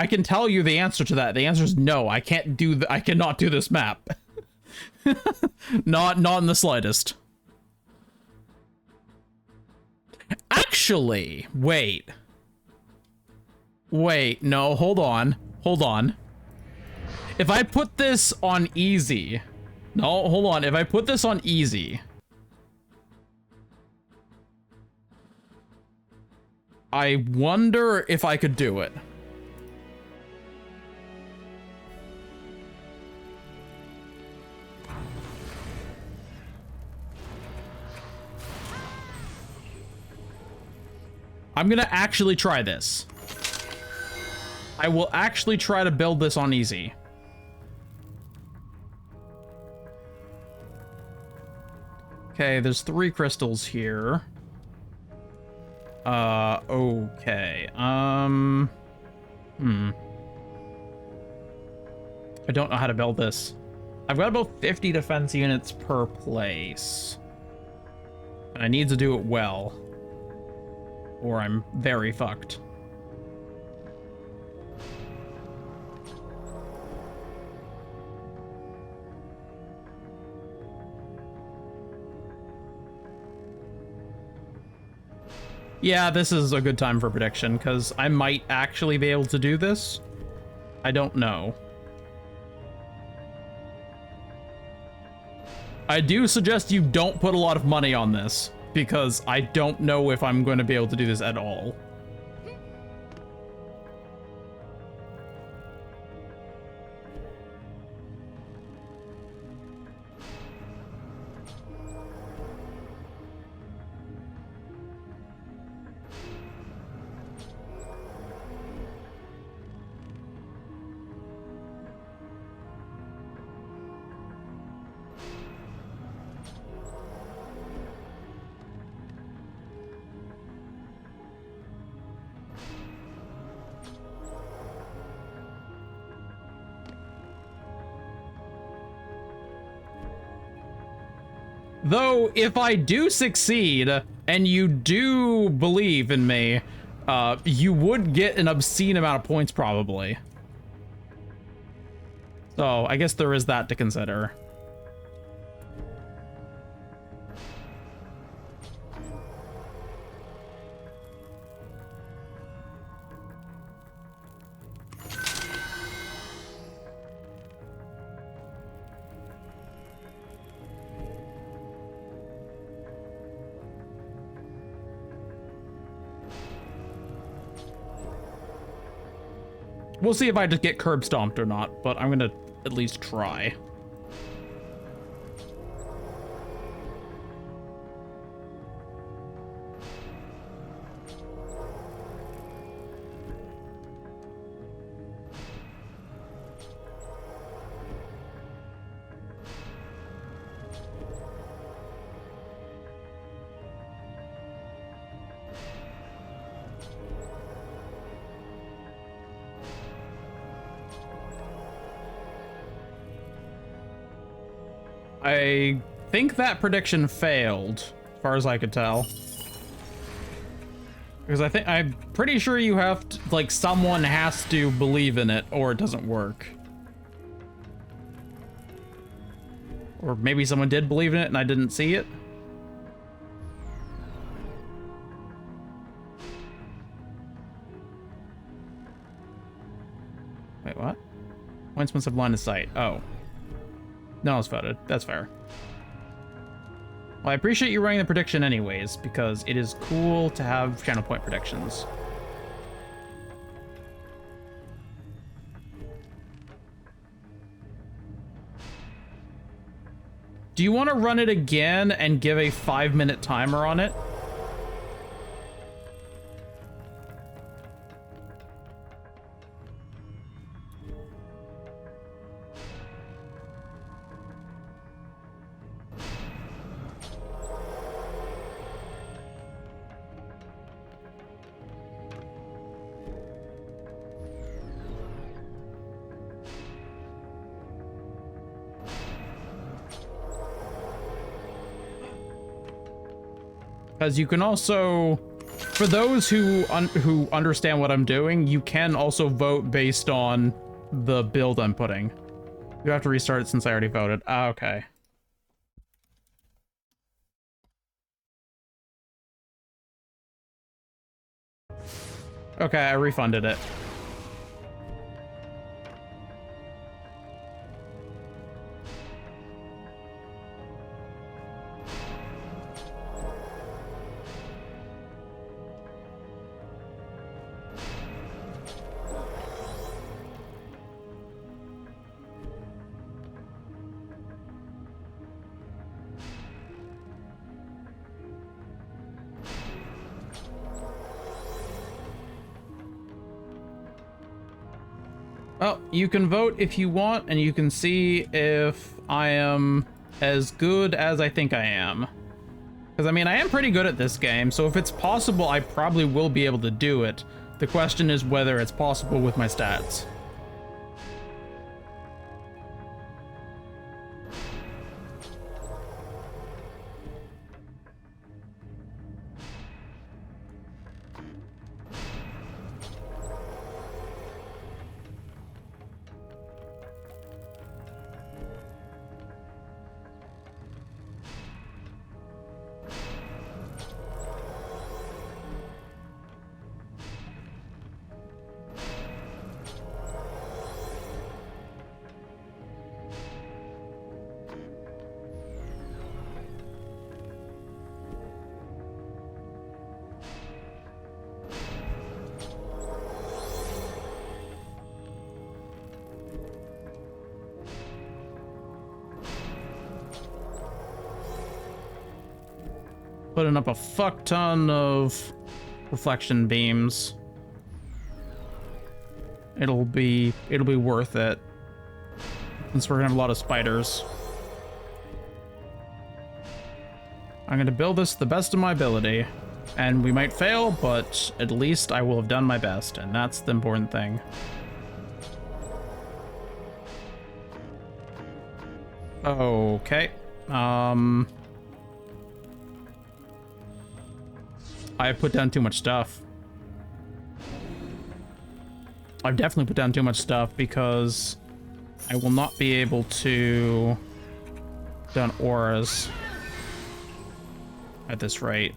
can tell you the answer to that. The answer is no. I cannot do this map. not in the slightest. Actually, wait, no, hold on. If I put this on easy, no, hold on. If I put this on easy, I wonder if I could do it. I'm gonna actually try this. I will actually try to build this on easy. Okay, there's 3 crystals here. Okay. I don't know how to build this. I've got about 50 defense units per place. And I need to do it well, or I'm very fucked. Yeah, this is a good time for prediction, because I might actually be able to do this. I don't know. I do suggest you don't put a lot of money on this, because I don't know if I'm going to be able to do this at all. Though, if I do succeed, and you do believe in me, you would get an obscene amount of points, probably. So, I guess there is that to consider. We'll see if I just get curb stomped or not, but I'm gonna at least try. I think that prediction failed, as far as I could tell. Because I'm pretty sure you have to, like, someone has to believe in it or it doesn't work. Or maybe someone did believe in it and I didn't see it. Wait, what? Points must have line of sight. Oh. No one's voted. That's fair. Well, I appreciate you running the prediction anyways, because it is cool to have channel point predictions. Do you want to run it again and give a 5-minute timer on it? Because you can also, for those who understand what I'm doing, you can also vote based on the build I'm putting. You have to restart it since I already voted. Ah, okay. Okay, I refunded it. Well, you can vote if you want, and you can see if I am as good as I think I am. Because, I mean, I am pretty good at this game, so if it's possible, I probably will be able to do it. The question is whether it's possible with my stats. Putting up a fuck ton of reflection beams. It'll be worth it. Since we're gonna have a lot of spiders. I'm gonna build this to the best of my ability. And we might fail, but at least I will have done my best, and that's the important thing. Okay. I've put down too much stuff. I've definitely put down too much stuff because I will not be able to done auras at this rate.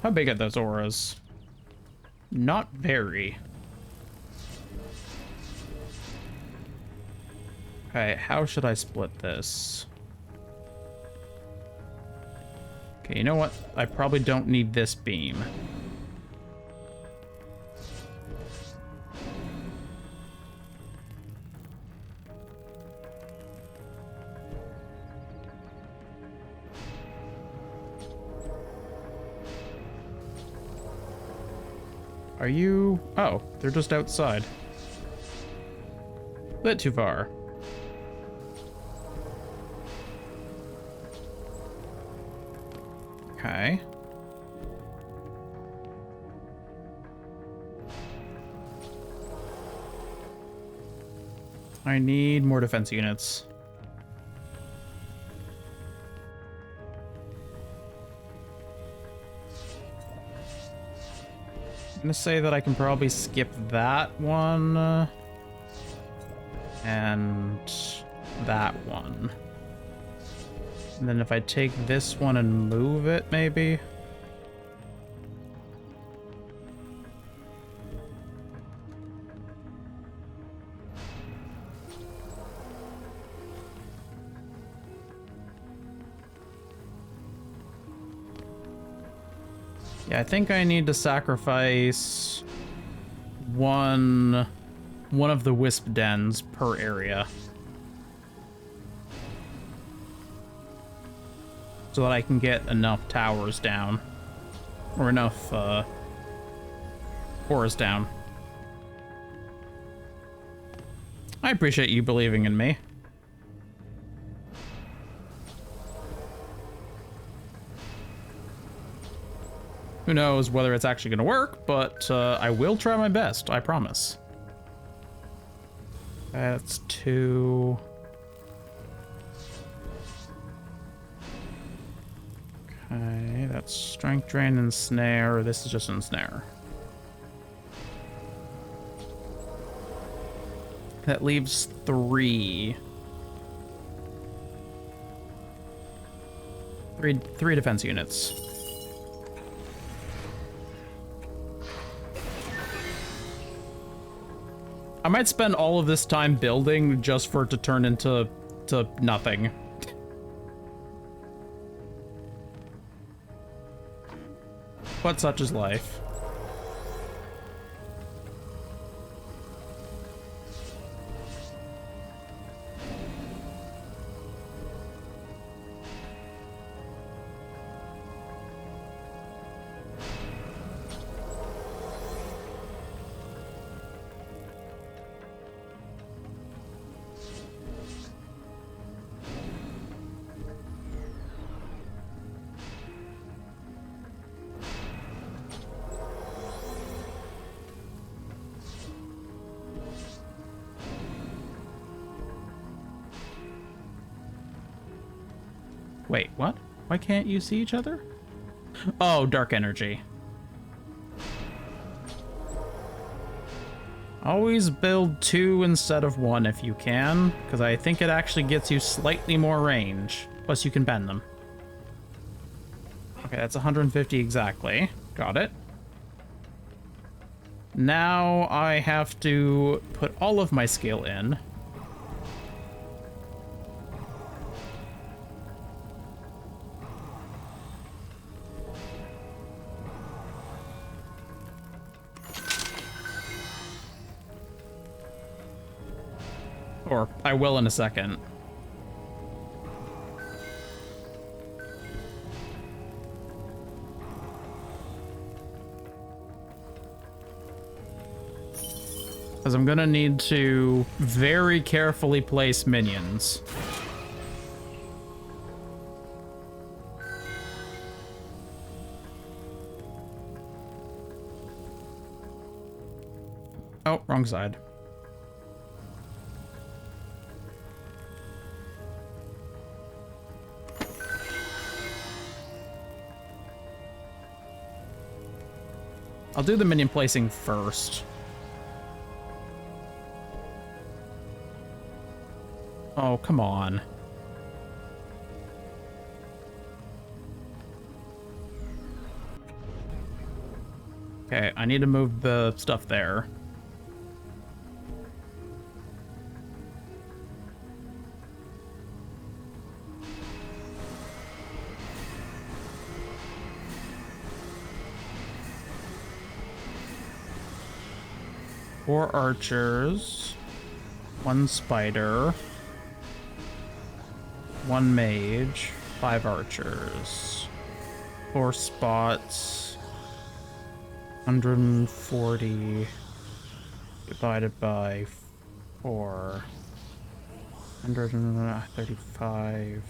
How big are those auras? Not very. Okay, how should I split this? Okay, you know what? I probably don't need this beam. Are you... Oh, they're just outside. Bit too far. Okay. I need more defense units. I'm gonna say that I can probably skip that one and that one. And then if I take this one and move it, maybe. Yeah, I think I need to sacrifice one of the wisp dens per area. So that I can get enough towers down. Or enough, cores down. I appreciate you believing in me. Who knows whether it's actually gonna work, but I will try my best, I promise. That's 2. Okay, that's strength drain and snare. This is just ensnare. That leaves 3. Three defense units. I might spend all of this time building just for it to turn into nothing. But such is life. Wait, what? Why can't you see each other? Oh, dark energy. Always build 2 instead of 1 if you can, because I think it actually gets you slightly more range. Plus you can bend them. Okay, that's 150 exactly. Got it. Now I have to put all of my skill in. Or I will in a second. Because I'm gonna need to very carefully place minions. Oh, wrong side. I'll do the minion placing first. Oh, come on. Okay, I need to move the stuff there. Four archers, 1 spider, 1 mage, 5 archers, 4 spots, 140 divided by 4, 135,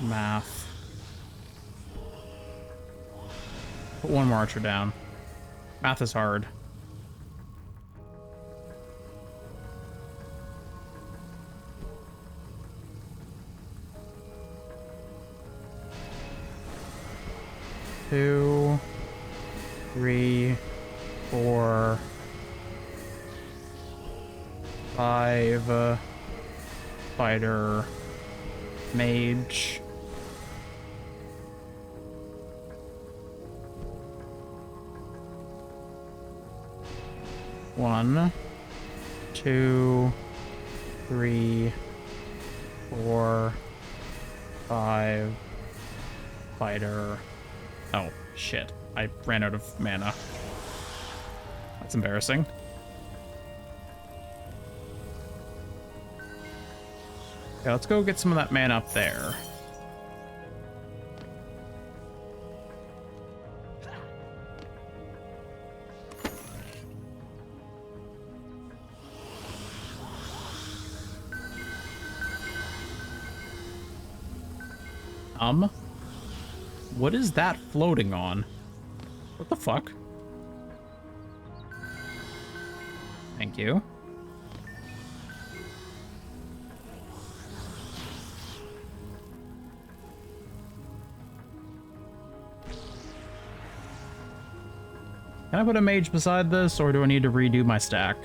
math. Put 1 more archer down. Math is hard. Two, 3, 4, 5, fighter, mage. One, 2, 3, 4, 5, fighter. Oh, shit. I ran out of mana. That's embarrassing. Okay, let's go get some of that mana up there. What is that floating on? What the fuck? Thank you. Can I put a mage beside this, or do I need to redo my stack?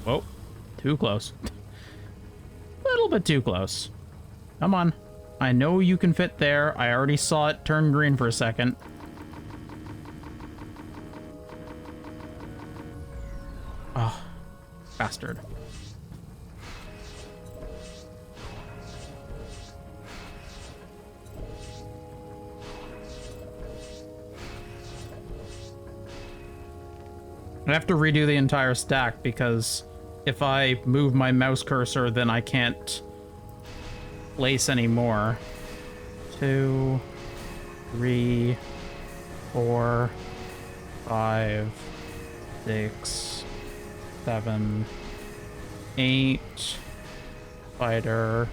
Whoa, too close. A little bit too close. Come on. I know you can fit there. I already saw it turn green for a second. Oh, bastard. I have to redo the entire stack because if I move my mouse cursor, then I can't place anymore. 2, 3, 4, 5, 6, 7, 8. Fighter,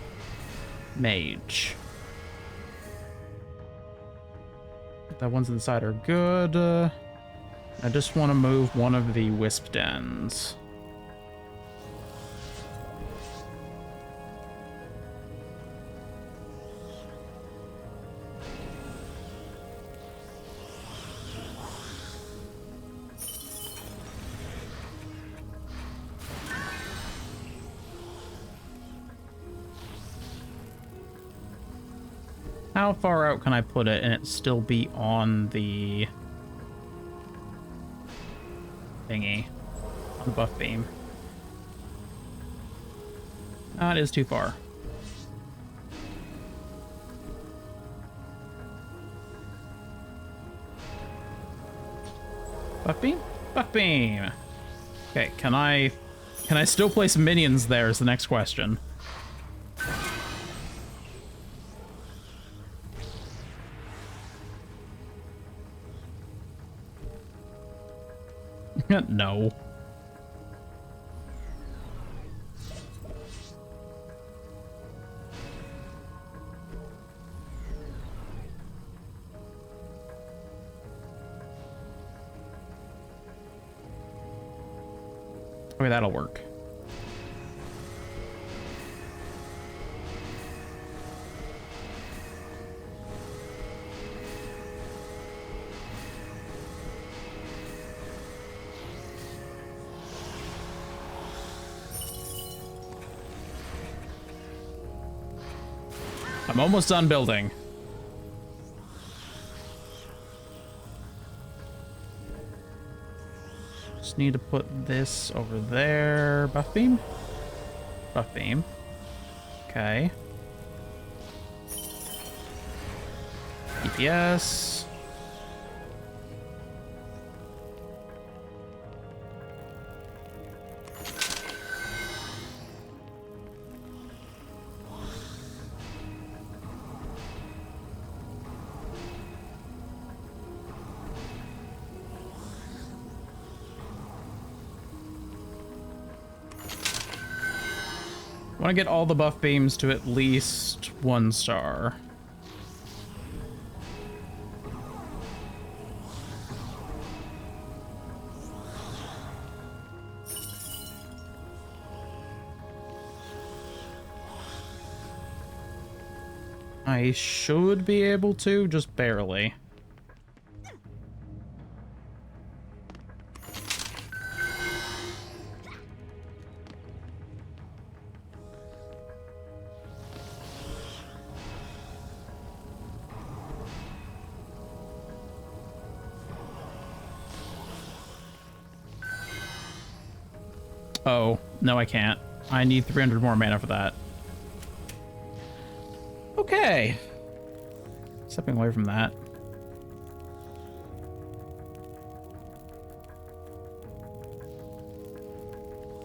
mage. That one's inside are good. I just want to move one of the wisp dens. How far out can I put it and it still be on the thingy, on the buff beam? That is too far. Buff beam? Buff beam! Okay, can I still place minions there is the next question. No. Okay, that'll work. I'm almost done building. Just need to put this over there. Buff beam? Buff beam. Okay. DPS. I want to get all the buff beams to at least 1 star. I should be able to, just barely. Oh, no, I can't. I need 300 more mana for that. Okay. Stepping away from that.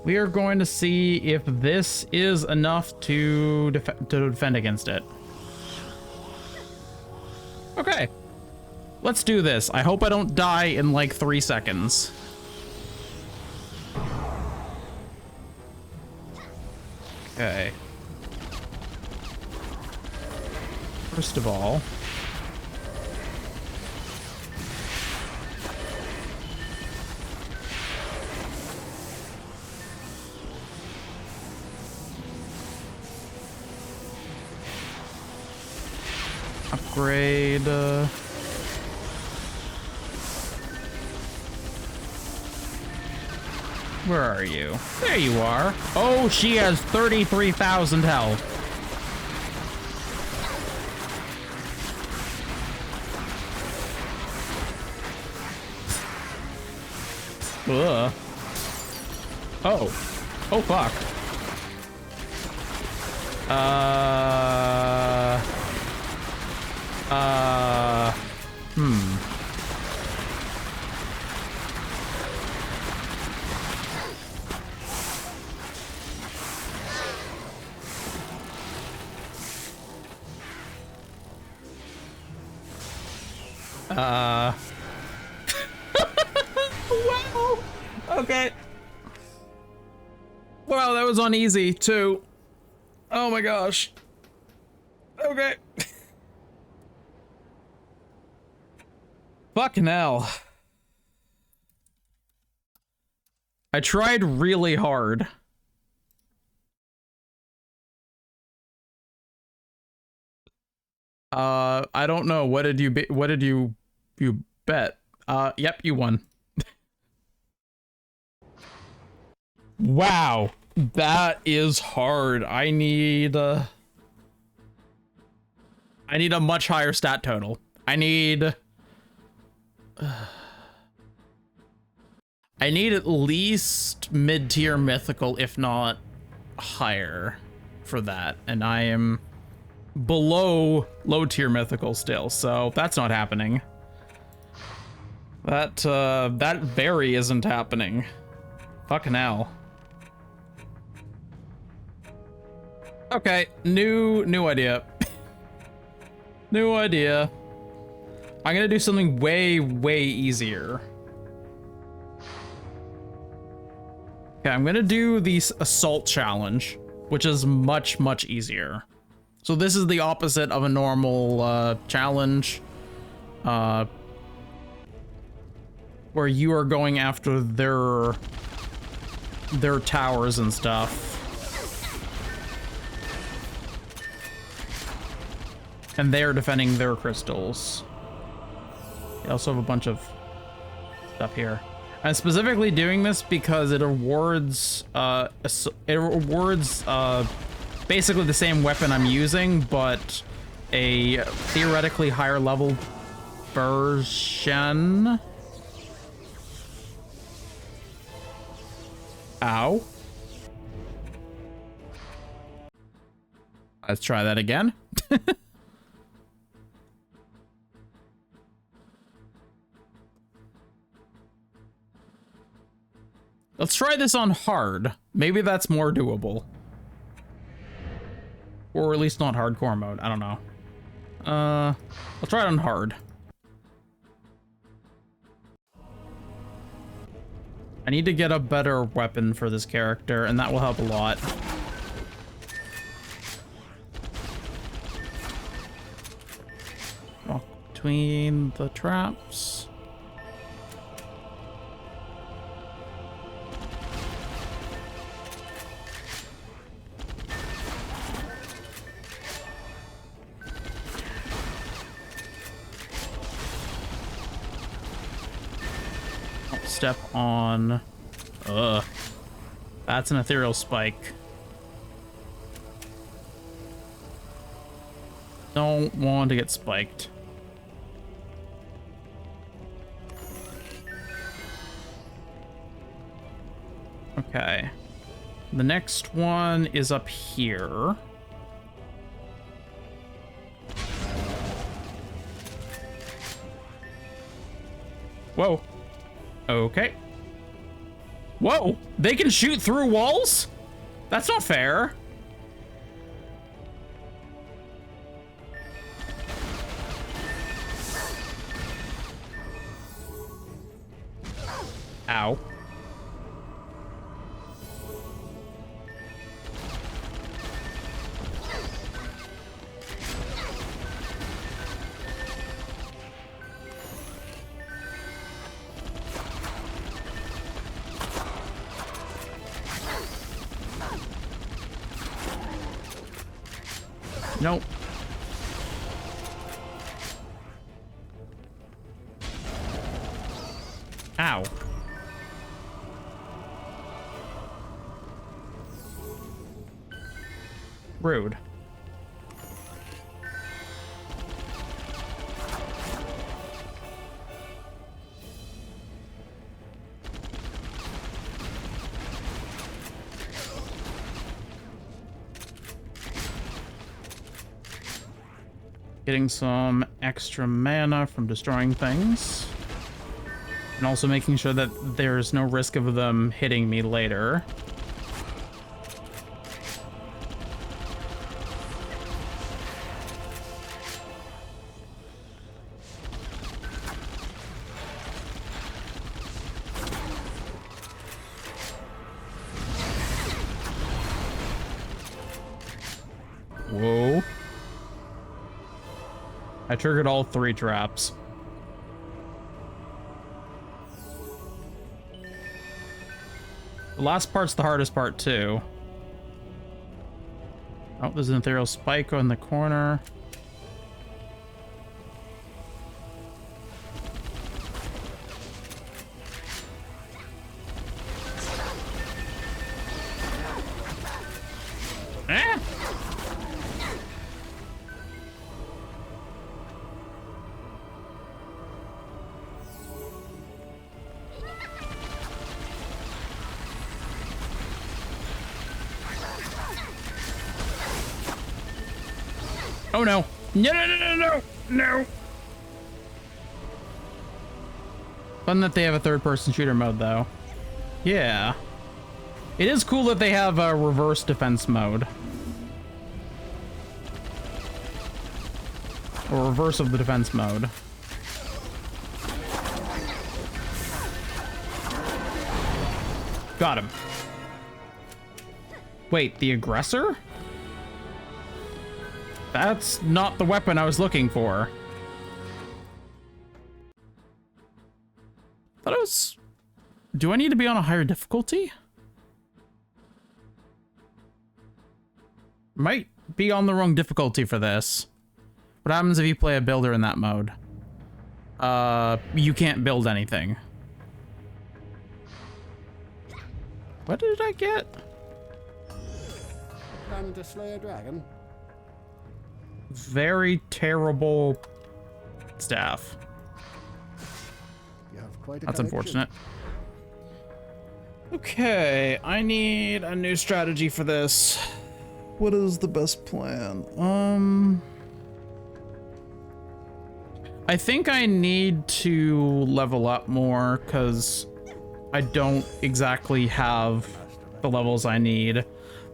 We are going to see if this is enough to defend against it. Okay. Let's do this. I hope I don't die in like 3 seconds. Okay. First of all, upgrade. Where are you? There you are. Oh, she has 33,000 health. Ugh. Oh. Oh, fuck. Wow. Okay. Wow, that was on easy too. Oh my gosh. Okay. Fucking hell. I tried really hard. I don't know. What did you you bet? Yep, you won. Wow. That is hard. I need a much higher stat total. I need at least mid-tier mythical, if not higher for that. And I am below low-tier mythical still, so that's not happening. That very isn't happening. Fucking hell. Okay, new idea. New idea. I'm gonna do something way easier. Okay, I'm gonna do the assault challenge, which is much easier. So this is the opposite of a normal challenge, where you are going after their towers and stuff. And they're defending their crystals. They also have a bunch of stuff here. I'm specifically doing this because it rewards basically the same weapon I'm using, but a theoretically higher level version. Ow. Let's try that again. Let's try this on hard. Maybe that's more doable. Or at least not hardcore mode. I don't know. I'll try it on hard. I need to get a better weapon for this character, and that will help a lot. Walk between the traps. Step on. Ugh. That's an ethereal spike. Don't want to get spiked. Okay. The next one is up here. Whoa. Okay. Whoa! They can shoot through walls? That's not fair. Ow. Nope. Ow. Rude. Getting some extra mana from destroying things. And also making sure that there's no risk of them hitting me later. Whoa. I triggered all 3 traps. The last part's the hardest part, too. Oh, there's an ethereal spike in the corner. Ah! Oh no. No, no, no, no, no, no. Fun that they have a third-person shooter mode, though. Yeah. It is cool that they have a reverse defense mode. Or reverse of the defense mode. Got him. Wait, the aggressor? That's not the weapon I was looking for. Thought it was... Do I need to be on a higher difficulty? Might be on the wrong difficulty for this. What happens if you play a builder in that mode? You can't build anything. What did I get? Planning to slay a dragon? Very terrible staff. You have quite a That's collection. unfortunate. Okay, I need a new strategy for this. What is the best plan? I think I need to level up more because I don't exactly have the levels I need.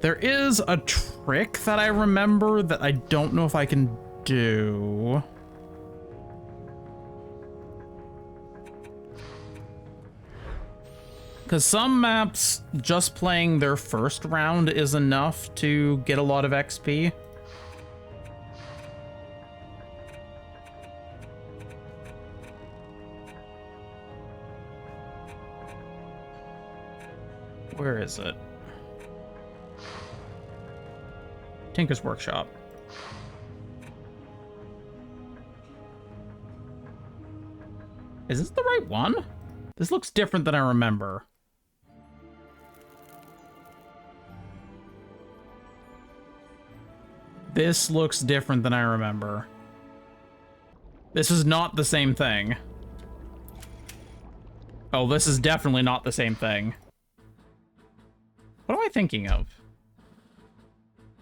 There is a trick that I remember that I don't know if I can do. Because some maps, just playing their first round is enough to get a lot of XP. Where is it? Tinker's Workshop. Is this the right one? This looks different than I remember. This looks different than I remember. This is not the same thing. Oh, this is definitely not the same thing. What am I thinking of?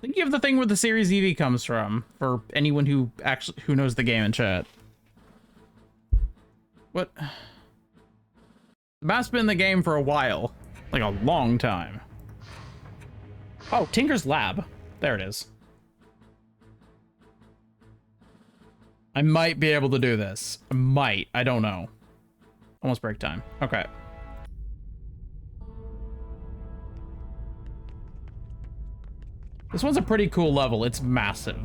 Thinking of the thing where the Series EV comes from, for anyone who knows the game in chat. What? The map's been in the game for a while. Like a long time. Oh, Tinker's Lab. There it is. I might be able to do this. I might. I don't know. Almost break time. Okay. This one's a pretty cool level. It's massive.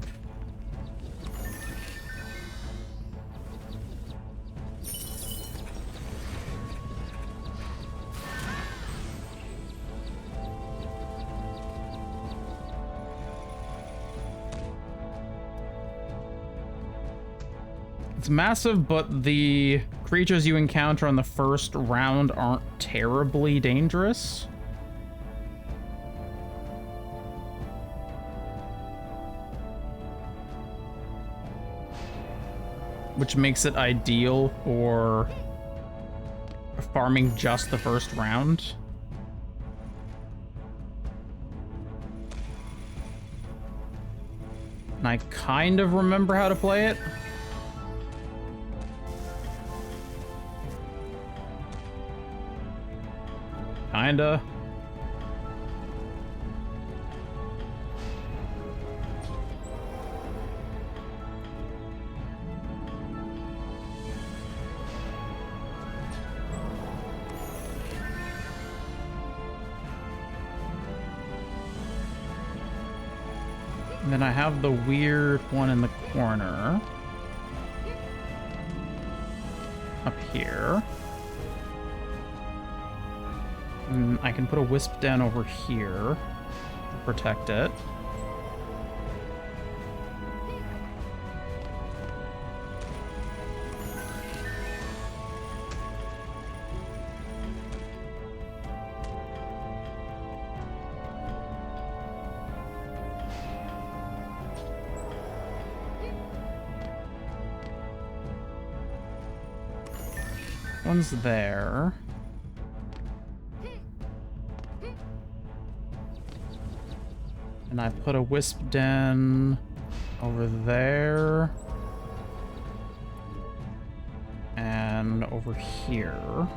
It's massive, but the creatures you encounter on the first round aren't terribly dangerous. Which makes it ideal for farming just the first round. And I kind of remember how to play it. Kinda. And then I have the weird one in the corner. Up here. And I can put a wisp down over here to protect it. One's there. And I put a wisp den over there. And over here.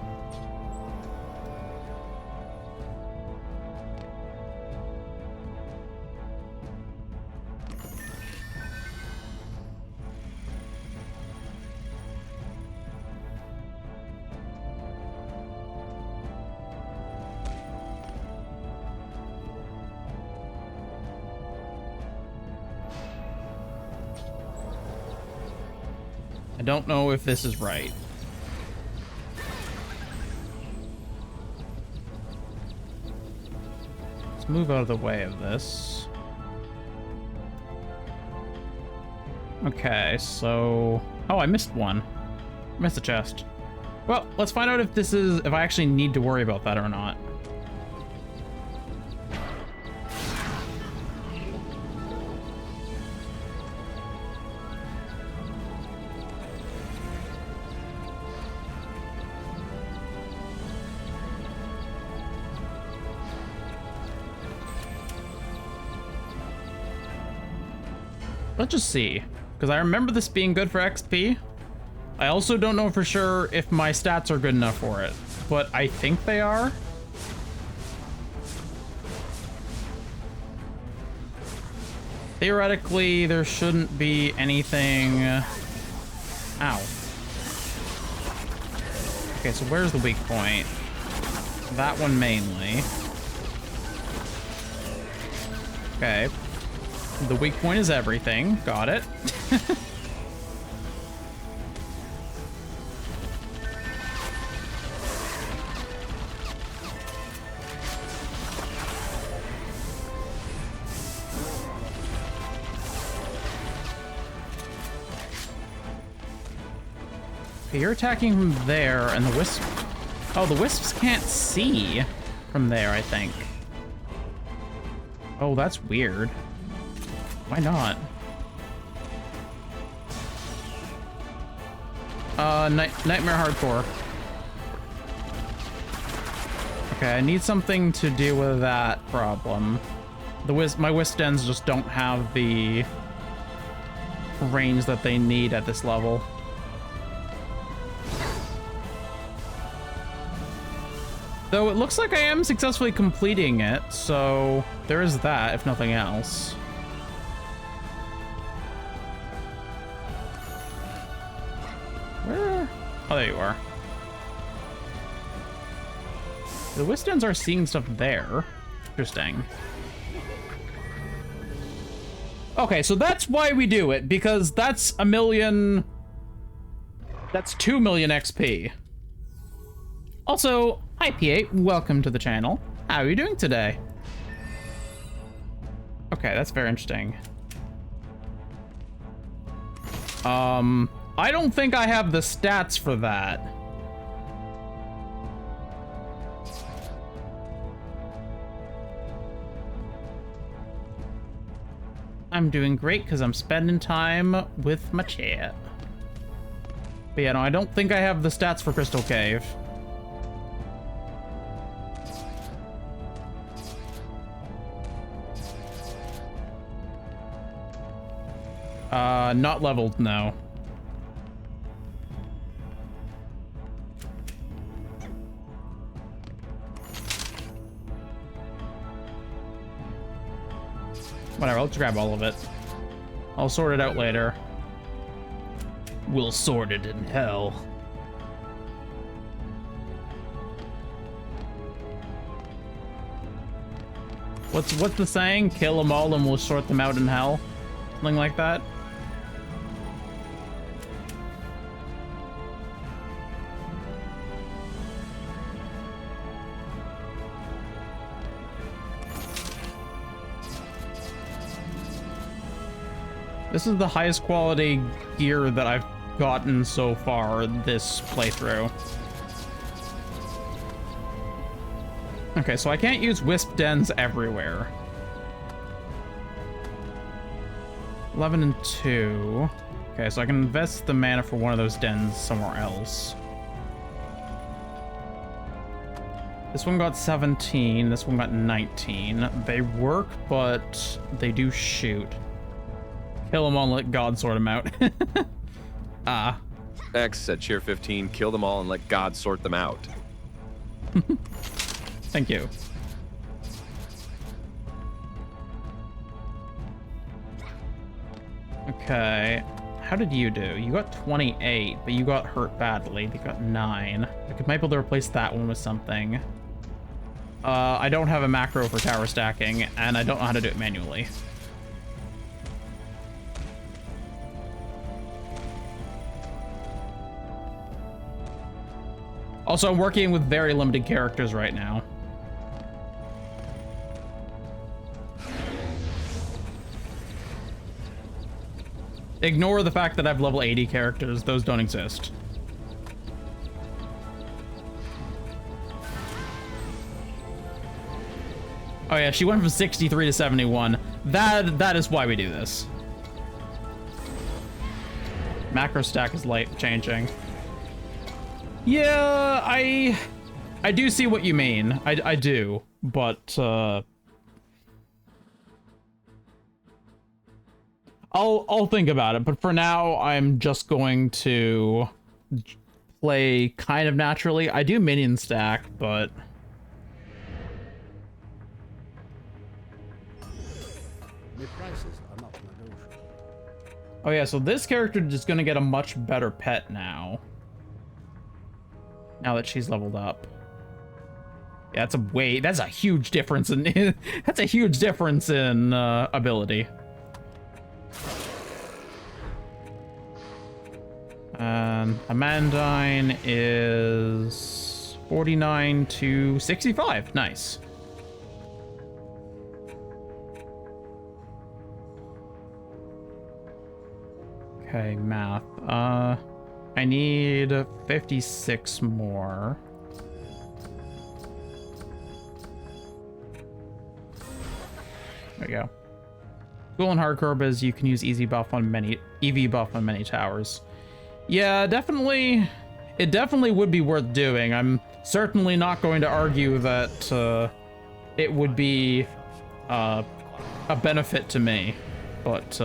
I don't know if this is right. Let's move out of the way of this. Okay, so... Oh, I missed one. I missed a chest. Well, let's find out if this is... if I actually need to worry about that or not. Let's just see, because I remember this being good for XP. I also don't know for sure if my stats are good enough for it, but I think they are. Theoretically, there shouldn't be anything... Ow. Okay, so where's the weak point? That one mainly. Okay. The weak point is everything. Got it. Okay, you're attacking from there, and the wisp... Oh, the wisps can't see from there, I think. Oh, that's weird. Why not? Nightmare Hardcore. Okay, I need something to deal with that problem. My wisp dens just don't have the range that they need at this level. Though it looks like I am successfully completing it, so there is that, if nothing else. Where? Oh, there you are. The Wistons are seeing stuff there. Interesting. Okay, so that's why we do it, because that's a million... That's 2 million XP. Also, hi P8, welcome to the channel. How are you doing today? Okay, that's very interesting. I don't think I have the stats for that. I'm doing great because I'm spending time with my chat. But yeah, no, I don't think I have the stats for Crystal Cave. Not leveled, no. Whatever, let's grab all of it. I'll sort it out later. We'll sort it in hell. What's the saying? Kill them all and we'll sort them out in hell? Something like that? This is the highest quality gear that I've gotten so far this playthrough. Okay, so I can't use wisp dens everywhere. 11 and 2. Okay, so I can invest the mana for one of those dens somewhere else. This one got 17, this one got 19. They work, but they do shoot. Kill them all and let God sort them out. X said cheer 15, kill them all and let God sort them out. Thank you. Okay. How did you do? You got 28, but you got hurt badly. You got 9. I might be able to replace that one with something. I don't have a macro for tower stacking, and I don't know how to do it manually. Also, I'm working with very limited characters right now. Ignore the fact that I have level 80 characters. Those don't exist. Oh yeah, she went from 63 to 71. That is why we do this. Macro stack is light changing. Yeah, I do see what you mean. I do, but I'll think about it. But for now, I'm just going to play kind of naturally. I do minion stack, but The prices are not negotiable. oh yeah, so this character is going to get a much better pet now. Now that she's leveled up. Yeah, that's a huge difference in that's a huge difference in ability. Amandine is 49 to 65. Nice. Okay, math. I need 56 more. There we go. Cool and hardcore is you can use EV buff on many towers. Yeah, definitely. It definitely would be worth doing. I'm certainly not going to argue that it would be a benefit to me, but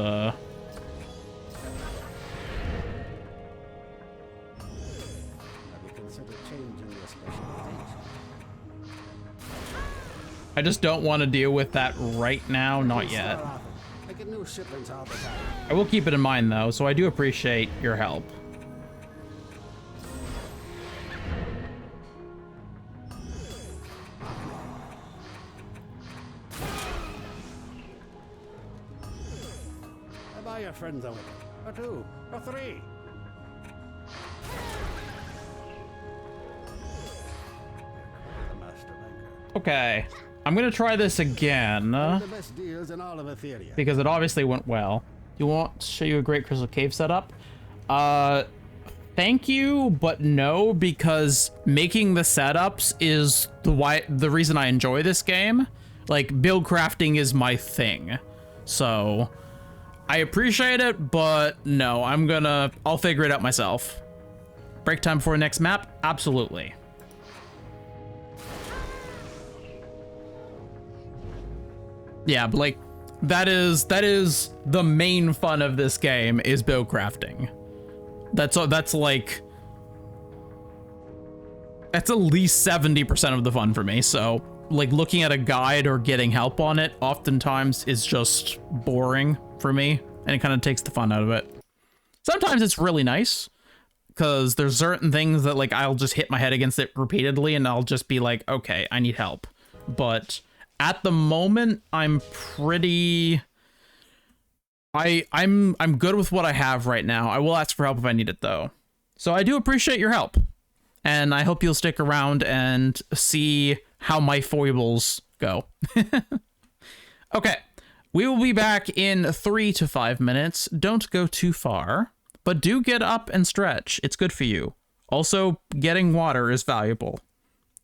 I just don't want to deal with that right now, not yet. I get new shipments all the time. I will keep it in mind though, so I do appreciate your help. I buy your friends a wicket, or 2, or 3. The master banker. Okay, I'm gonna try this again The best deals in all of Etheria. because it obviously went well. You want to show you a great crystal cave setup? Thank you, but no, because making the setups is the reason I enjoy this game. Like, build crafting is my thing. So, I appreciate it, but no, I'll figure it out myself. Break time before the next map? Absolutely. Yeah, but like, that is the main fun of this game, is build crafting. That's like, that's at least 70% of the fun for me. So like, looking at a guide or getting help on it oftentimes is just boring for me, and it kind of takes the fun out of it. Sometimes it's really nice, because there's certain things that like I'll just hit my head against it repeatedly and I'll just be like, okay, I need help. But at the moment, I'm pretty... I'm good with what I have right now. I will ask for help if I need it, though. So I do appreciate your help, and I hope you'll stick around and see how my foibles go. Okay, we will be back in 3 to 5 minutes. Don't go too far, but do get up and stretch. It's good for you. Also, getting water is valuable.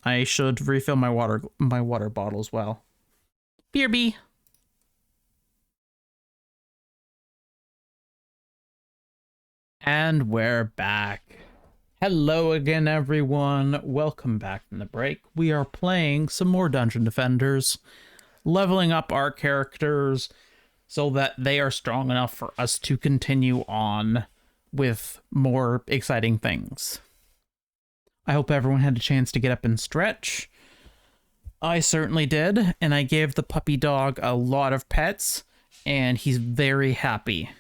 I should refill my water bottle as well. BRB. And we're back. Hello again, everyone. Welcome back from the break. We are playing some more Dungeon Defenders, leveling up our characters so that they are strong enough for us to continue on with more exciting things. I hope everyone had a chance to get up and stretch. I certainly did, and I gave the puppy dog a lot of pets, and he's very happy.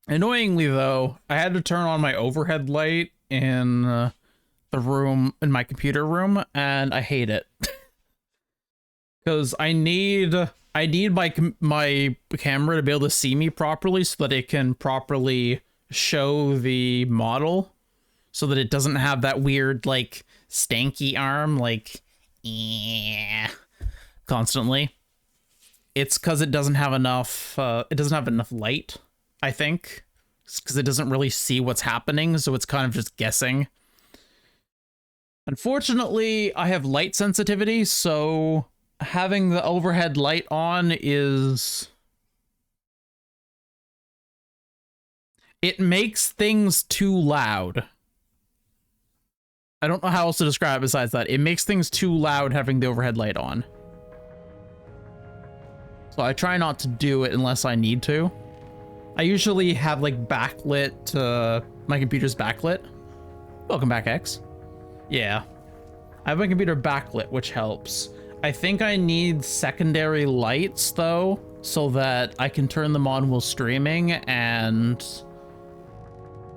Annoyingly, though, I had to turn on my overhead light in the room, in my computer room, and I hate it. Because I need my camera to be able to see me properly so that it can properly show the model, so that it doesn't have that weird, like, stanky arm, like, constantly. It's because it doesn't have enough light, I think, because it doesn't really see what's happening, so it's kind of just guessing. Unfortunately, I have light sensitivity, so having the overhead light on it makes things too loud. I don't know how else to describe it besides that. It makes things too loud having the overhead light on. So I try not to do it unless I need to. I usually have like backlit, my computer's backlit. Welcome back, X. Yeah. I have my computer backlit, which helps. I think I need secondary lights though, so that I can turn them on while streaming, and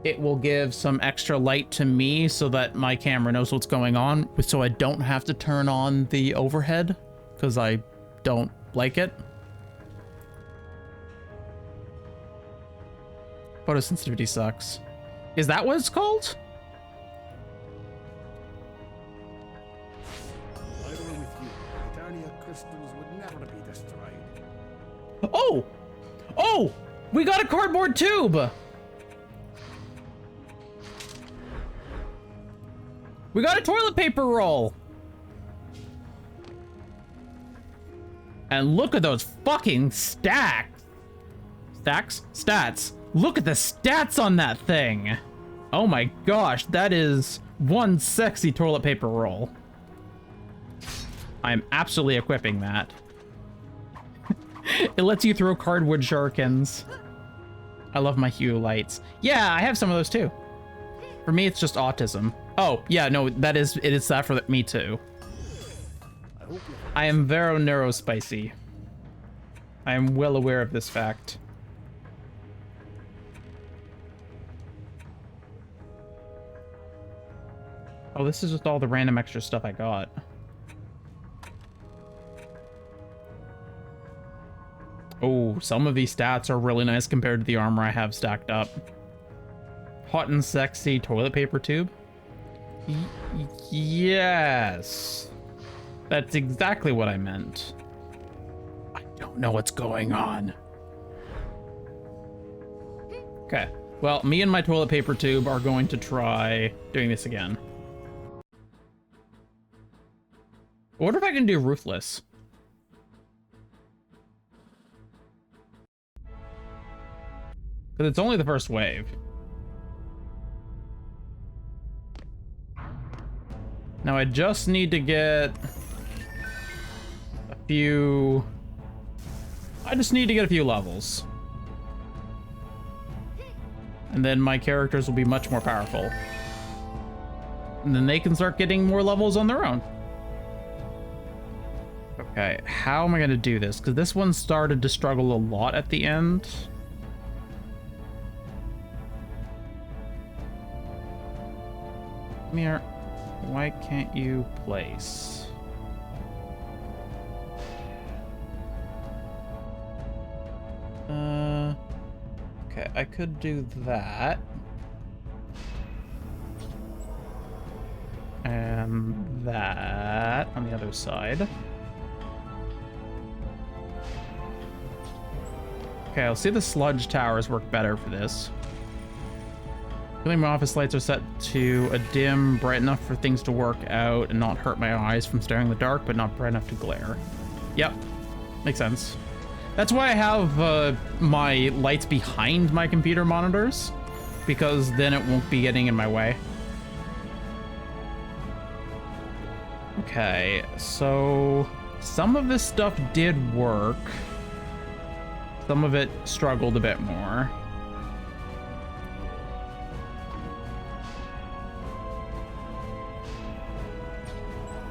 it will give some extra light to me so that my camera knows what's going on, so I don't have to turn on the overhead, because I don't like it. Photosensitivity sucks. Is that what it's called? I were with you. Eternia crystals would never be destroyed. Oh! Oh! We got a cardboard tube! We got a toilet paper roll! And look at those fucking stacks! Stacks? Stats. Look at the stats on that thing! Oh my gosh, that is one sexy toilet paper roll. I'm absolutely equipping that. It lets you throw cardboard shurikens. I love my hue lights. Yeah, I have some of those too. For me, it's just autism. Oh, yeah, no, it is that for me too. I am very neurospicy. I am well aware of this fact. Oh, this is just all the random extra stuff I got. Oh, some of these stats are really nice compared to the armor I have stacked up. Hot and sexy toilet paper tube? Yes. That's exactly what I meant. Don't know what's going on. Okay. Well, me and my toilet paper tube are going to try doing this again. I wonder if I can do Ruthless. Because it's only the first wave. Now I just need to get a few... I just need to get a few levels. And then my characters will be much more powerful. And then they can start getting more levels on their own. Okay, how am I going to do this? Because this one started to struggle a lot at the end. Come here. Why can't you place? Okay, I could do that. And that on the other side. Okay, I'll see the sludge towers work better for this. I think my office lights are set to a dim, bright enough for things to work out and not hurt my eyes from staring in the dark, but not bright enough to glare. Yep, makes sense. That's why I have my lights behind my computer monitors, because then it won't be getting in my way. Okay, so some of this stuff did work. Some of it struggled a bit more.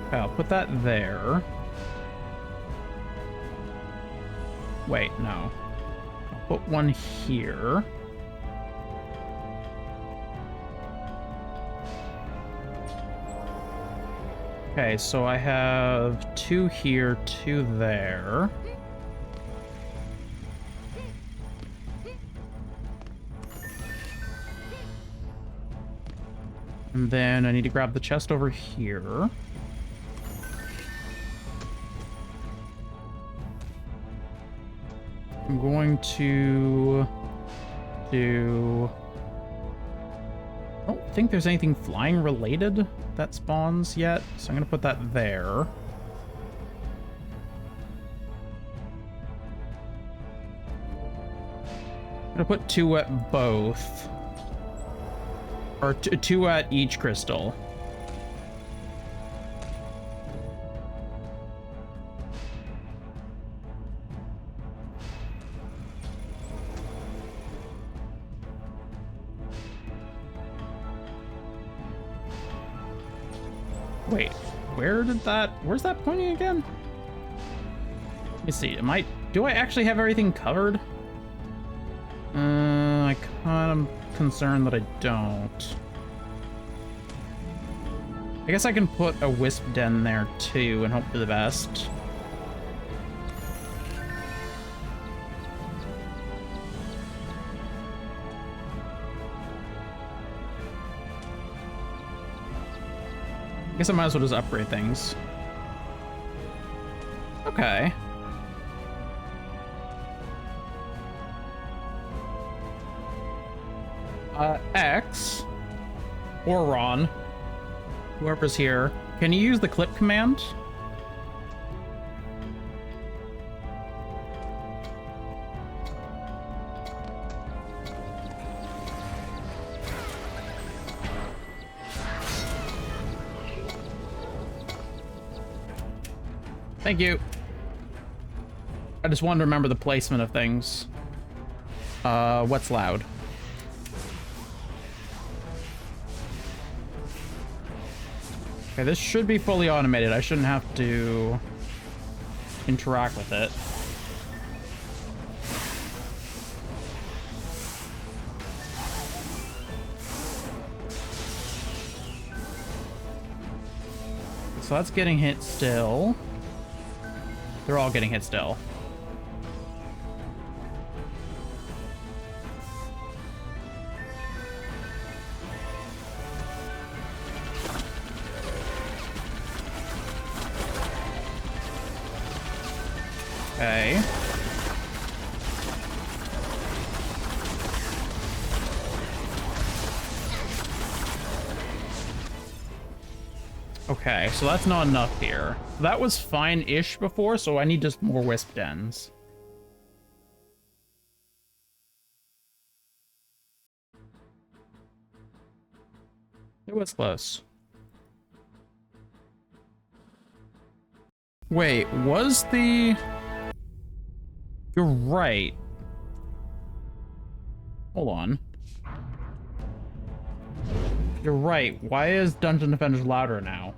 Okay, I'll put that there. Wait, no. I'll put one here. Okay, so I have 2 here, 2 there. And then I need to grab the chest over here. I'm going to do... I don't think there's anything flying related that spawns yet, so I'm going to put that there. I'm going to put 2 at both. Or 2 at each crystal. Wait, where's that pointing again? Let me see, do I actually have everything covered? I kind of concerned that I don't. I guess I can put a wisp den there too and hope for the best. I guess I might as well just upgrade things. Okay. X, or Ron, whoever's here, can you use the clip command? Thank you. I just wanted to remember the placement of things. What's loud? Okay, this should be fully automated. I shouldn't have to interact with it. So that's getting hit still. They're all getting hit still. Okay, Okay. Okay, so that's not enough here. That was fine-ish before, so I need just more wisp dens. It was close. Wait, was the... You're right. Hold on. You're right. Why is Dungeon Defenders louder now?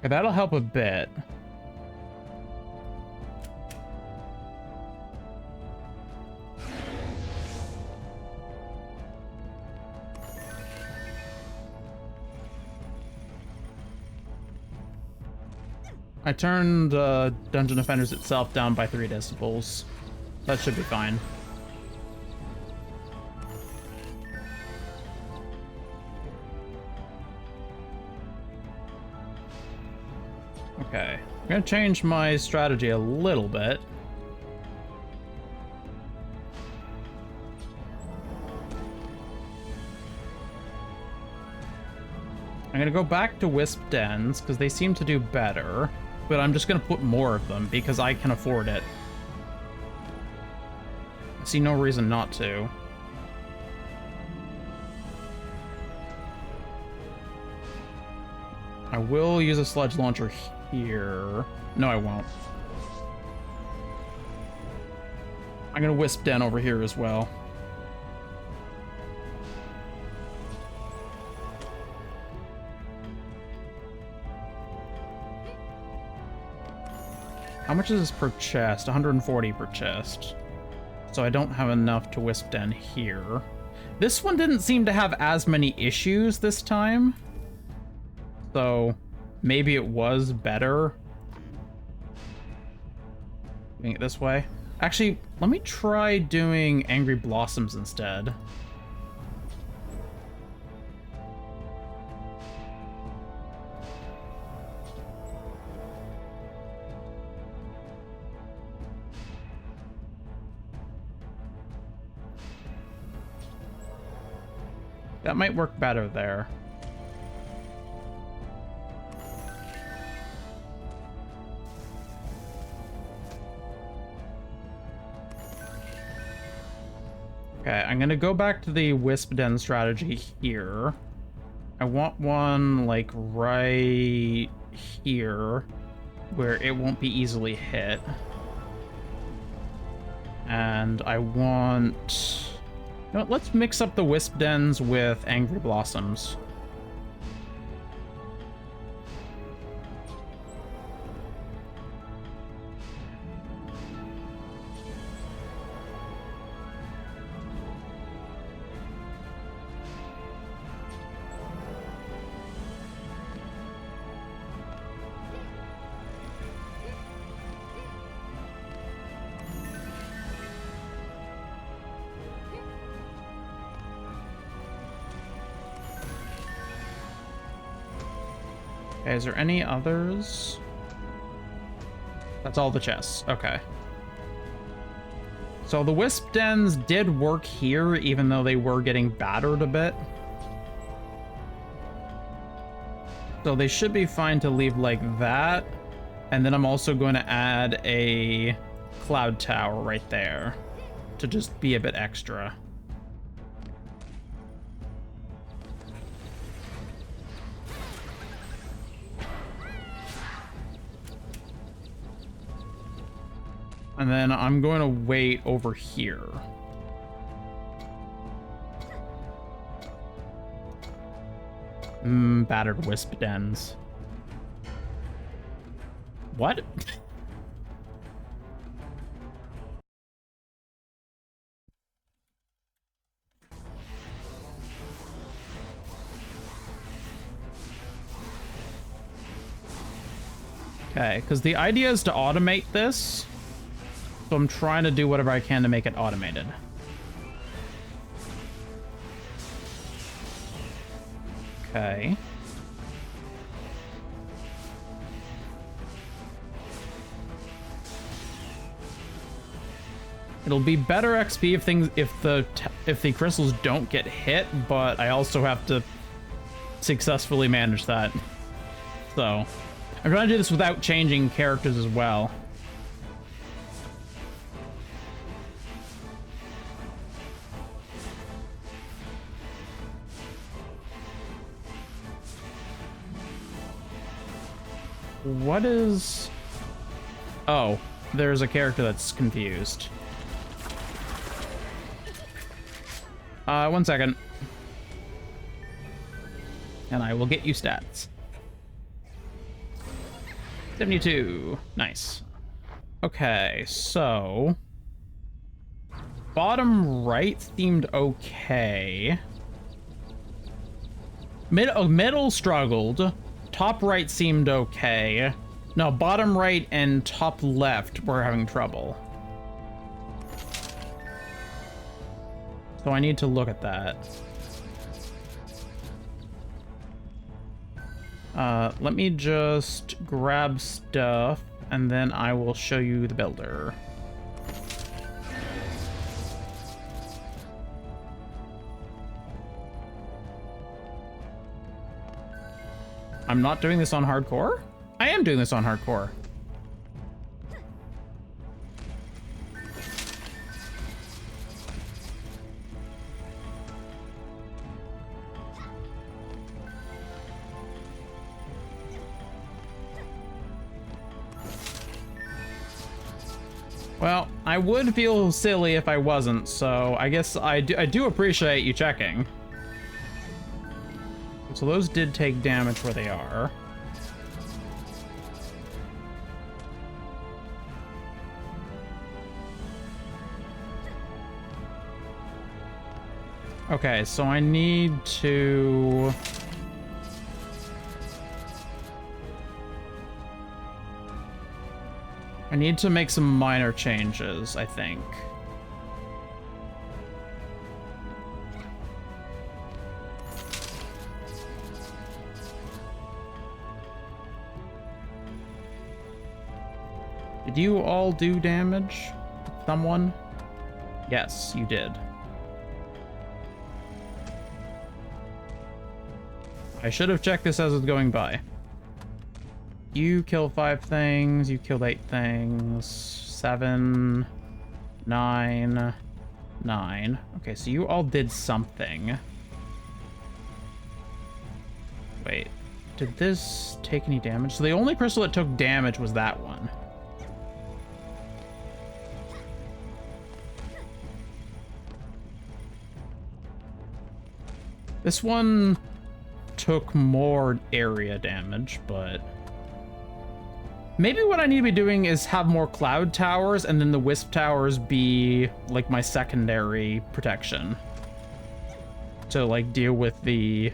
Okay, that'll help a bit. I turned Dungeon Defenders itself down by 3 decibels. That should be fine. Okay, I'm gonna change my strategy a little bit. I'm gonna go back to Wisp Dens, because they seem to do better, but I'm just gonna put more of them, because I can afford it. I see no reason not to. I will use a sludge launcher here. No, I won't. I'm gonna Wisp Den over here as well. How much is this per chest? 140 per chest. So I don't have enough to Wisp Den here. This one didn't seem to have as many issues this time. So maybe it was better doing it this way. Actually, let me try doing Angry Blossoms instead. That might work better there. Okay, I'm gonna go back to the Wisp Den strategy here. I want one, like, right here, where it won't be easily hit. And I want... You know what, let's mix up the Wisp Dens with Angry Blossoms. Okay, is there any others? That's all the chests. Okay. So the Wisp Dens did work here, even though they were getting battered a bit. So they should be fine to leave like that. And then I'm also going to add a cloud tower right there to just be a bit extra. And then I'm going to wait over here. Battered Wisp Dens. What? Okay, because the idea is to automate this. So I'm trying to do whatever I can to make it automated. Okay. It'll be better XP if the crystals don't get hit, but I also have to successfully manage that. So I'm trying to do this without changing characters as well. What is... Oh, there's a character that's confused. 1 second. And I will get you stats. 72. Nice. Okay, so... Bottom right seemed okay. Middle struggled. Top right seemed okay. No, bottom right and top left were having trouble. So I need to look at that. Let me just grab stuff, and then I will show you the builder. I'm not doing this on hardcore? I am doing this on hardcore. Well, I would feel silly if I wasn't, so I guess I do appreciate you checking. So those did take damage where they are. Okay, so I need to... I need to make some minor changes, I think. Did you all do damage? Someone? Yes, you did. I should have checked this as it was going by. You kill 5 things, you killed 8 things. 7, 9, 9. Okay, so you all did something. Wait, did this take any damage? So the only crystal that took damage was that one. This one took more area damage, but... Maybe what I need to be doing is have more cloud towers and then the wisp towers be like my secondary protection. To like deal with the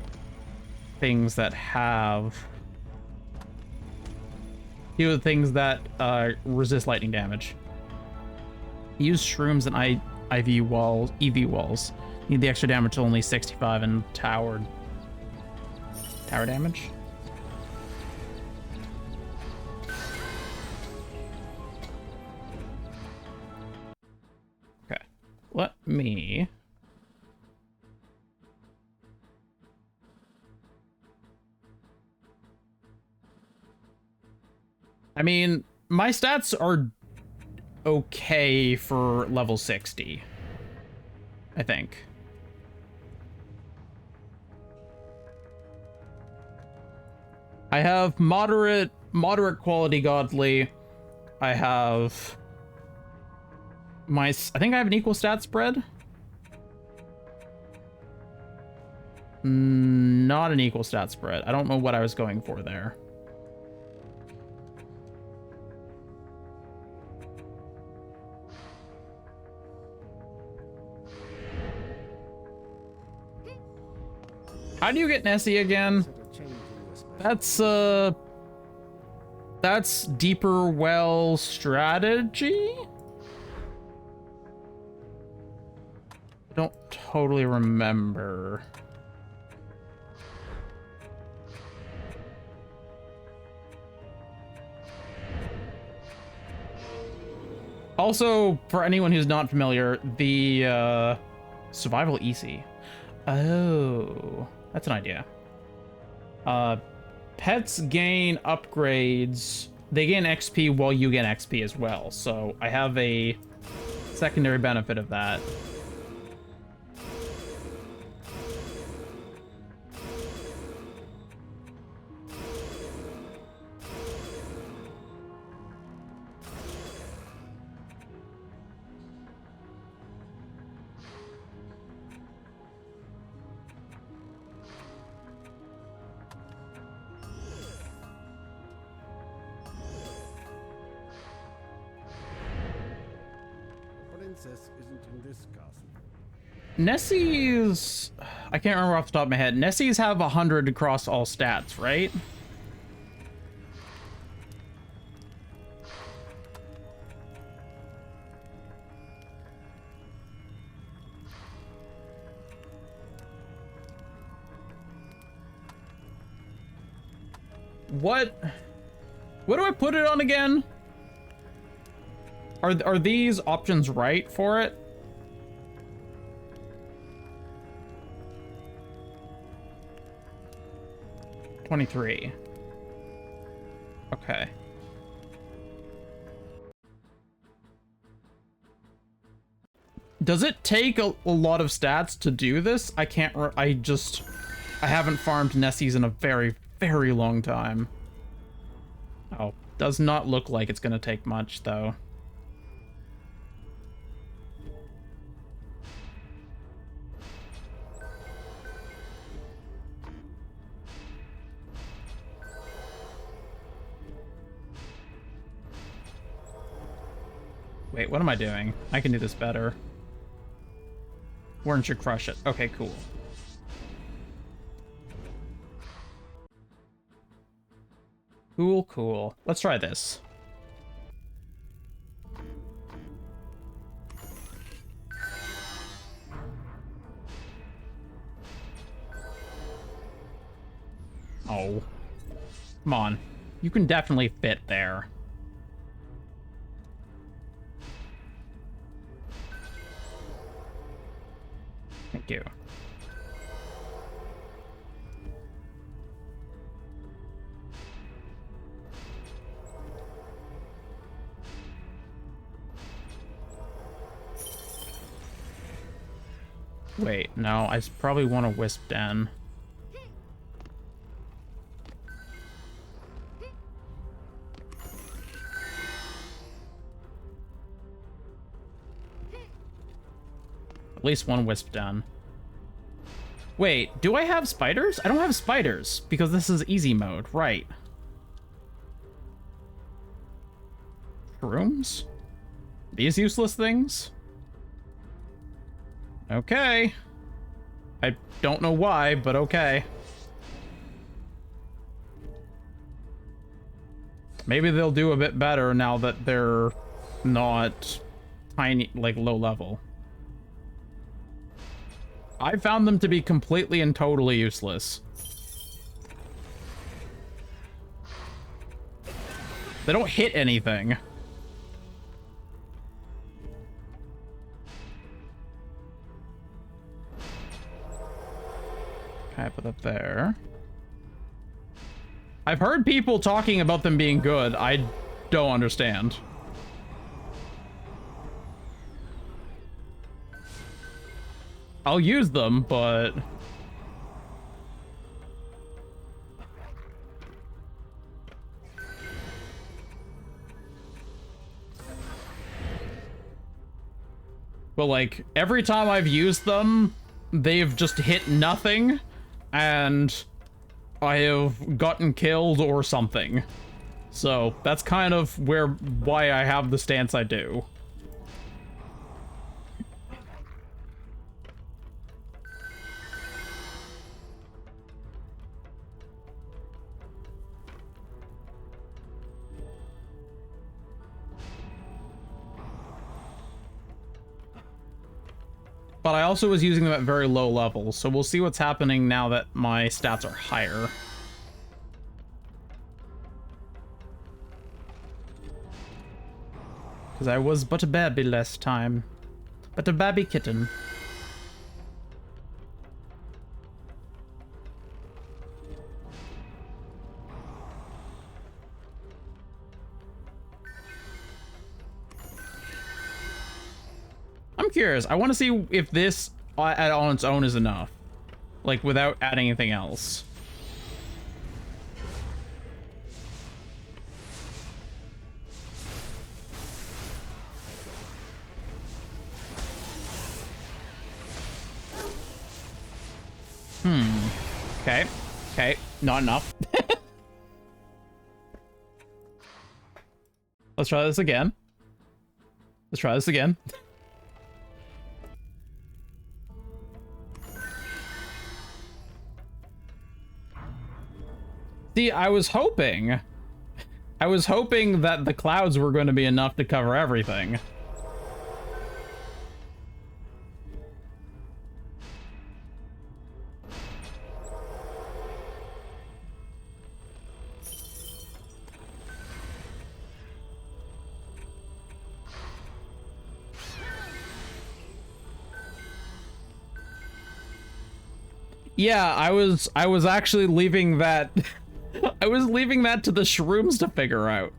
things that have... Deal with things that resist lightning damage. Use shrooms and EV walls. Need the extra damage to only 65 and tower damage. Okay, let me... I mean, my stats are okay for level 60, I think. I have moderate quality godly. I have my... I think I have an equal stat spread. Not an equal stat spread. I don't know what I was going for there. How do you get Nessie again? That's, That's deeper well strategy? I don't totally remember. Also, for anyone who's not familiar, the survival easy. Oh, that's an idea. Pets gain upgrades. They gain XP while you gain XP as well. So I have a secondary benefit of that. Princess isn't in this castle. Nessie's... I can't remember off the top of my head. Nessie's have 100 across all stats, right? What do I put it on again? Are these options right for it? $23. Okay. Does it take a lot of stats to do this? I can't, I haven't farmed Nessies in a very, very long time. Oh, does not look like it's gonna take much though. Wait, what am I doing? I can do this better. Warren should crush it. Okay, cool. Cool, cool. Let's try this. Oh. Come on. You can definitely fit there. Thank you. Wait, no, I probably want a Wisp Den. At least one Wisp Den. Wait, do I have spiders? I don't have spiders, because this is easy mode, right. Shrooms? These useless things? Okay. I don't know why, but okay. Maybe they'll do a bit better now that they're not tiny, like low level. I found them to be completely and totally useless. They don't hit anything. Okay, put that there. I've heard people talking about them being good. I don't understand. I'll use them, but... But, like, every time I've used them, they've just hit nothing, and I have gotten killed or something. So, that's kind of why I have the stance I do. but I also was using them at very low levels, so we'll see what's happening now that my stats are higher. Because I was but a baby last time. But a baby kitten. I'm curious. I want to see if this on its own is enough. Like, without adding anything else. Okay. Okay. Not enough. Let's try this again. Let's try this again. See, I was hoping that the clouds were going to be enough to cover everything. Yeah, I was actually leaving that I was leaving that to the shrooms to figure out.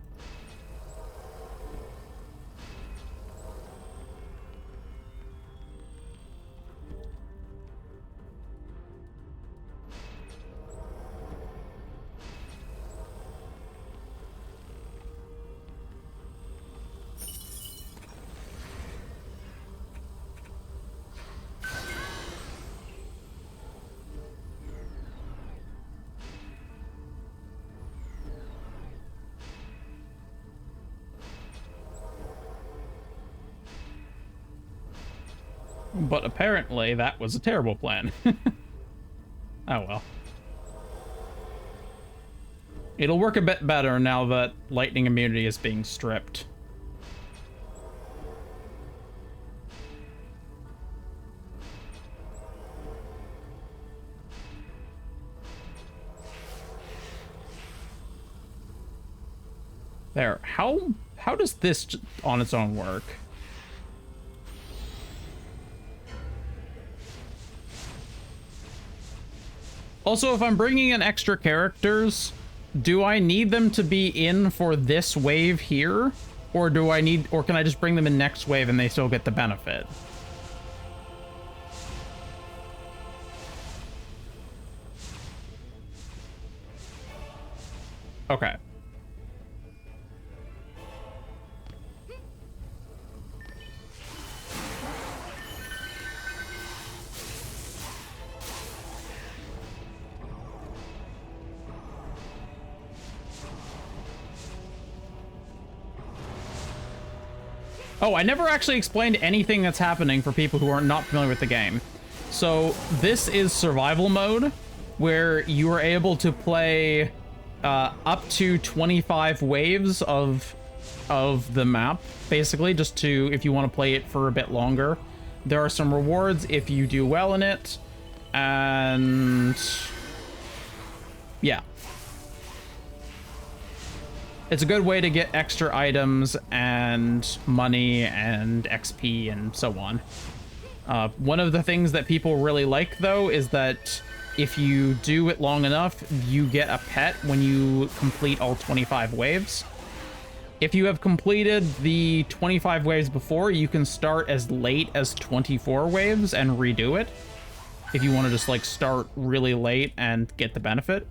But apparently that was a terrible plan. Oh well. It'll work a bit better now that lightning immunity is being stripped. There. How does this on its own work? Also, if I'm bringing in extra characters, do I need them to be in for this wave here? Or can I just bring them in next wave and they still get the benefit? Okay. Oh, I never actually explained anything that's happening for people who are not familiar with the game. So this is survival mode, where you are able to play up to 25 waves of the map, basically, just to, if you want to play it for a bit longer. There are some rewards if you do well in it, and yeah. It's a good way to get extra items and money and XP and so on. One of the things that people really like, though, is that if you do it long enough, you get a pet when you complete all 25 waves. If you have completed the 25 waves before, you can start as late as 24 waves and redo it. If you want to just, like, start really late and get the benefit.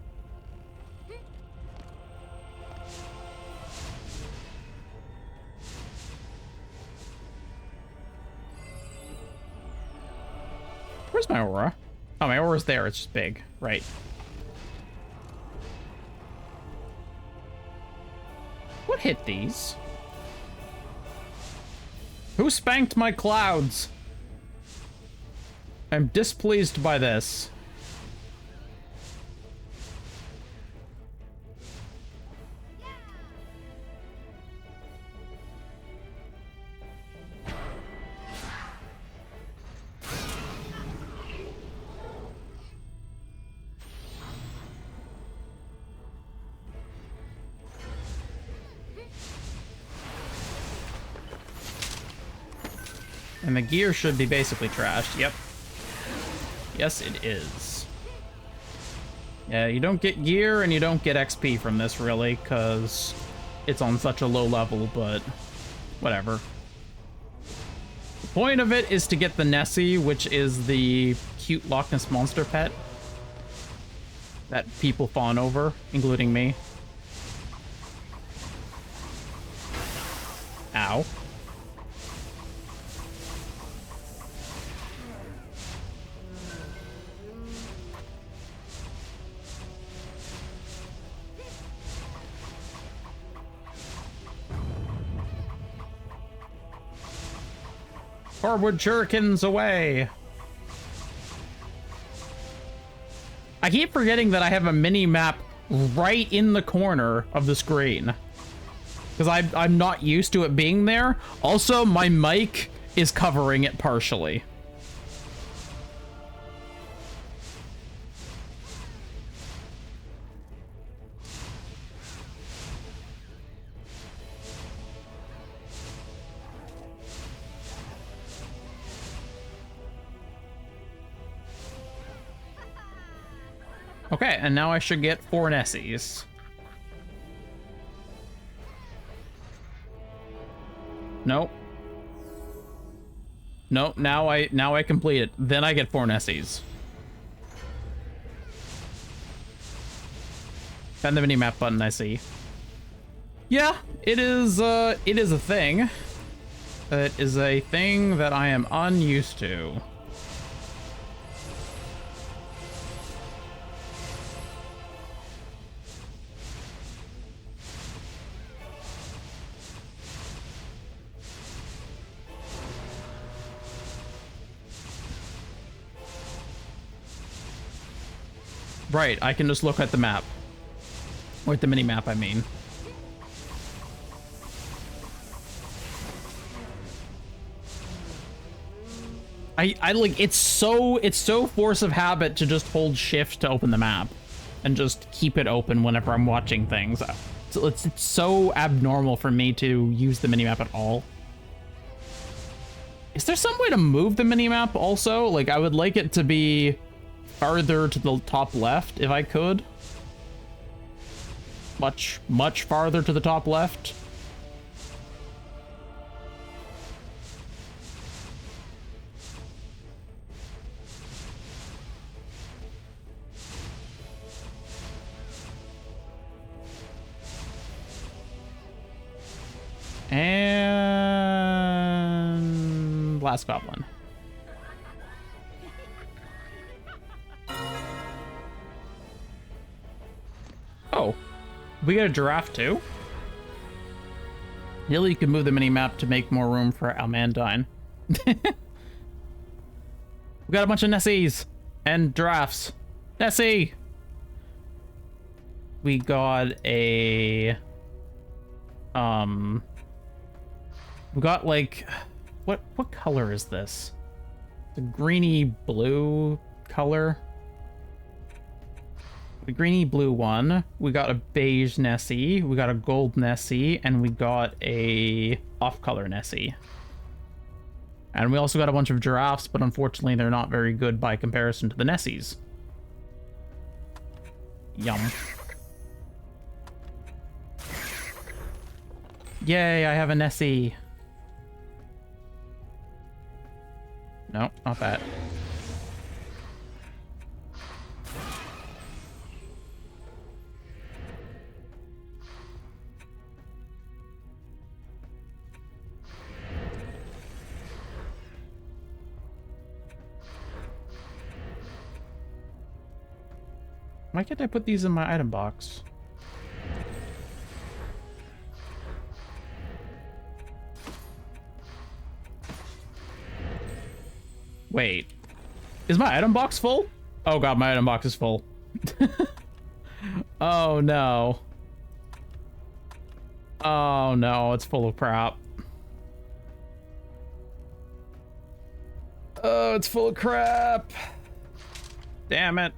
Where's my aura? Oh, my aura's there. It's just big. Right. What hit these? Who spanked my clouds? I'm displeased by this. And the gear should be basically trashed. Yep. Yes, it is. Yeah, you don't get gear and you don't get XP from this, really, because it's on such a low level, but whatever. The point of it is to get the Nessie, which is the cute Loch Ness Monster pet that people fawn over, including me. Ow. Forward shurikens away! I keep forgetting that I have a mini-map right in the corner of the screen. Because I'm not used to it being there. Also, my mic is covering it partially. Okay, and now I should get 4 Nessies. Nope. Nope, now I complete it. Then I get 4 Nessies. And the mini-map button I see. Yeah, it is a thing. It is a thing that I am unused to. Right, I can just look at the map. Or at the mini-map, I mean. I like, it's so force of habit to just hold shift to open the map. And just keep it open whenever I'm watching things. So it's so abnormal for me to use the mini-map at all. Is there some way to move the mini-map also? Like, I would like it to be farther to the top left, if I could. Much farther to the top left. And last goblin. Oh, we got a giraffe too? Really, you can move the mini-map to make more room for Almandine. We got a bunch of Nessies and giraffes. Nessie! We got a... We got like... What color is this? The greeny blue color? The greeny blue one. We got a beige Nessie. We got a gold Nessie. And we got a off-color Nessie. And we also got a bunch of giraffes, but unfortunately they're not very good by comparison to the Nessies. Yum. Yay, I have a Nessie. No, not that. Why can't I put these in my item box? Wait. Is my item box full? Oh god, my item box is full. Oh no. Oh no, it's full of crap. Oh, it's full of crap. Damn it.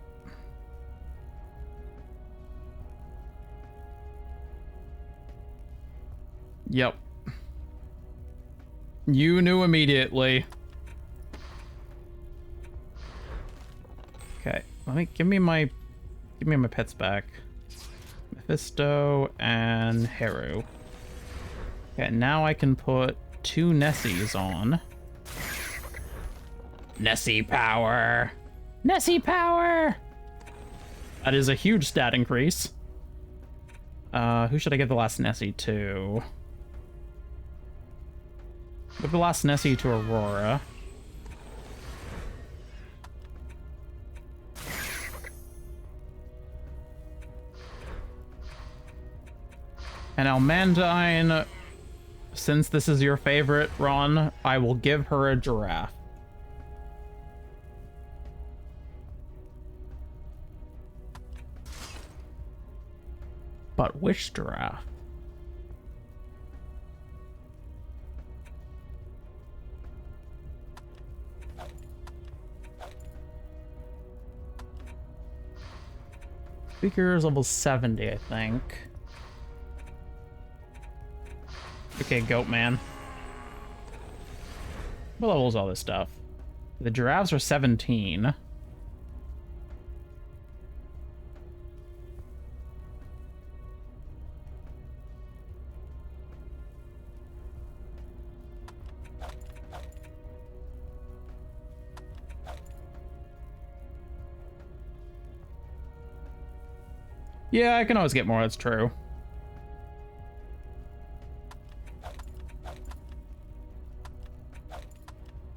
Yep. You knew immediately. Okay, give me my pets back. Mephisto and Heru. Okay, now I can put 2 Nessies on. Nessie power! Nessie power! That is a huge stat increase. Who should I give the last Nessie to? Give the last Nessie to Aurora. And Almandine, since this is your favorite, Ron, I will give her a giraffe. But which giraffe? Speaker is level 70, I think. Okay, Goat Man. What level is all this stuff? The giraffes are 17. Yeah, I can always get more, that's true.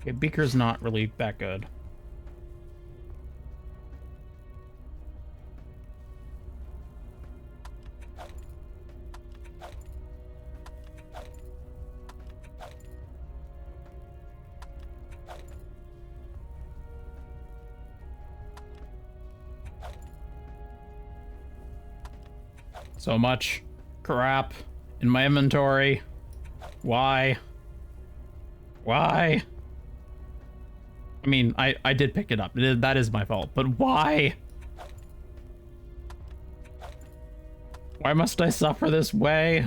Okay, Beaker's not really that good. So much crap in my inventory. Why? Why? I mean, I did pick it up. That is my fault. But why? Why must I suffer this way?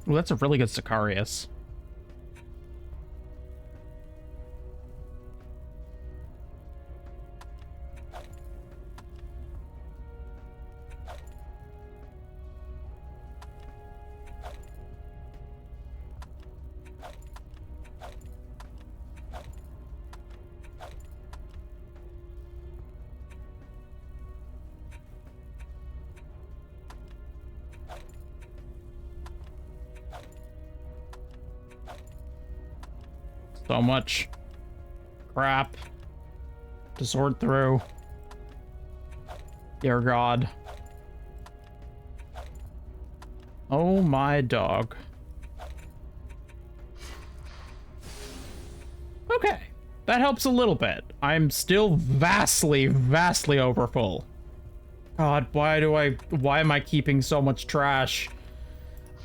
Well, that's a really good Sicarius. So much crap to sort through. Dear God. Oh my dog. Okay, that helps a little bit. I'm still vastly overfull. God, why am I keeping so much trash?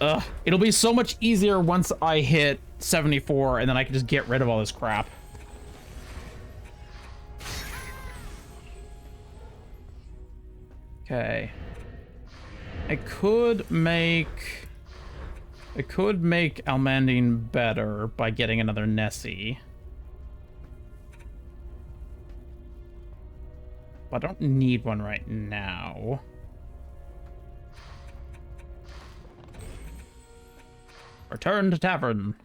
Ugh, it'll be so much easier once I hit 74 and then I can just get rid of all this crap. Okay. I could make Almandine better by getting another Nessie. But I don't need one right now. Return to tavern.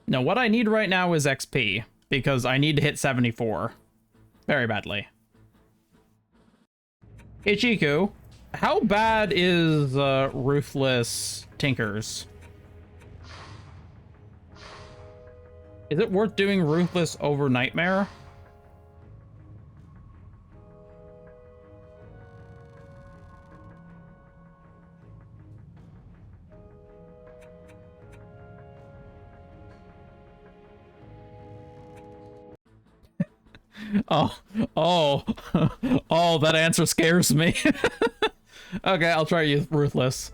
No, what I need right now is XP, because I need to hit 74. Very badly. Hey, Chiku, how bad is Ruthless Tinkers? Is it worth doing Ruthless over Nightmare? Oh, oh, oh, that answer scares me. Okay, I'll try you, Ruthless.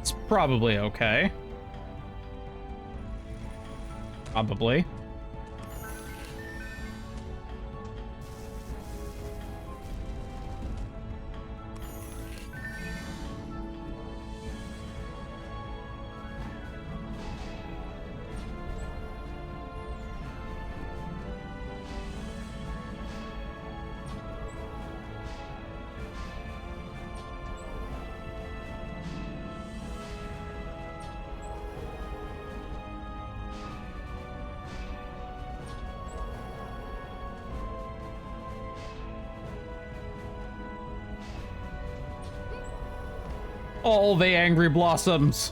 It's probably okay. Probably. All the angry blossoms.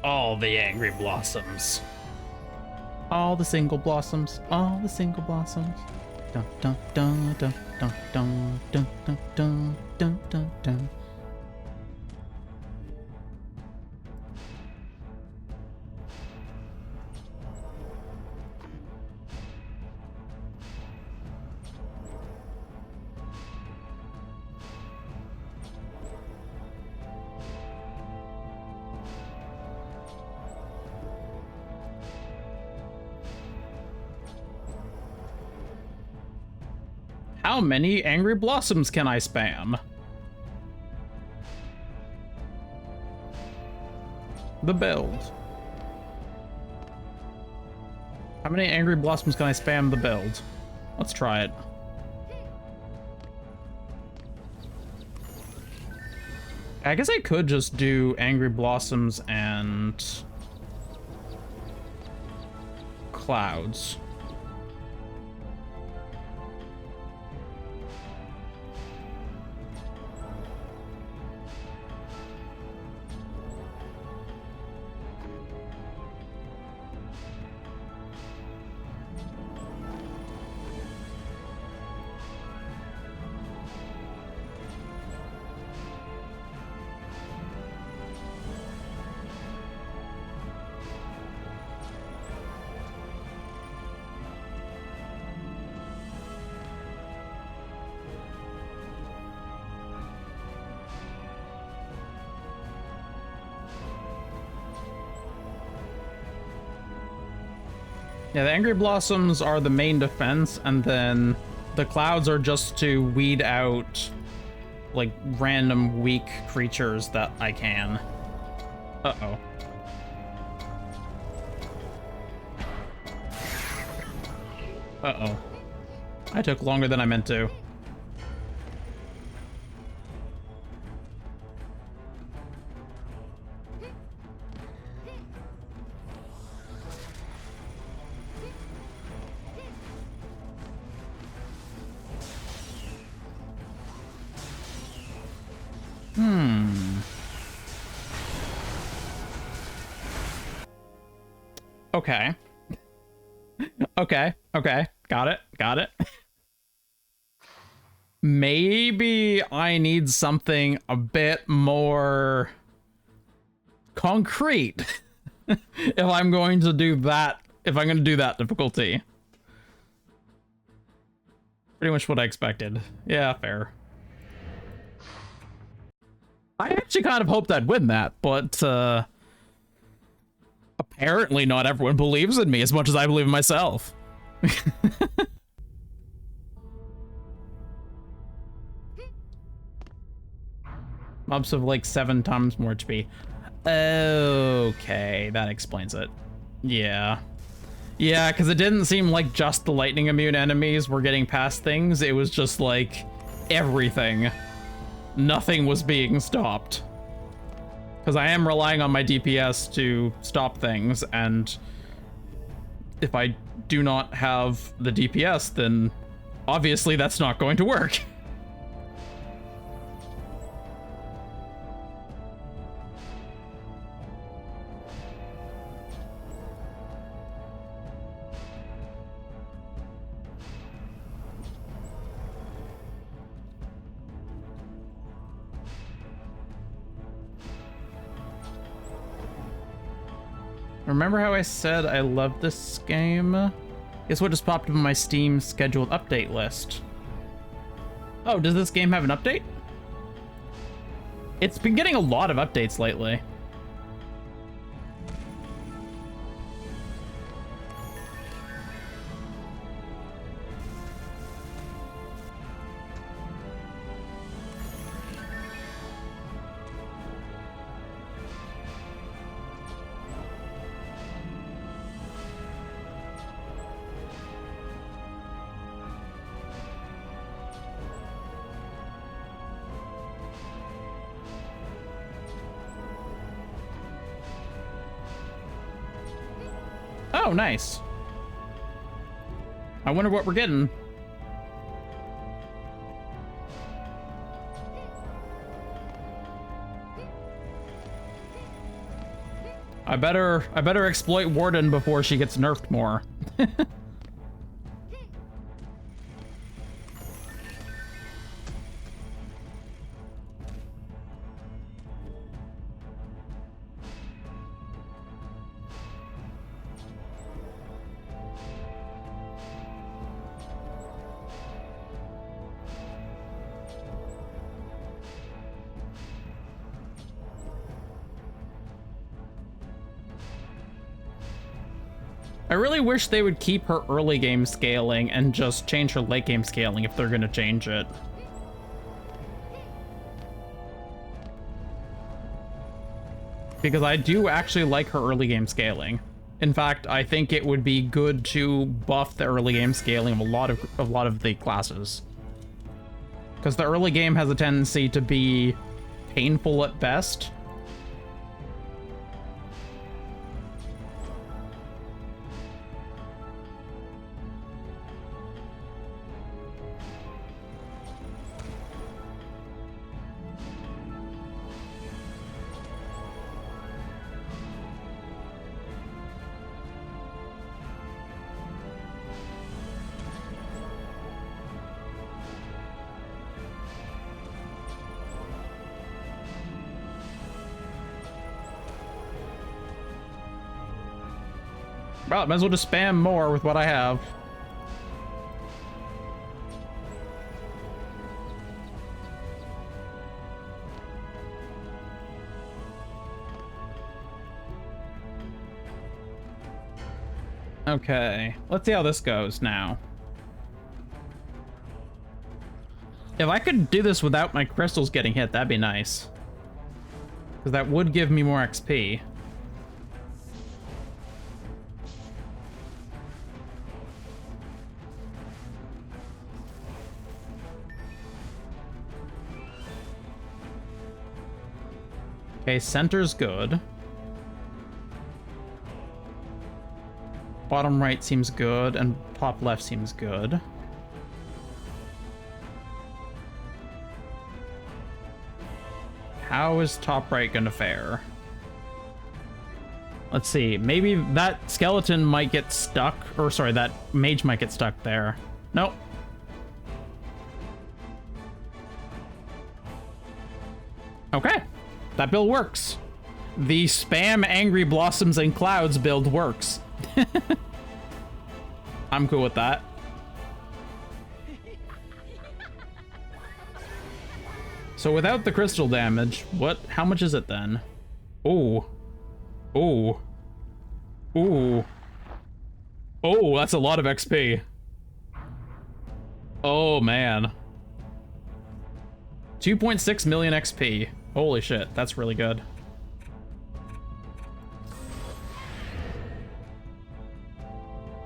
All the angry blossoms. All the single blossoms. All the single blossoms. Dun dun dun dun dun dun dun dun dun dun dun dun. How many angry blossoms can I spam? The build. How many angry blossoms can I spam the build? Let's try it. I guess I could just do angry blossoms and clouds. Yeah, the Angry Blossoms are the main defense, and then the clouds are just to weed out, like, random weak creatures that I can. Uh-oh. Uh-oh. I took longer than I meant to. Okay. Okay. Got it. Maybe I need something a bit more concrete if I'm going to do that, difficulty. Pretty much what I expected. Yeah, fair. I actually kind of hoped I'd win that, but apparently not everyone believes in me as much as I believe in myself. Mobs have like 7 times more HP. Okay, that explains it. Yeah. Yeah, because it didn't seem like just the lightning immune enemies were getting past things. It was just like everything. Nothing was being stopped. Because I am relying on my DPS to stop things, and if I do not have the DPS, then obviously that's not going to work. Remember how I said I love this game? Guess what just popped up on my Steam scheduled update list? Oh, does this game have an update? It's been getting a lot of updates lately. Oh, nice. I wonder what we're getting. I better exploit Warden before she gets nerfed more. I really wish they would keep her early game scaling and just change her late game scaling if they're gonna change it. Because I do actually like her early game scaling. In fact, I think it would be good to buff the early game scaling of a lot of the classes. Because the early game has a tendency to be painful at best. Well, might as well just spam more with what I have. Okay, let's see how this goes now. If I could do this without my crystals getting hit, that'd be nice. Because that would give me more XP. Okay, center's good. Bottom right seems good, and top left seems good. How is top right gonna fare? Let's see, maybe that skeleton might get stuck, or sorry, that mage might get stuck there. Nope. Okay. That build works. The spam Angry Blossoms and Clouds build works. I'm cool with that. So without the crystal damage, how much is it then? Ooh. Ooh. Ooh. Oh, that's a lot of XP. Oh, man. 2.6 million XP. Holy shit, that's really good.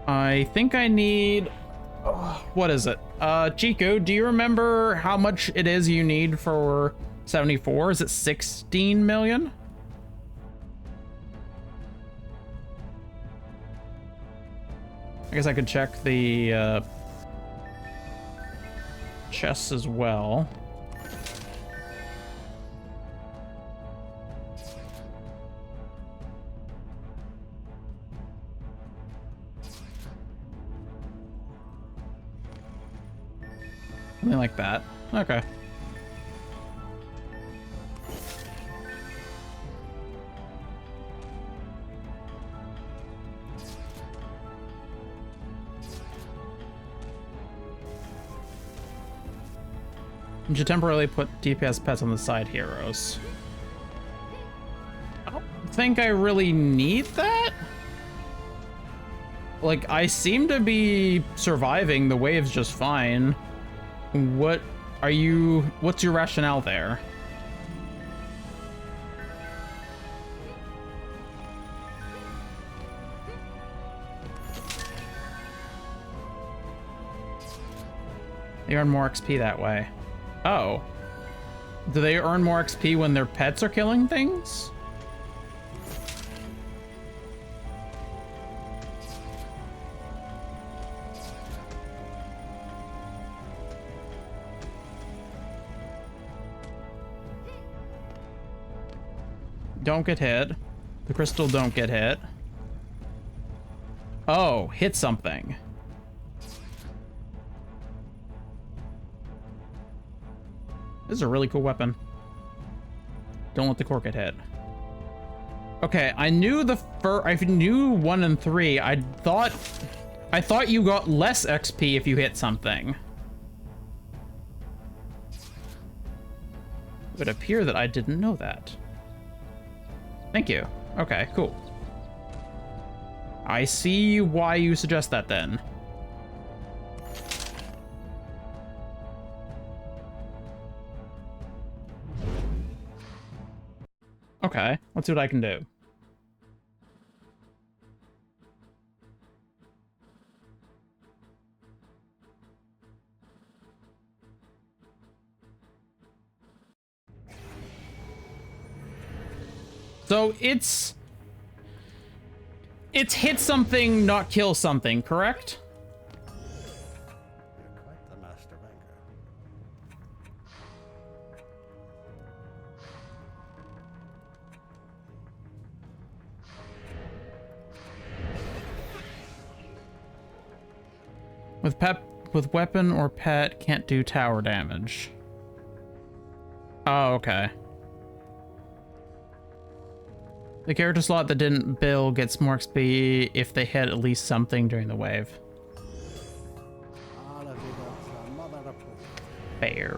I think I need... what is it? Chico, do you remember how much it is you need for 74? Is it 16 million? I guess I could check the chests as well. Something like that. Okay. You should temporarily put DPS pets on the side heroes. I don't think I really need that. Like, I seem to be surviving the waves just fine. What are you... what's your rationale there? They earn more XP that way. Oh. Do they earn more XP when their pets are killing things? Don't get hit. The crystal don't get hit. Oh, hit something. This is a really cool weapon. Don't let the core get hit. Okay, I knew I knew 1 and 3. I thought you got less XP if you hit something. It would appear that I didn't know that. Thank you. Okay, cool. I see why you suggest that then. Okay, let's see what I can do. So it's hit something, not kill something, correct? You're quite the master banker. With weapon or pet, can't do tower damage. Oh, okay. The character slot that didn't bill gets more XP if they hit at least something during the wave. All of you got some mother approved. Fair.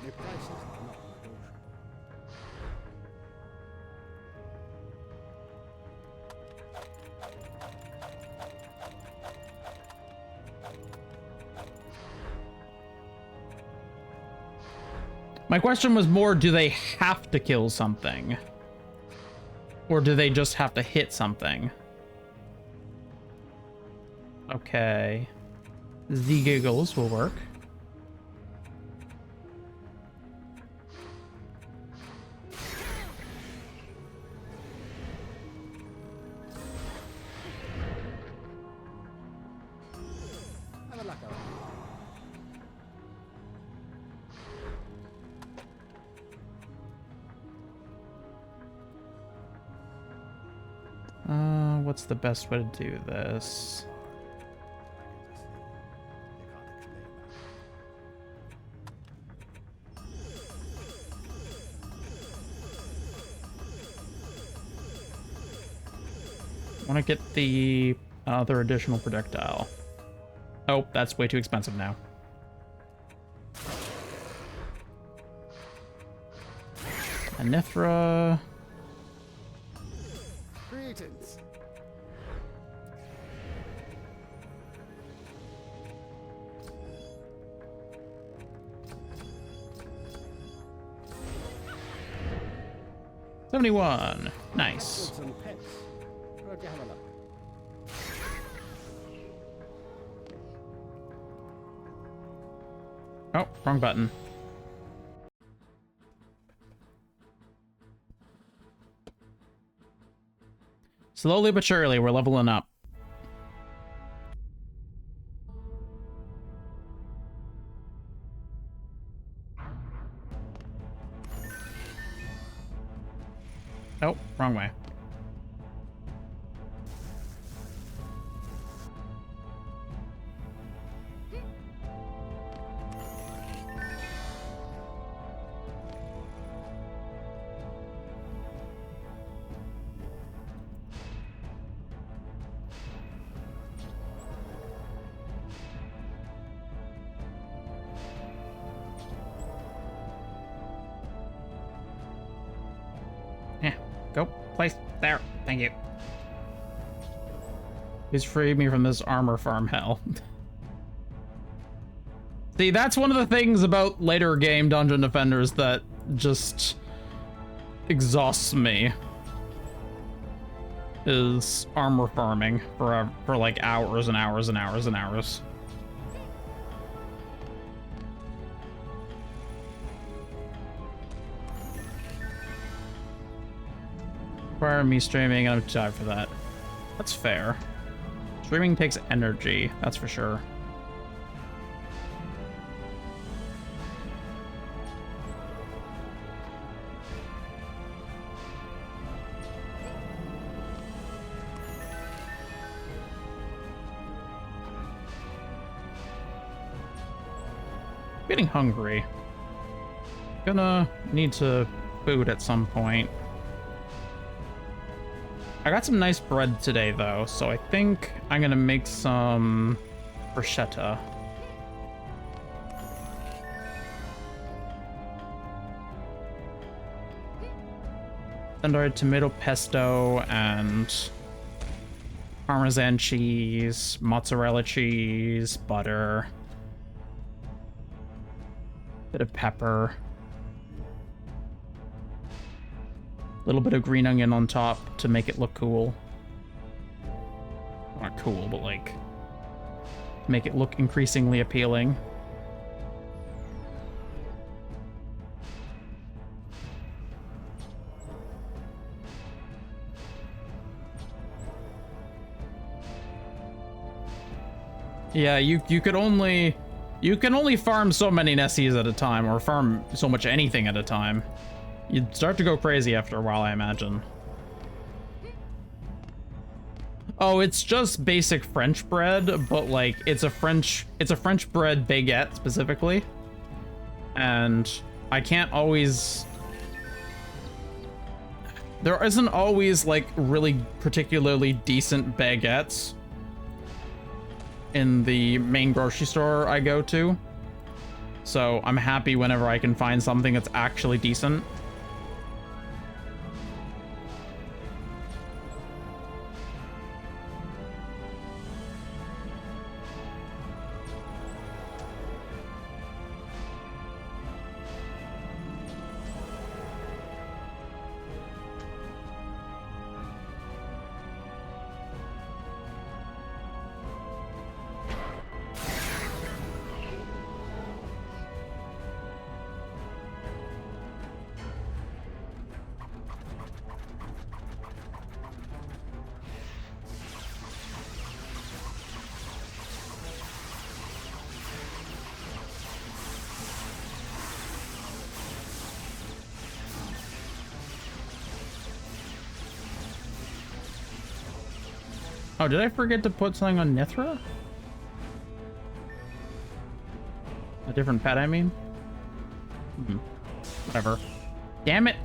The prices are not negotiable. My question was more, do they have to kill something? Or do they just have to hit something? Okay. The giggles will work. Have a look around. What's the best way to do this? I want to get the other additional projectile. Oh, that's way too expensive now. Anithra. Greetings. 71. Nice. Goods and pets. Where'd you have a look? Oh, wrong button. Slowly but surely, we're leveling up. Oh, wrong way. Go, place, there, thank you. Please free me from this armor farm hell. See, that's one of the things about later game Dungeon Defenders that just exhausts me. Is armor farming for like hours and hours and hours and hours. Require me streaming, and I'm too tired for that. That's fair. Streaming takes energy, that's for sure. Getting hungry. Gonna need to food at some point. I got some nice bread today, though, so I think I'm gonna make some bruschetta. Standard tomato pesto and Parmesan cheese, mozzarella cheese, butter, bit of pepper. Little bit of green onion on top to make it look cool. Not cool, but like, to make it look increasingly appealing. Yeah, you can only farm so many Nessies at a time, or farm so much anything at a time. You'd start to go crazy after a while, I imagine. Oh, it's just basic French bread, but like it's a French bread baguette specifically. And I can't always, there isn't always like really particularly decent baguettes in the main grocery store I go to. So I'm happy whenever I can find something that's actually decent. Oh, did I forget to put something on Nithra? A different pet, I mean? Whatever. Damn it!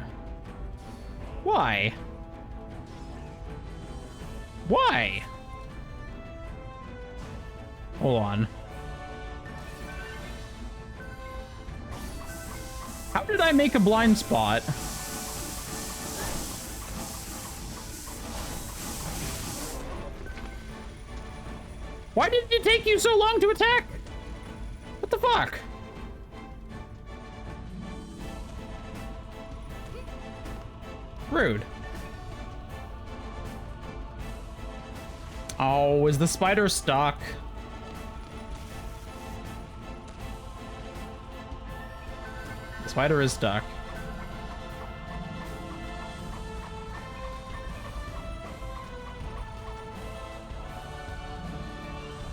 Why? Why? Hold on. How did I make a blind spot? Why did it take you so long to attack? What the fuck? Rude. Oh, is the spider stuck? The spider is stuck.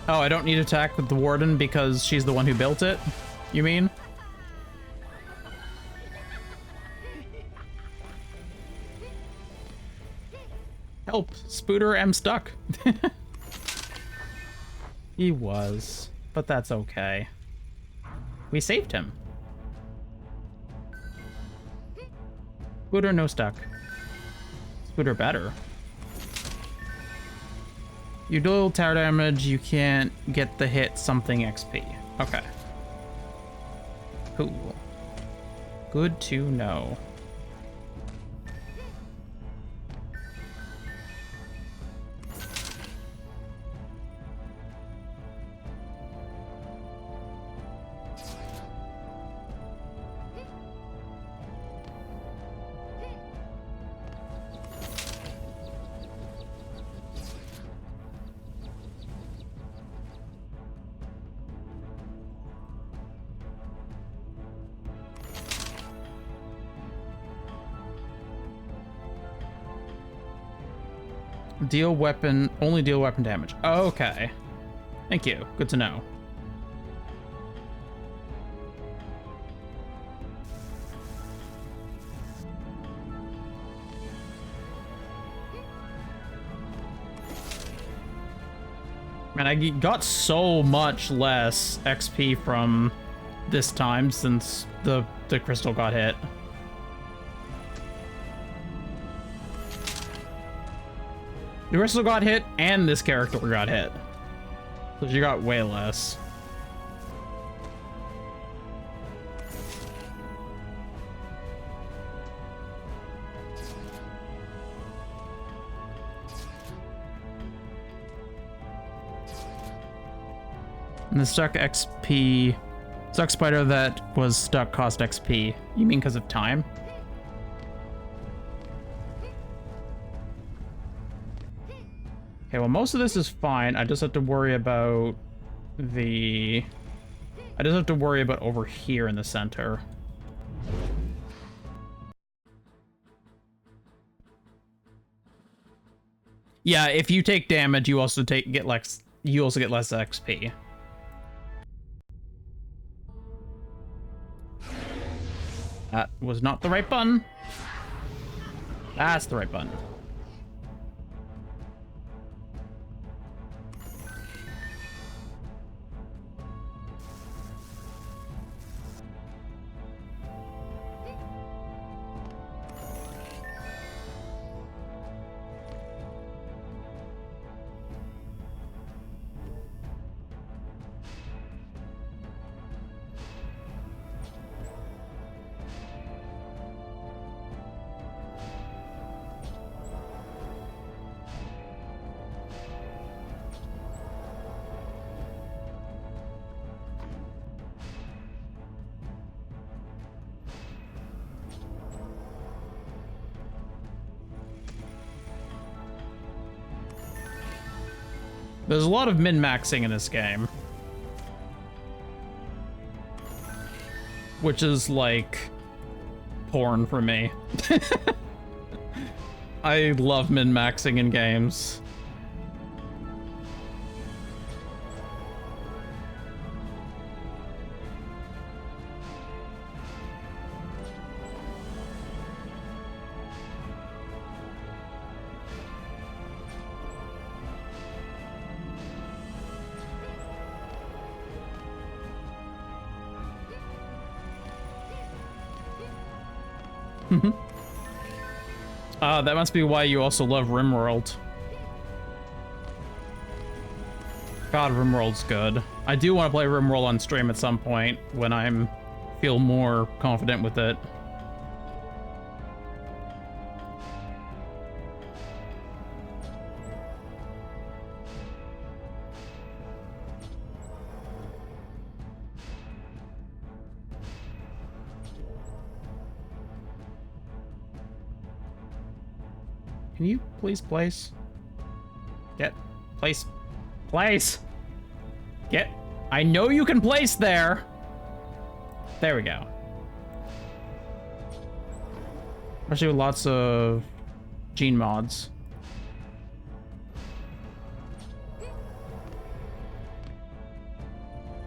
Oh, I don't need to attack with the warden because she's the one who built it? You mean? Help, Spooter, I'm stuck. He was, but that's okay. We saved him. Spooter, no stuck. Spooter better. You deal tower damage, you can't get the hit something XP. Okay. Cool. Good to know. Deal weapon, only deal weapon damage. Okay. Thank you. Good to know. Man, I got so much less XP from this time since the crystal got hit. The crystal got hit, and this character got hit. So she got way less. And the stuck XP... Stuck spider that was stuck cost XP. You mean because of time? Okay, well, most of this is fine. I just have to worry about the... I just have to worry about over here in the center. Yeah, if you take damage, you also get less XP. That was not the right button. That's the right button. There's a lot of min-maxing in this game. Which is like porn for me. I love min-maxing in games. That must be why you also love RimWorld. God, RimWorld's good. I do want to play RimWorld on stream at some point when I'm feel more confident with it. Can you please place? Get. Place. Place! Get. I know you can place there! There we go. Especially with lots of gene mods.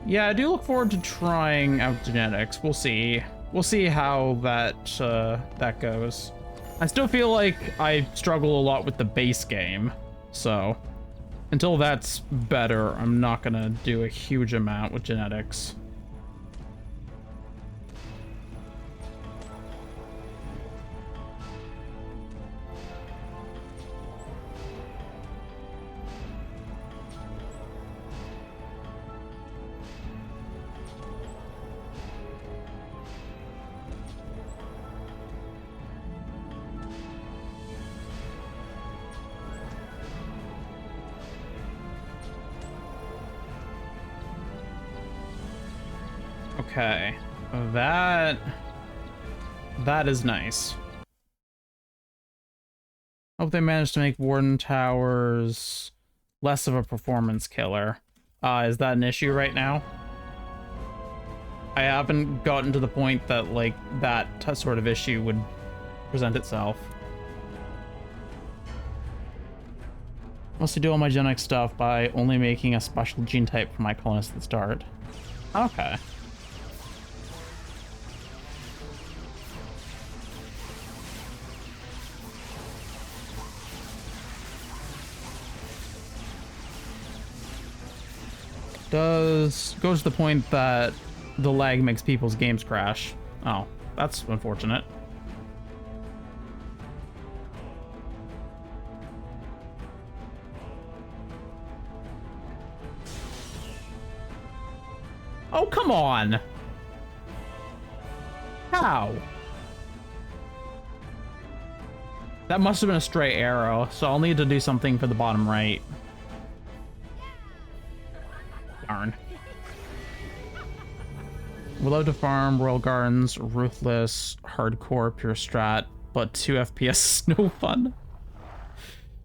Yeah, I do look forward to trying out genetics. We'll see. We'll see how that goes. I still feel like I struggle a lot with the base game, so until that's better, I'm not gonna do a huge amount with genetics. Okay, that is nice. Hope they managed to make Warden Towers less of a performance killer. Is that an issue right now? I haven't gotten to the point that, like, that sort of issue would present itself. Mostly do all my genetic stuff by only making a special gene type for my colonists at the start. Okay. Goes to the point that the lag makes people's games crash. Oh, that's unfortunate. Oh, come on! How? That must have been a stray arrow, so I'll need to do something for the bottom right. Darn. We love to farm, Royal Gardens, Ruthless, Hardcore, Pure Strat, but 2 FPS is no fun.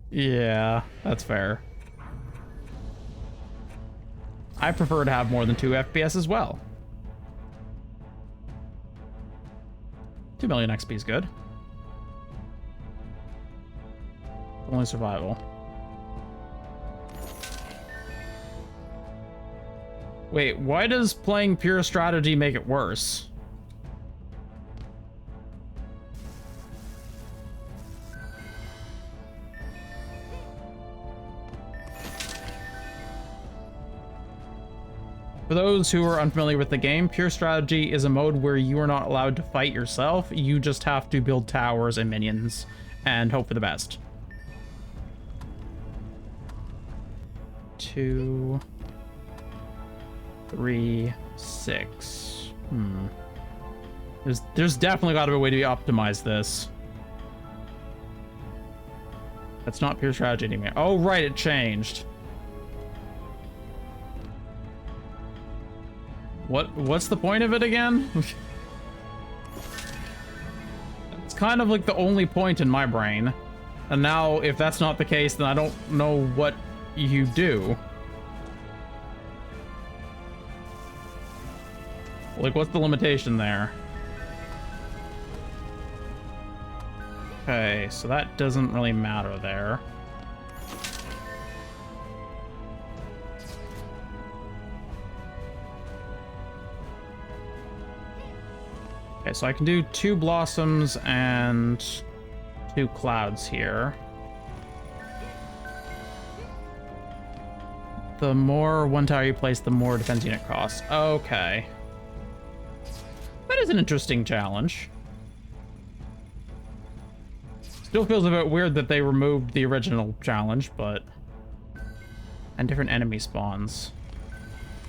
Yeah, that's fair. I prefer to have more than 2 FPS as well. 2 million XP is good. Only survival. Wait, why does playing pure strategy make it worse? For those who are unfamiliar with the game, pure strategy is a mode where you are not allowed to fight yourself. You just have to build towers and minions and hope for the best. 2, 3, 6. There's definitely got to be a way to optimize this. That's not pure strategy anymore. Oh, right, it changed. What's the point of it again? It's kind of like the only point in my brain. And now, if that's not the case, then I don't know what you do. Like, what's the limitation there? Okay, so that doesn't really matter there. Okay, so I can do 2 blossoms and 2 clouds here. The more one tower you place, the more defense unit costs. Okay. That is an interesting challenge. Still feels a bit weird that they removed the original challenge, but... And different enemy spawns.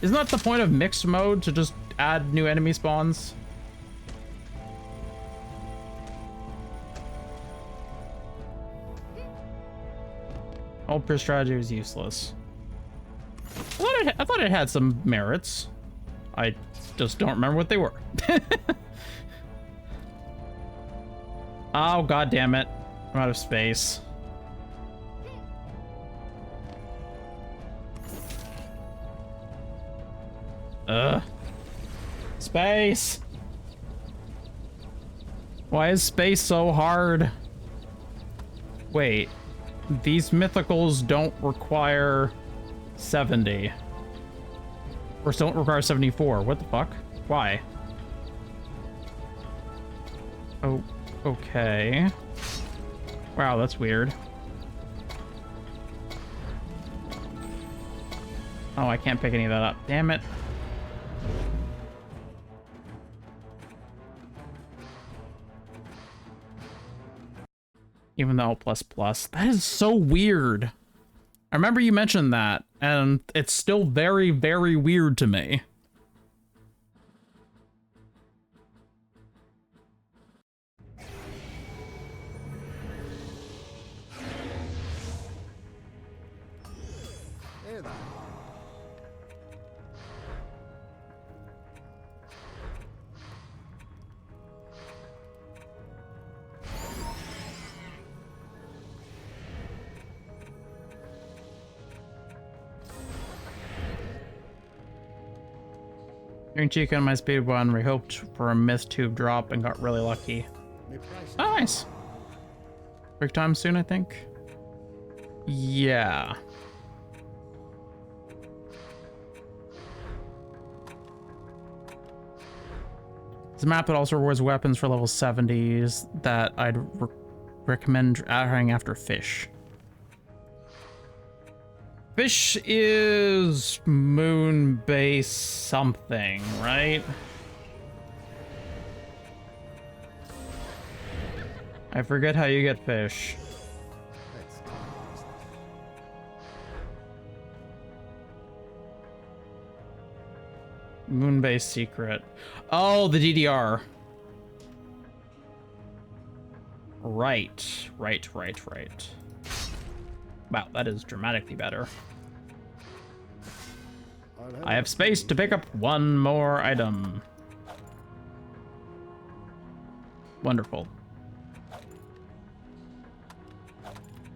Isn't that the point of mixed mode, to just add new enemy spawns? All pure strategy was useless. I thought it had some merits. I just don't remember what they were. Oh, god damn it. I'm out of space. Ugh. Space! Why is space so hard? Wait. These mythicals don't require 70. Or don't require 74. What the fuck? Why? Oh, okay. Wow, that's weird. Oh, I can't pick any of that up. Damn it. Even though plus plus. That is so weird. I remember you mentioned that, and it's still very, very weird to me. There then. During Chica and my speed one, we hoped for a myth tube drop and got really lucky. Oh, nice. Break time soon, I think. Yeah. It's a map that also rewards weapons for level 70s that I'd recommend adding after fish. Fish is moon base something, right? I forget how you get fish. Let's talk business. Moon base secret. Oh, the DDR. Right. Wow, that is dramatically better. I have space to pick up one more item. Wonderful.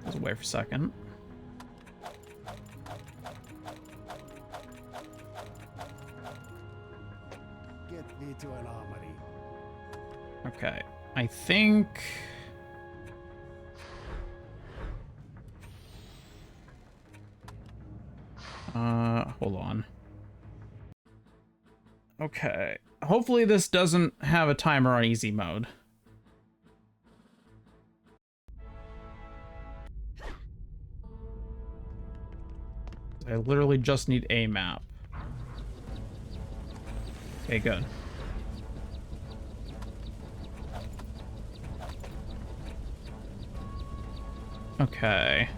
Let's wait for a second. Get me to an armory. Okay, I think... hold on. Okay. Hopefully this doesn't have a timer on easy mode. I literally just need a map. Okay, good. Okay.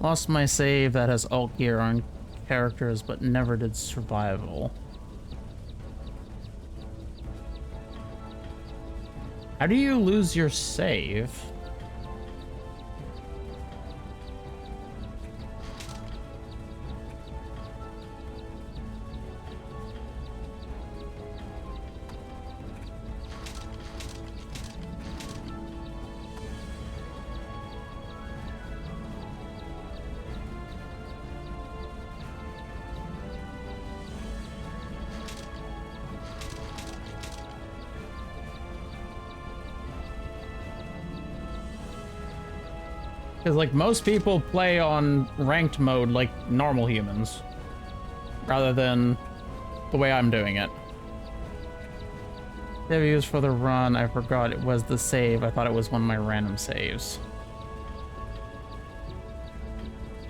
Lost my save that has alt gear on characters, but never did survival. How do you lose your save? Because, like, most people play on ranked mode like normal humans, rather than the way I'm doing it. Save used for the run, I forgot it was the save. I thought it was one of my random saves.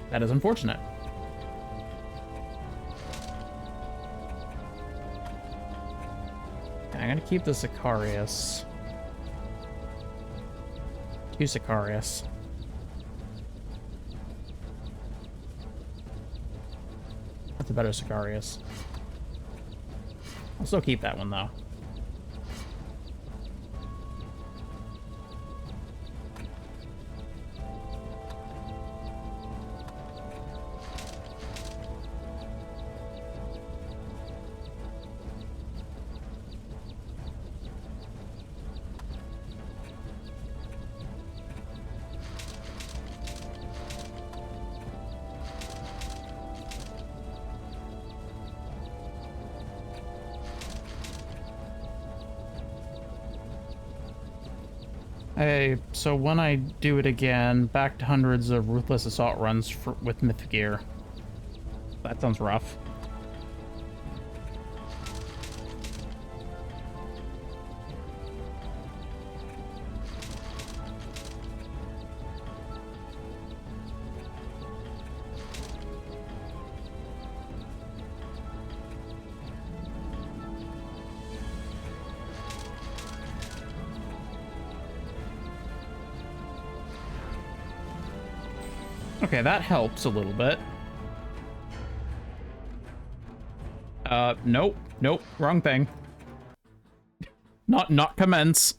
That is unfortunate. I'm gonna keep the Sicarius. 2 Sicarius. That's a better Sicarius. I'll still keep that one though. Hey, so when I do it again, back to hundreds of Ruthless Assault runs with myth gear. That sounds rough. Okay, that helps a little bit. Nope, nope, wrong thing. Not commence.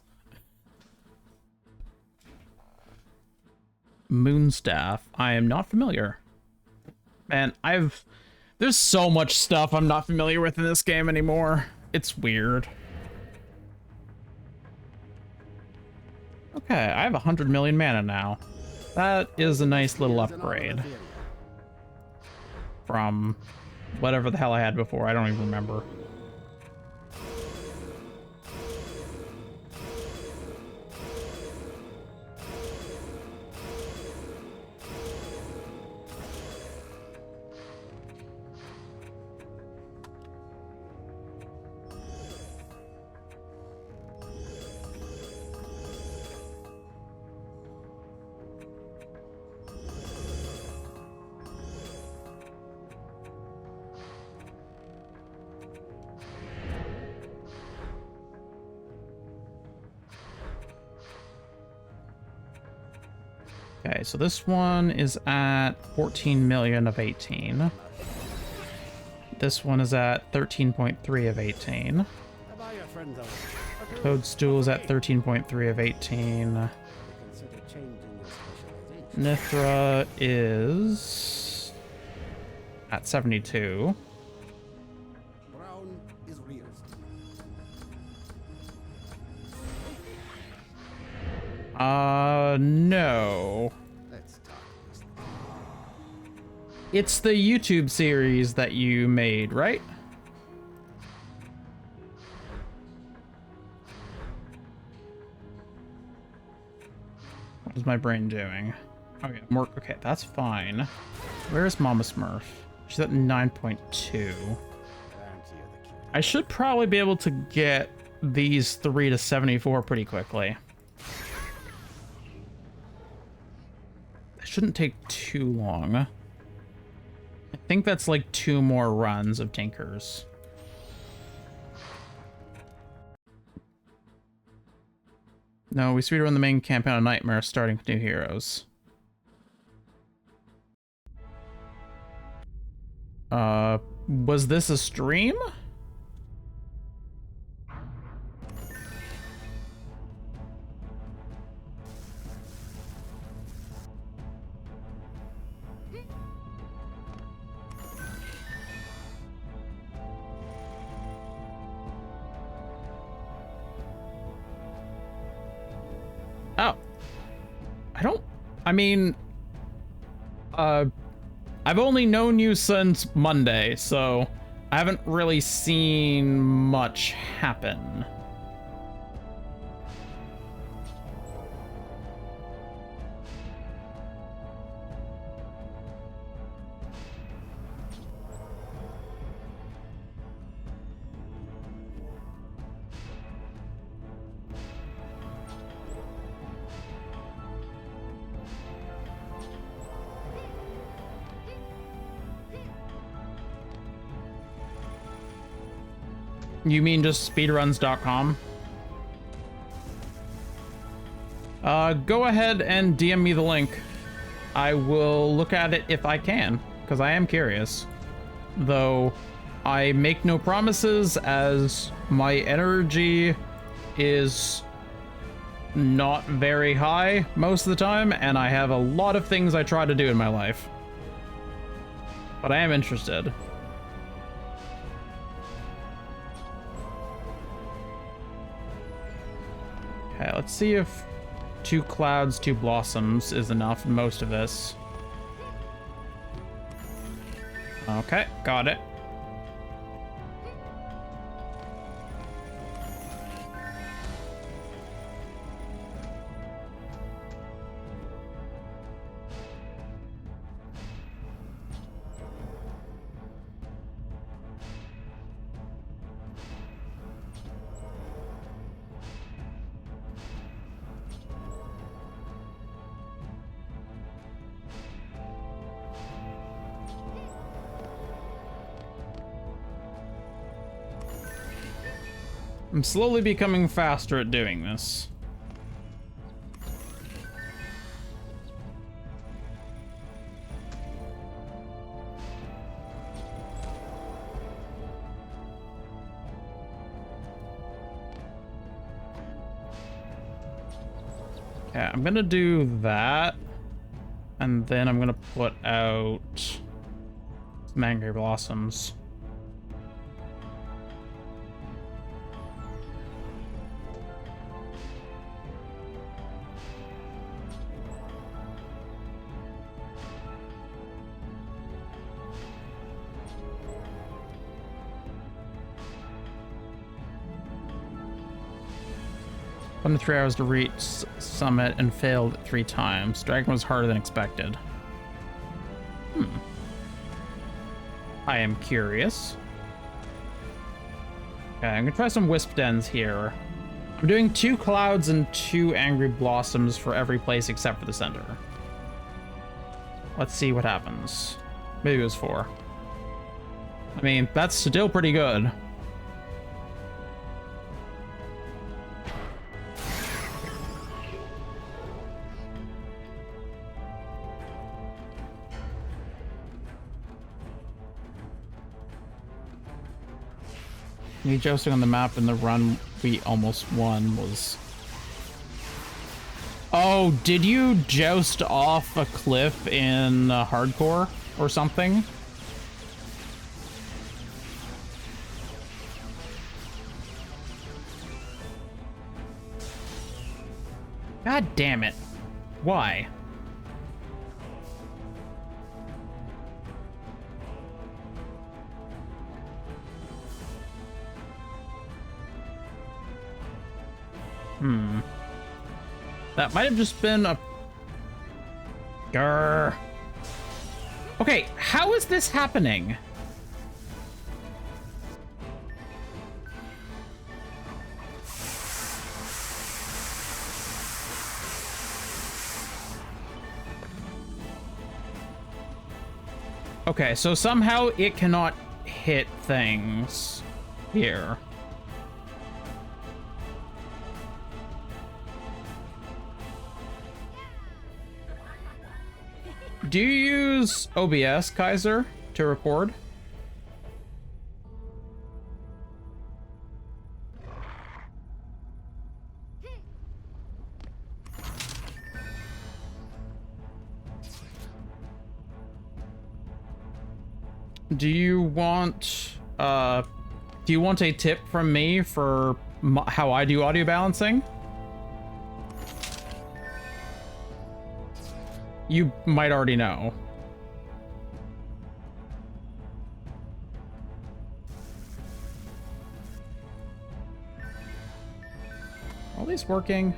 Moonstaff. I am not familiar. Man, there's so much stuff I'm not familiar with in this game anymore. It's weird. Okay, I have 100 million mana now. That is a nice little upgrade from whatever the hell I had before. I don't even remember. Okay, so this one is at 14 million of 18. This one is at 13.3 of 18. Toadstool is at 13.3 of 18. Nithra is at 72. No. It's the YouTube series that you made, right? What is my brain doing? Oh yeah, more. Okay, that's fine. Where's Mama Smurf? She's at 9.2. I should probably be able to get these 3 to 74 pretty quickly. It shouldn't take too long. I think that's like 2 more runs of Tinkers. No, we speedrun the main campaign of Nightmare starting with new heroes. Was this a stream? Oh. I mean, I've only known you since Monday, so I haven't really seen much happen. You mean just speedruns.com? Go ahead and DM me the link. I will look at it if I can, because I am curious. Though, I make no promises as my energy is not very high most of the time, and I have a lot of things I try to do in my life. But I am interested. Okay, let's see if 2 clouds, 2 blossoms is enough in most of this. Okay, got it. I'm slowly becoming faster at doing this. Okay, I'm gonna do that, and then I'm gonna put out some angry blossoms. Went 3 hours to reach summit and failed 3 times. Dragon was harder than expected. I am curious. Okay, I'm gonna try some wisp dens here. I'm doing 2 clouds and 2 angry blossoms for every place except for the center. Let's see what happens. Maybe it was 4. I mean, that's still pretty good. Me jousting on the map and the run we almost won was... Oh, did you joust off a cliff in hardcore or something? God damn it. Why? That might have just been a... Grr. Okay, how is this happening? Okay, so somehow it cannot hit things here. Do you use OBS, Kaiser, to record? Do you want a tip from me for how I do audio balancing? You might already know. All these working?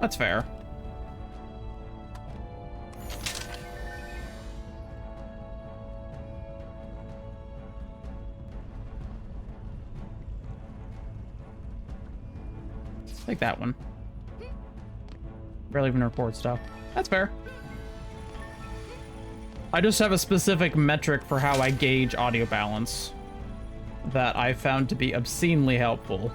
That's fair. Take that one. Barely even record stuff. That's fair. I just have a specific metric for how I gauge audio balance that I found to be obscenely helpful.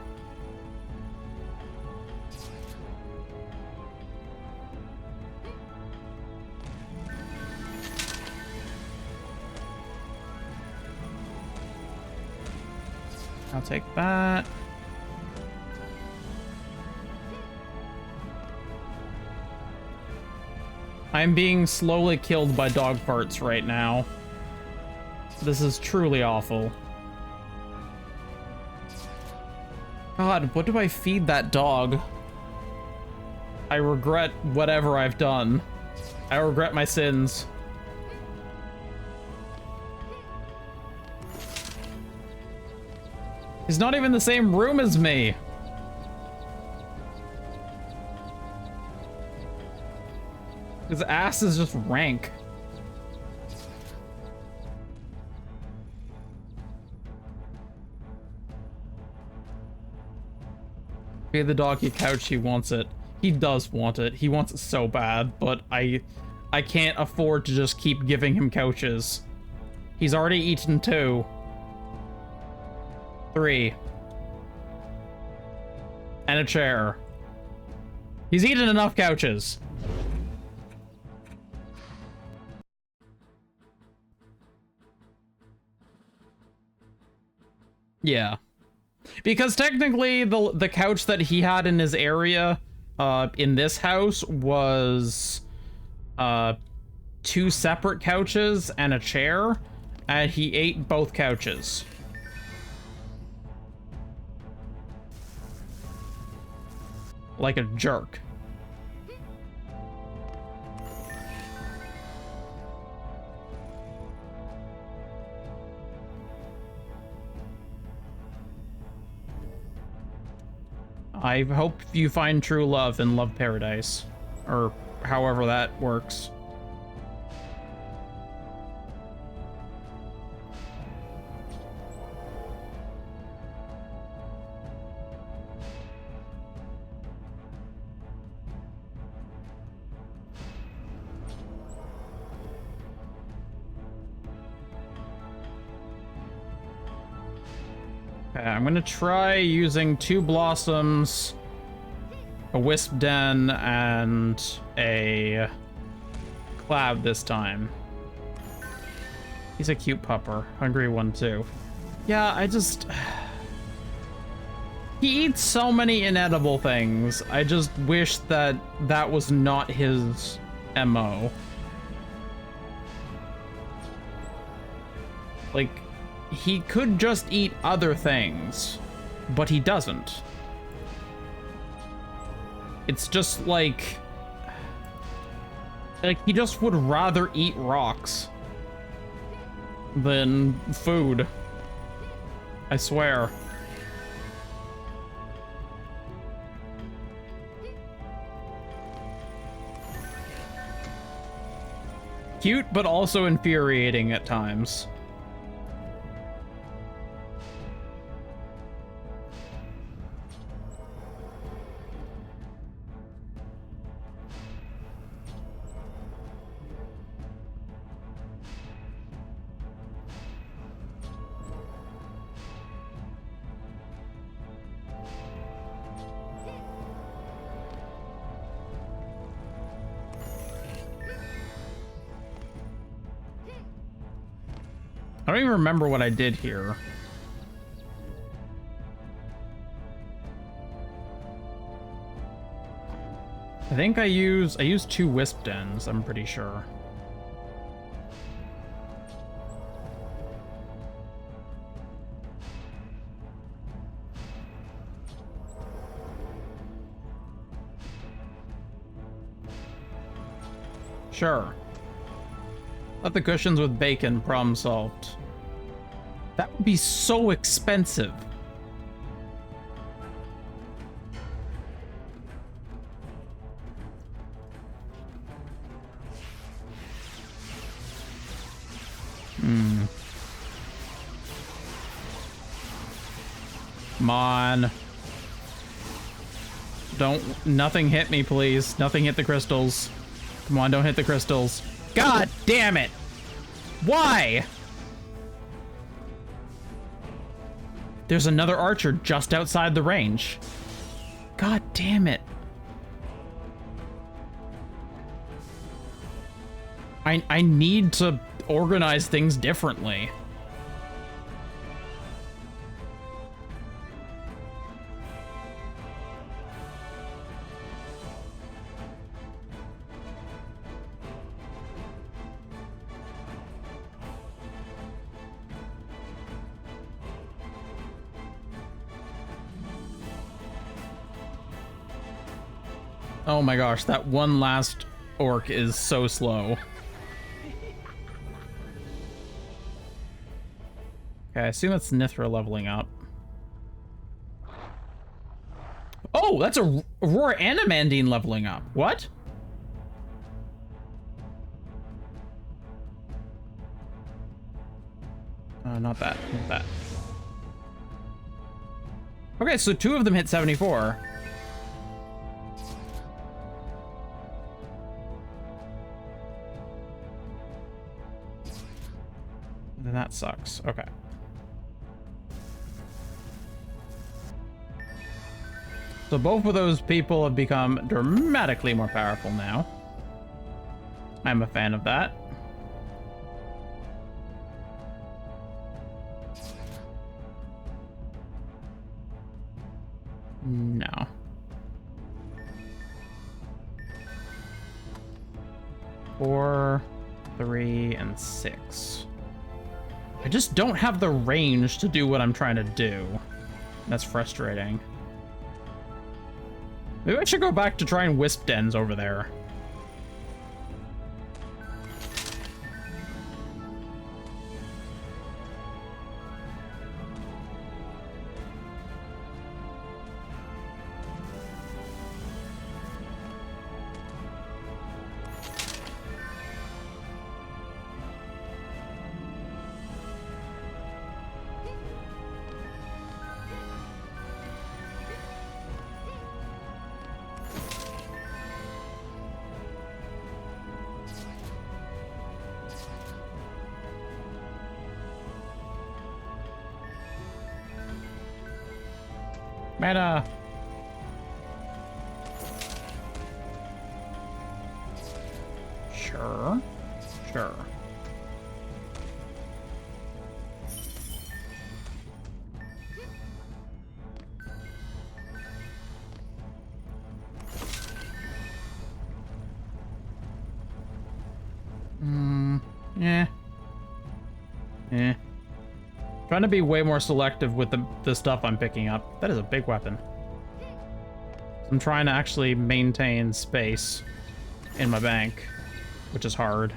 take that. I'm being slowly killed by dog farts right now. This is truly awful. God, what do I feed that dog? I regret whatever I've done. I regret my sins. He's not even in the same room as me. His ass is just rank. Pay the doggy couch, he wants it. He does want it. He wants it so bad, but I can't afford to just keep giving him couches. He's already eaten 2. 3. And a chair. He's eaten enough couches. Yeah. Because technically the couch that he had in his area in this house was 2 separate couches and a chair, and he ate both couches. Like a jerk. I hope you find true love in Love Paradise, or however that works. Okay, I'm gonna try using 2 blossoms, a wisp den, and a cloud this time. He's a cute pupper. Hungry one too. Yeah, I just... He eats so many inedible things. I just wish that that was not his MO. Like, he could just eat other things, but he doesn't. It's just like he just would rather eat rocks than food. I swear. Cute, but also infuriating at times. I don't even remember what I did here. I think I used 2 wisp dens, I'm pretty sure. Sure. Let the cushions with bacon, problem solved. That would be so expensive. Come on. Nothing hit me, please. Nothing hit the crystals. Come on, don't hit the crystals. God damn it! Why? There's another archer just outside the range. God damn it. I need to organize things differently. Oh my gosh, that one last orc is so slow. Okay, I assume it's Nithra leveling up. Oh, that's a Aurora and Amandine leveling up. What? Not that. Not that. Okay, so 2 of them hit 74. Then that sucks. Okay. So both of those people have become dramatically more powerful now. I'm a fan of that. No. 4, 3, and 6. I just don't have the range to do what I'm trying to do. That's frustrating. Maybe I should go back to try and wisp dens over there. Mana. Sure. Sure. Yeah. Eh. Trying to be way more selective with the stuff I'm picking up. That is a big weapon. I'm trying to actually maintain space in my bank, which is hard.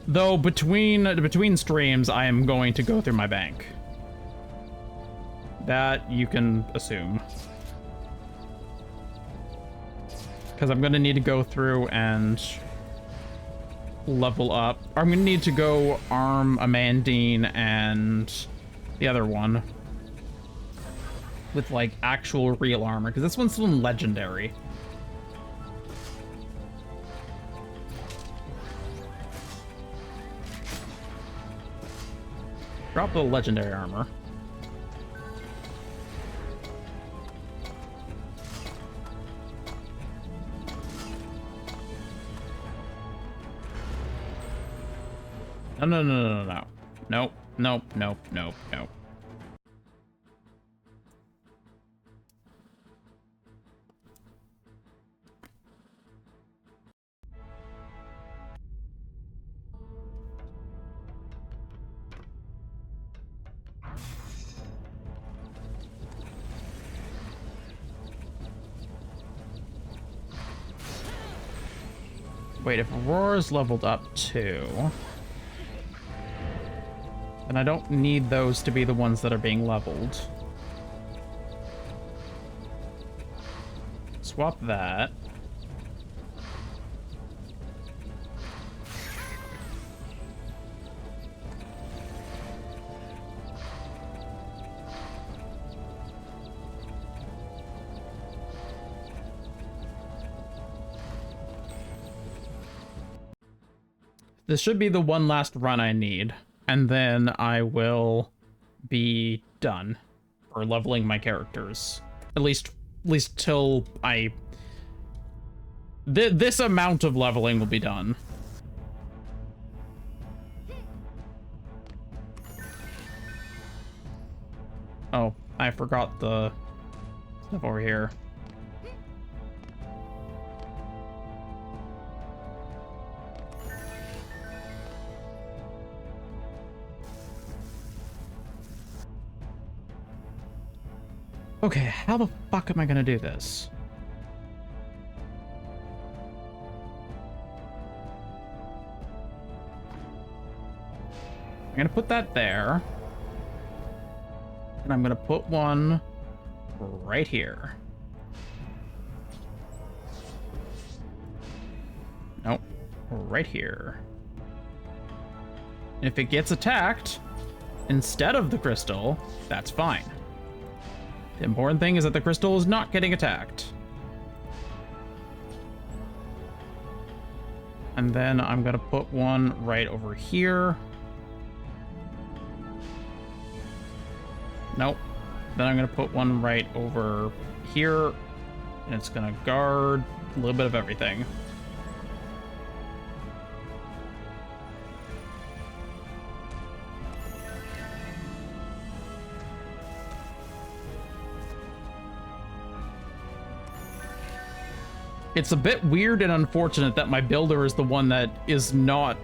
Though between streams, I am going to go through my bank. That you can assume. Because I'm going to need to go through and level up. I'm going to need to go arm Amandine and the other one with, like, actual real armor. Because this one's still in legendary. Drop the legendary armor. No, no, no, no, no, no. Nope, nope, nope, nope, nope. Wait, if Aurora's leveled up too, then I don't need those to be the ones that are being leveled. Swap that. This should be the one last run I need, and then I will be done for leveling my characters. At least till I... This amount of leveling will be done. Oh, I forgot the stuff over here. Okay, how the fuck am I gonna do this? I'm gonna put that there. And I'm gonna put one right here. Nope, right here. And if it gets attacked instead of the crystal, that's fine. The important thing is that the crystal is not getting attacked. And then I'm gonna put one right over here. Nope. Then I'm gonna put one right over here, and it's gonna guard a little bit of everything. It's a bit weird and unfortunate that my builder is the one that is not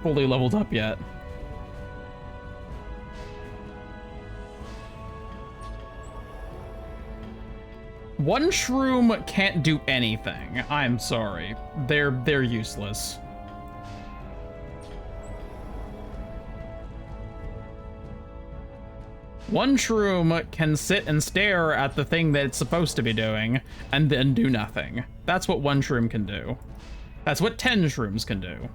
fully leveled up yet. One shroom can't do anything. I'm sorry. They're useless. One shroom can sit and stare at the thing that it's supposed to be doing and then do nothing. That's what one shroom can do. That's what 10 shrooms can do.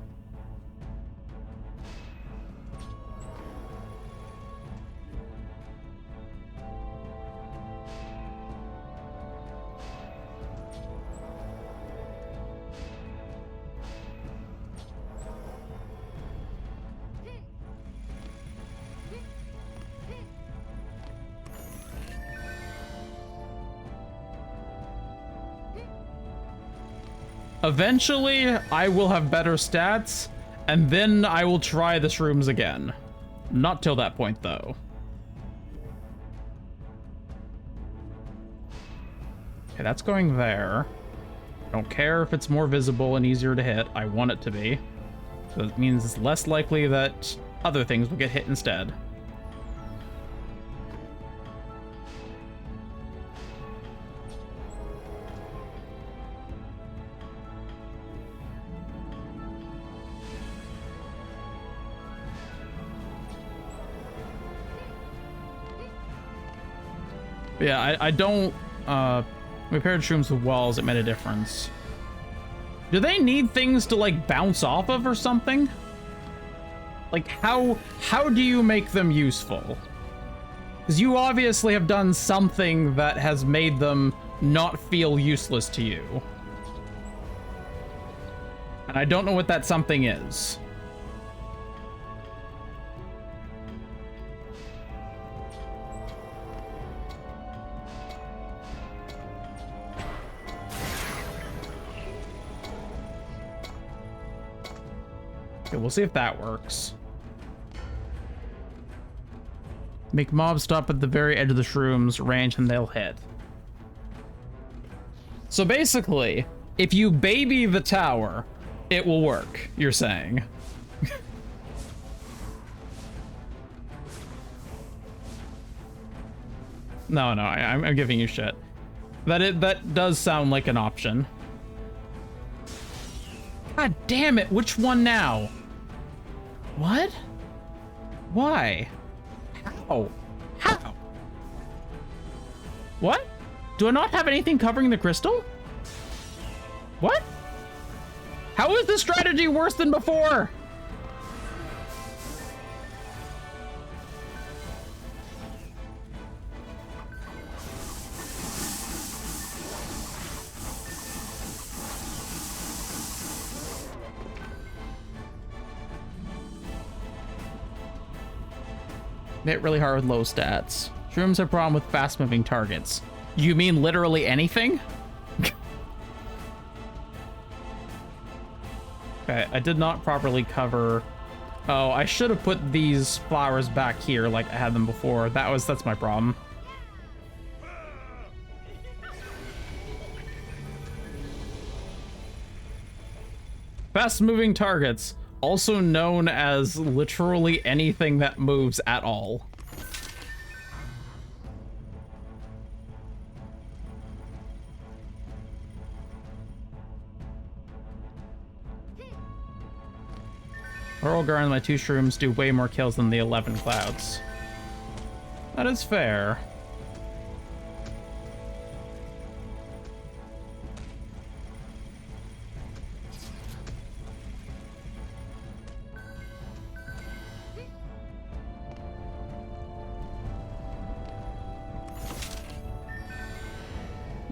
Eventually, I will have better stats, and then I will try the shrooms again. Not till that point, though. Okay, that's going there. I don't care if it's more visible and easier to hit. I want it to be. So it means it's less likely that other things will get hit instead. Yeah, I don't, we paired shrooms with walls, it made a difference. Do they need things to, like, bounce off of or something? Like, how do you make them useful? Because you obviously have done something that has made them not feel useless to you. And I don't know what that something is. Okay, we'll see if that works. Make mobs stop at the very edge of the shroom's range and they'll hit. So basically, if you baby the tower, it will work, you're saying. No, I'm giving you shit. That does sound like an option. God damn it, which one now? What? Why? How? How? What? Do I not have anything covering the crystal? What? How is this strategy worse than before? Hit really hard with low stats. Shrooms have a problem with fast-moving targets. You mean literally anything? Okay, I did not properly cover... Oh, I should have put these flowers back here like I had them before. That's my problem. Fast-moving targets. Also known as literally anything that moves at all. Whirlgar and my 2 shrooms do way more kills than the 11 clouds. That is fair.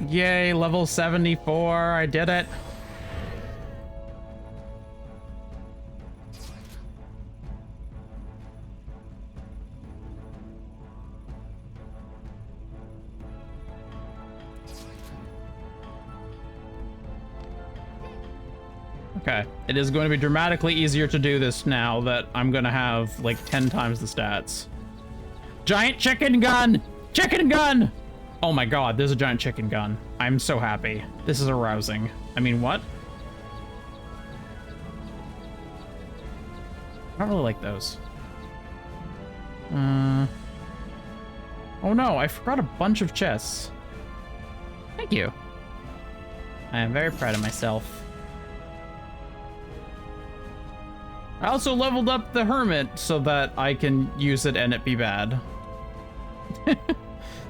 Yay, level 74, I did it. Okay, it is going to be dramatically easier to do this now that I'm gonna have like 10 times the stats. Giant chicken gun! Chicken gun! Oh my god, there's a giant chicken gun. I'm so happy. This is arousing. I mean, what? I don't really like those. Oh no, I forgot a bunch of chests. Thank you. I am very proud of myself. I also leveled up the Hermit so that I can use it and it be bad.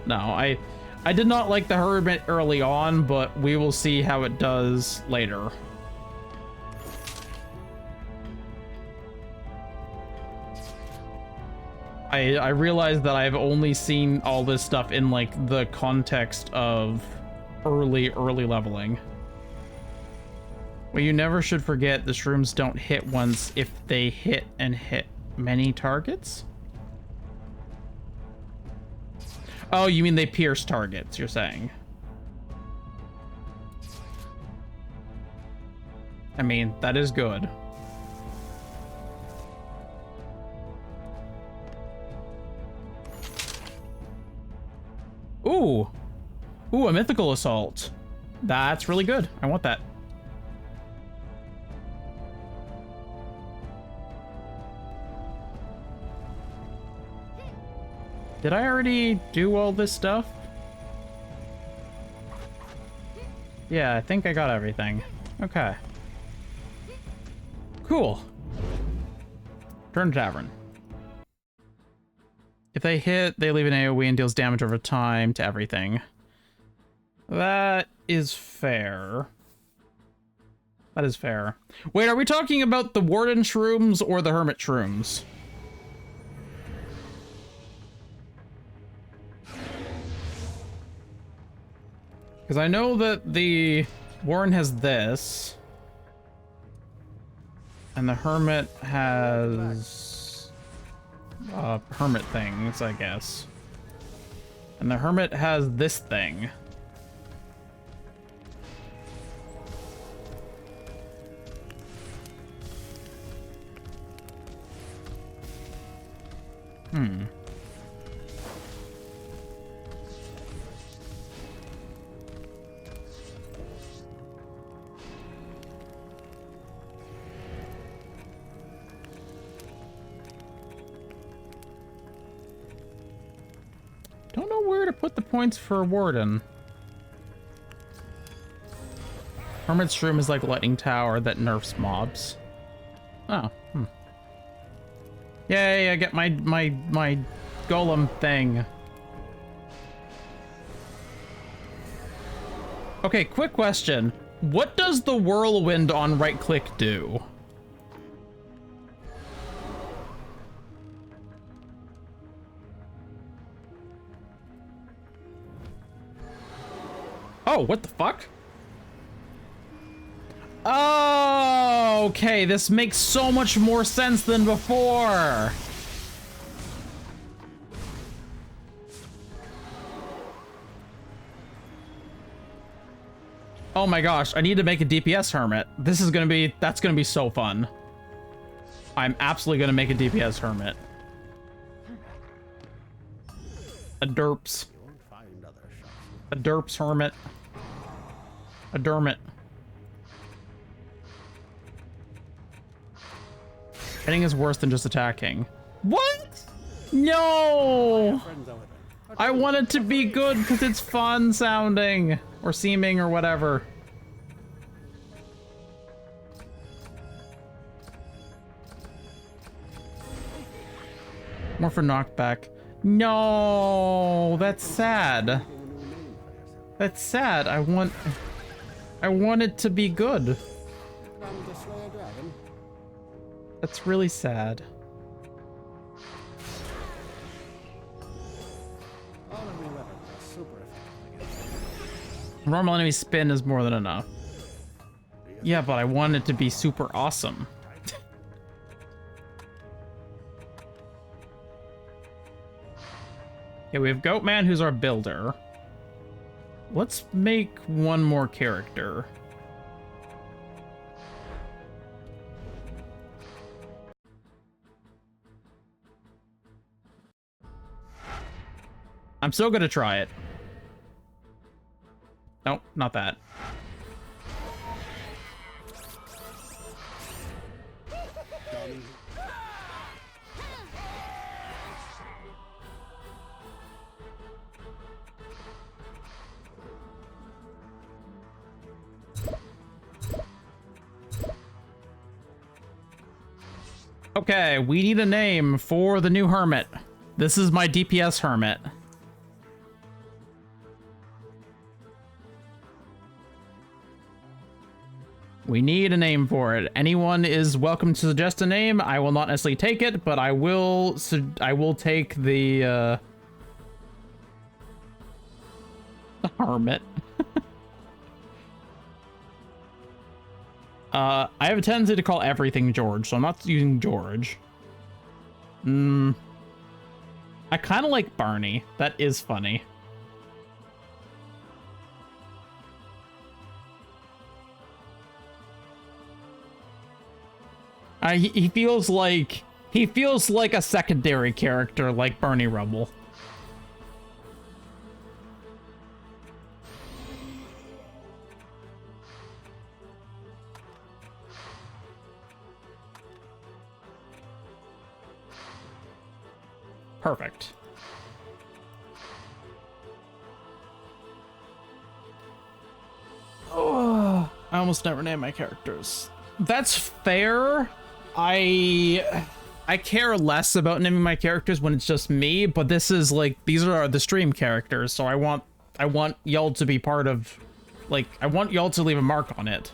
No, I did not like the Hermit early on, but we will see how it does later. I realized that I've only seen all this stuff in like the context of early leveling. Well, you never should forget the shrooms don't hit once if they hit and hit many targets? Oh, you mean they pierce targets, you're saying. I mean, that is good. Ooh. Ooh, a mythical assault. That's really good. I want that. Did I already do all this stuff? Yeah, I think I got everything. Okay. Cool. Turn Tavern. If they hit, they leave an AoE and deals damage over time to everything. That is fair. That is fair. Wait, are we talking about the Warden Shrooms or the Hermit Shrooms? Because I know that the Warren has this. And the Hermit has... Hermit things, I guess. And the Hermit has this thing. Don't know where to put the points for Warden. Hermit's Shroom is like Lightning Tower that nerfs mobs. Oh, Yay, I get my golem thing. Okay, quick question. What does the whirlwind on right click do? Oh, what the fuck? Oh, okay, this makes so much more sense than before. Oh my gosh, I need to make a DPS hermit. This is gonna be, that's gonna be so fun. I'm absolutely gonna make a DPS hermit. A derps. A derps hermit. A dermit. Hitting is worse than just attacking. What? No! I want it to be good because it's fun sounding. Or seeming or whatever. More for knockback. No, that's sad. Making a new name for yourself. That's sad. I want it to be good. Planning to slay a dragon? That's really sad. All of my weapons are super effective against Normal enemy spin is more than enough. Yeah, but I want it to be super awesome. Okay, we have Goatman, who's our builder. Let's make one more character. I'm still gonna try it. Nope, not that. dummy. Okay, we need a name for the new hermit. This is my DPS hermit. We need a name for it. Anyone is welcome to suggest a name. I will not necessarily take it, but I will take the hermit. I have a tendency to call everything George, so I'm not using George. I kind of like Barney. That is funny. He feels like a secondary character, like Barney Rubble. Perfect. Oh, I almost never name my characters. That's fair. I care less about naming my characters when it's just me, but this is like, these are the stream characters, so I want y'all to be part of, like, I want y'all to leave a mark on it.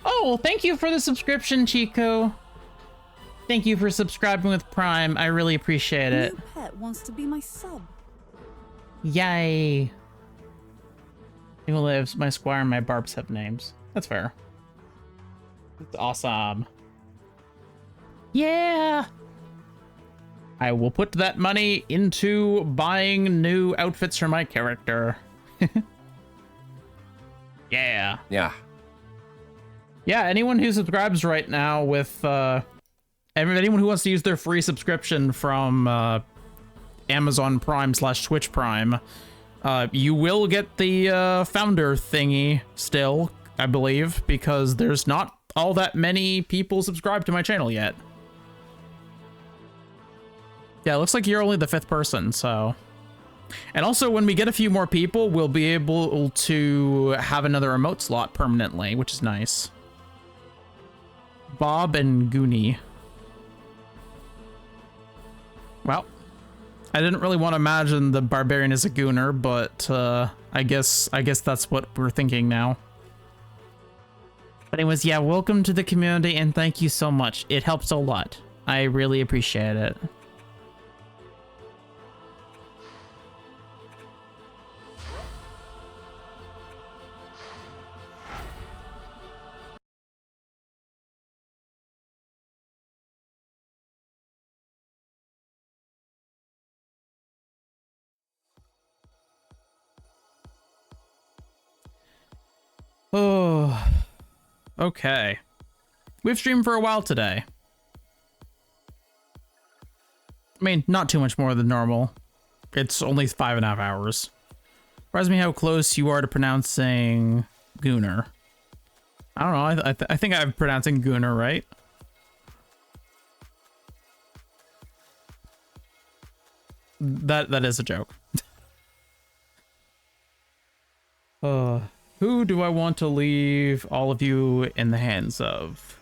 Oh, thank you for the subscription, Chico. Thank you for subscribing with Prime. I really appreciate it. New pet wants to be my sub. Yay. Who lives? My squire and my barbs have names. That's fair. That's awesome. Yeah. I will put that money into buying new outfits for my character. Yeah. Yeah. Yeah, anyone who subscribes right now with anyone who wants to use their free subscription from Amazon Prime / Twitch Prime, you will get the founder thingy still, I believe, because there's not all that many people subscribed to my channel yet. Yeah, it looks like you're only the 5th person, so. And also, when we get a few more people, we'll be able to have another emote slot permanently, which is nice. Bob and Goonie. Well, I didn't really want to imagine the barbarian as a gooner, but I guess that's what we're thinking now. But anyways, yeah, welcome to the community and thank you so much. It helps a lot. I really appreciate it. Oh, okay. We've streamed for a while today. I mean, not too much more than normal. It's only 5.5 hours. Surprised me how close you are to pronouncing Gooner. I don't know. I think I'm pronouncing Gooner right. That is a joke. Who do I want to leave all of you in the hands of?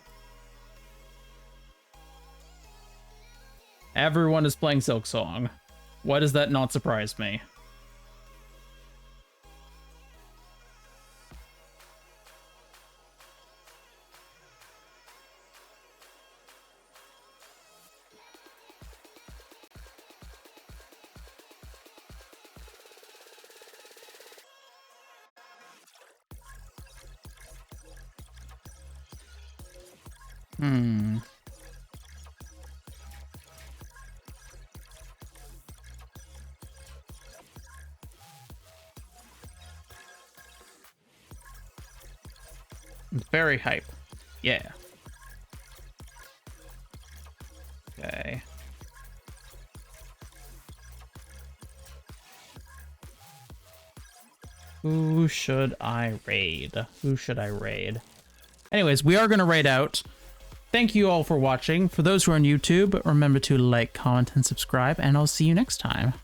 Everyone is playing Silksong. Why does that not surprise me? Very hype. Yeah. Okay. Who should I raid? Who should I raid? Anyways, we are going to raid out. Thank you all for watching. For those who are on YouTube, remember to like, comment, and subscribe, and I'll see you next time.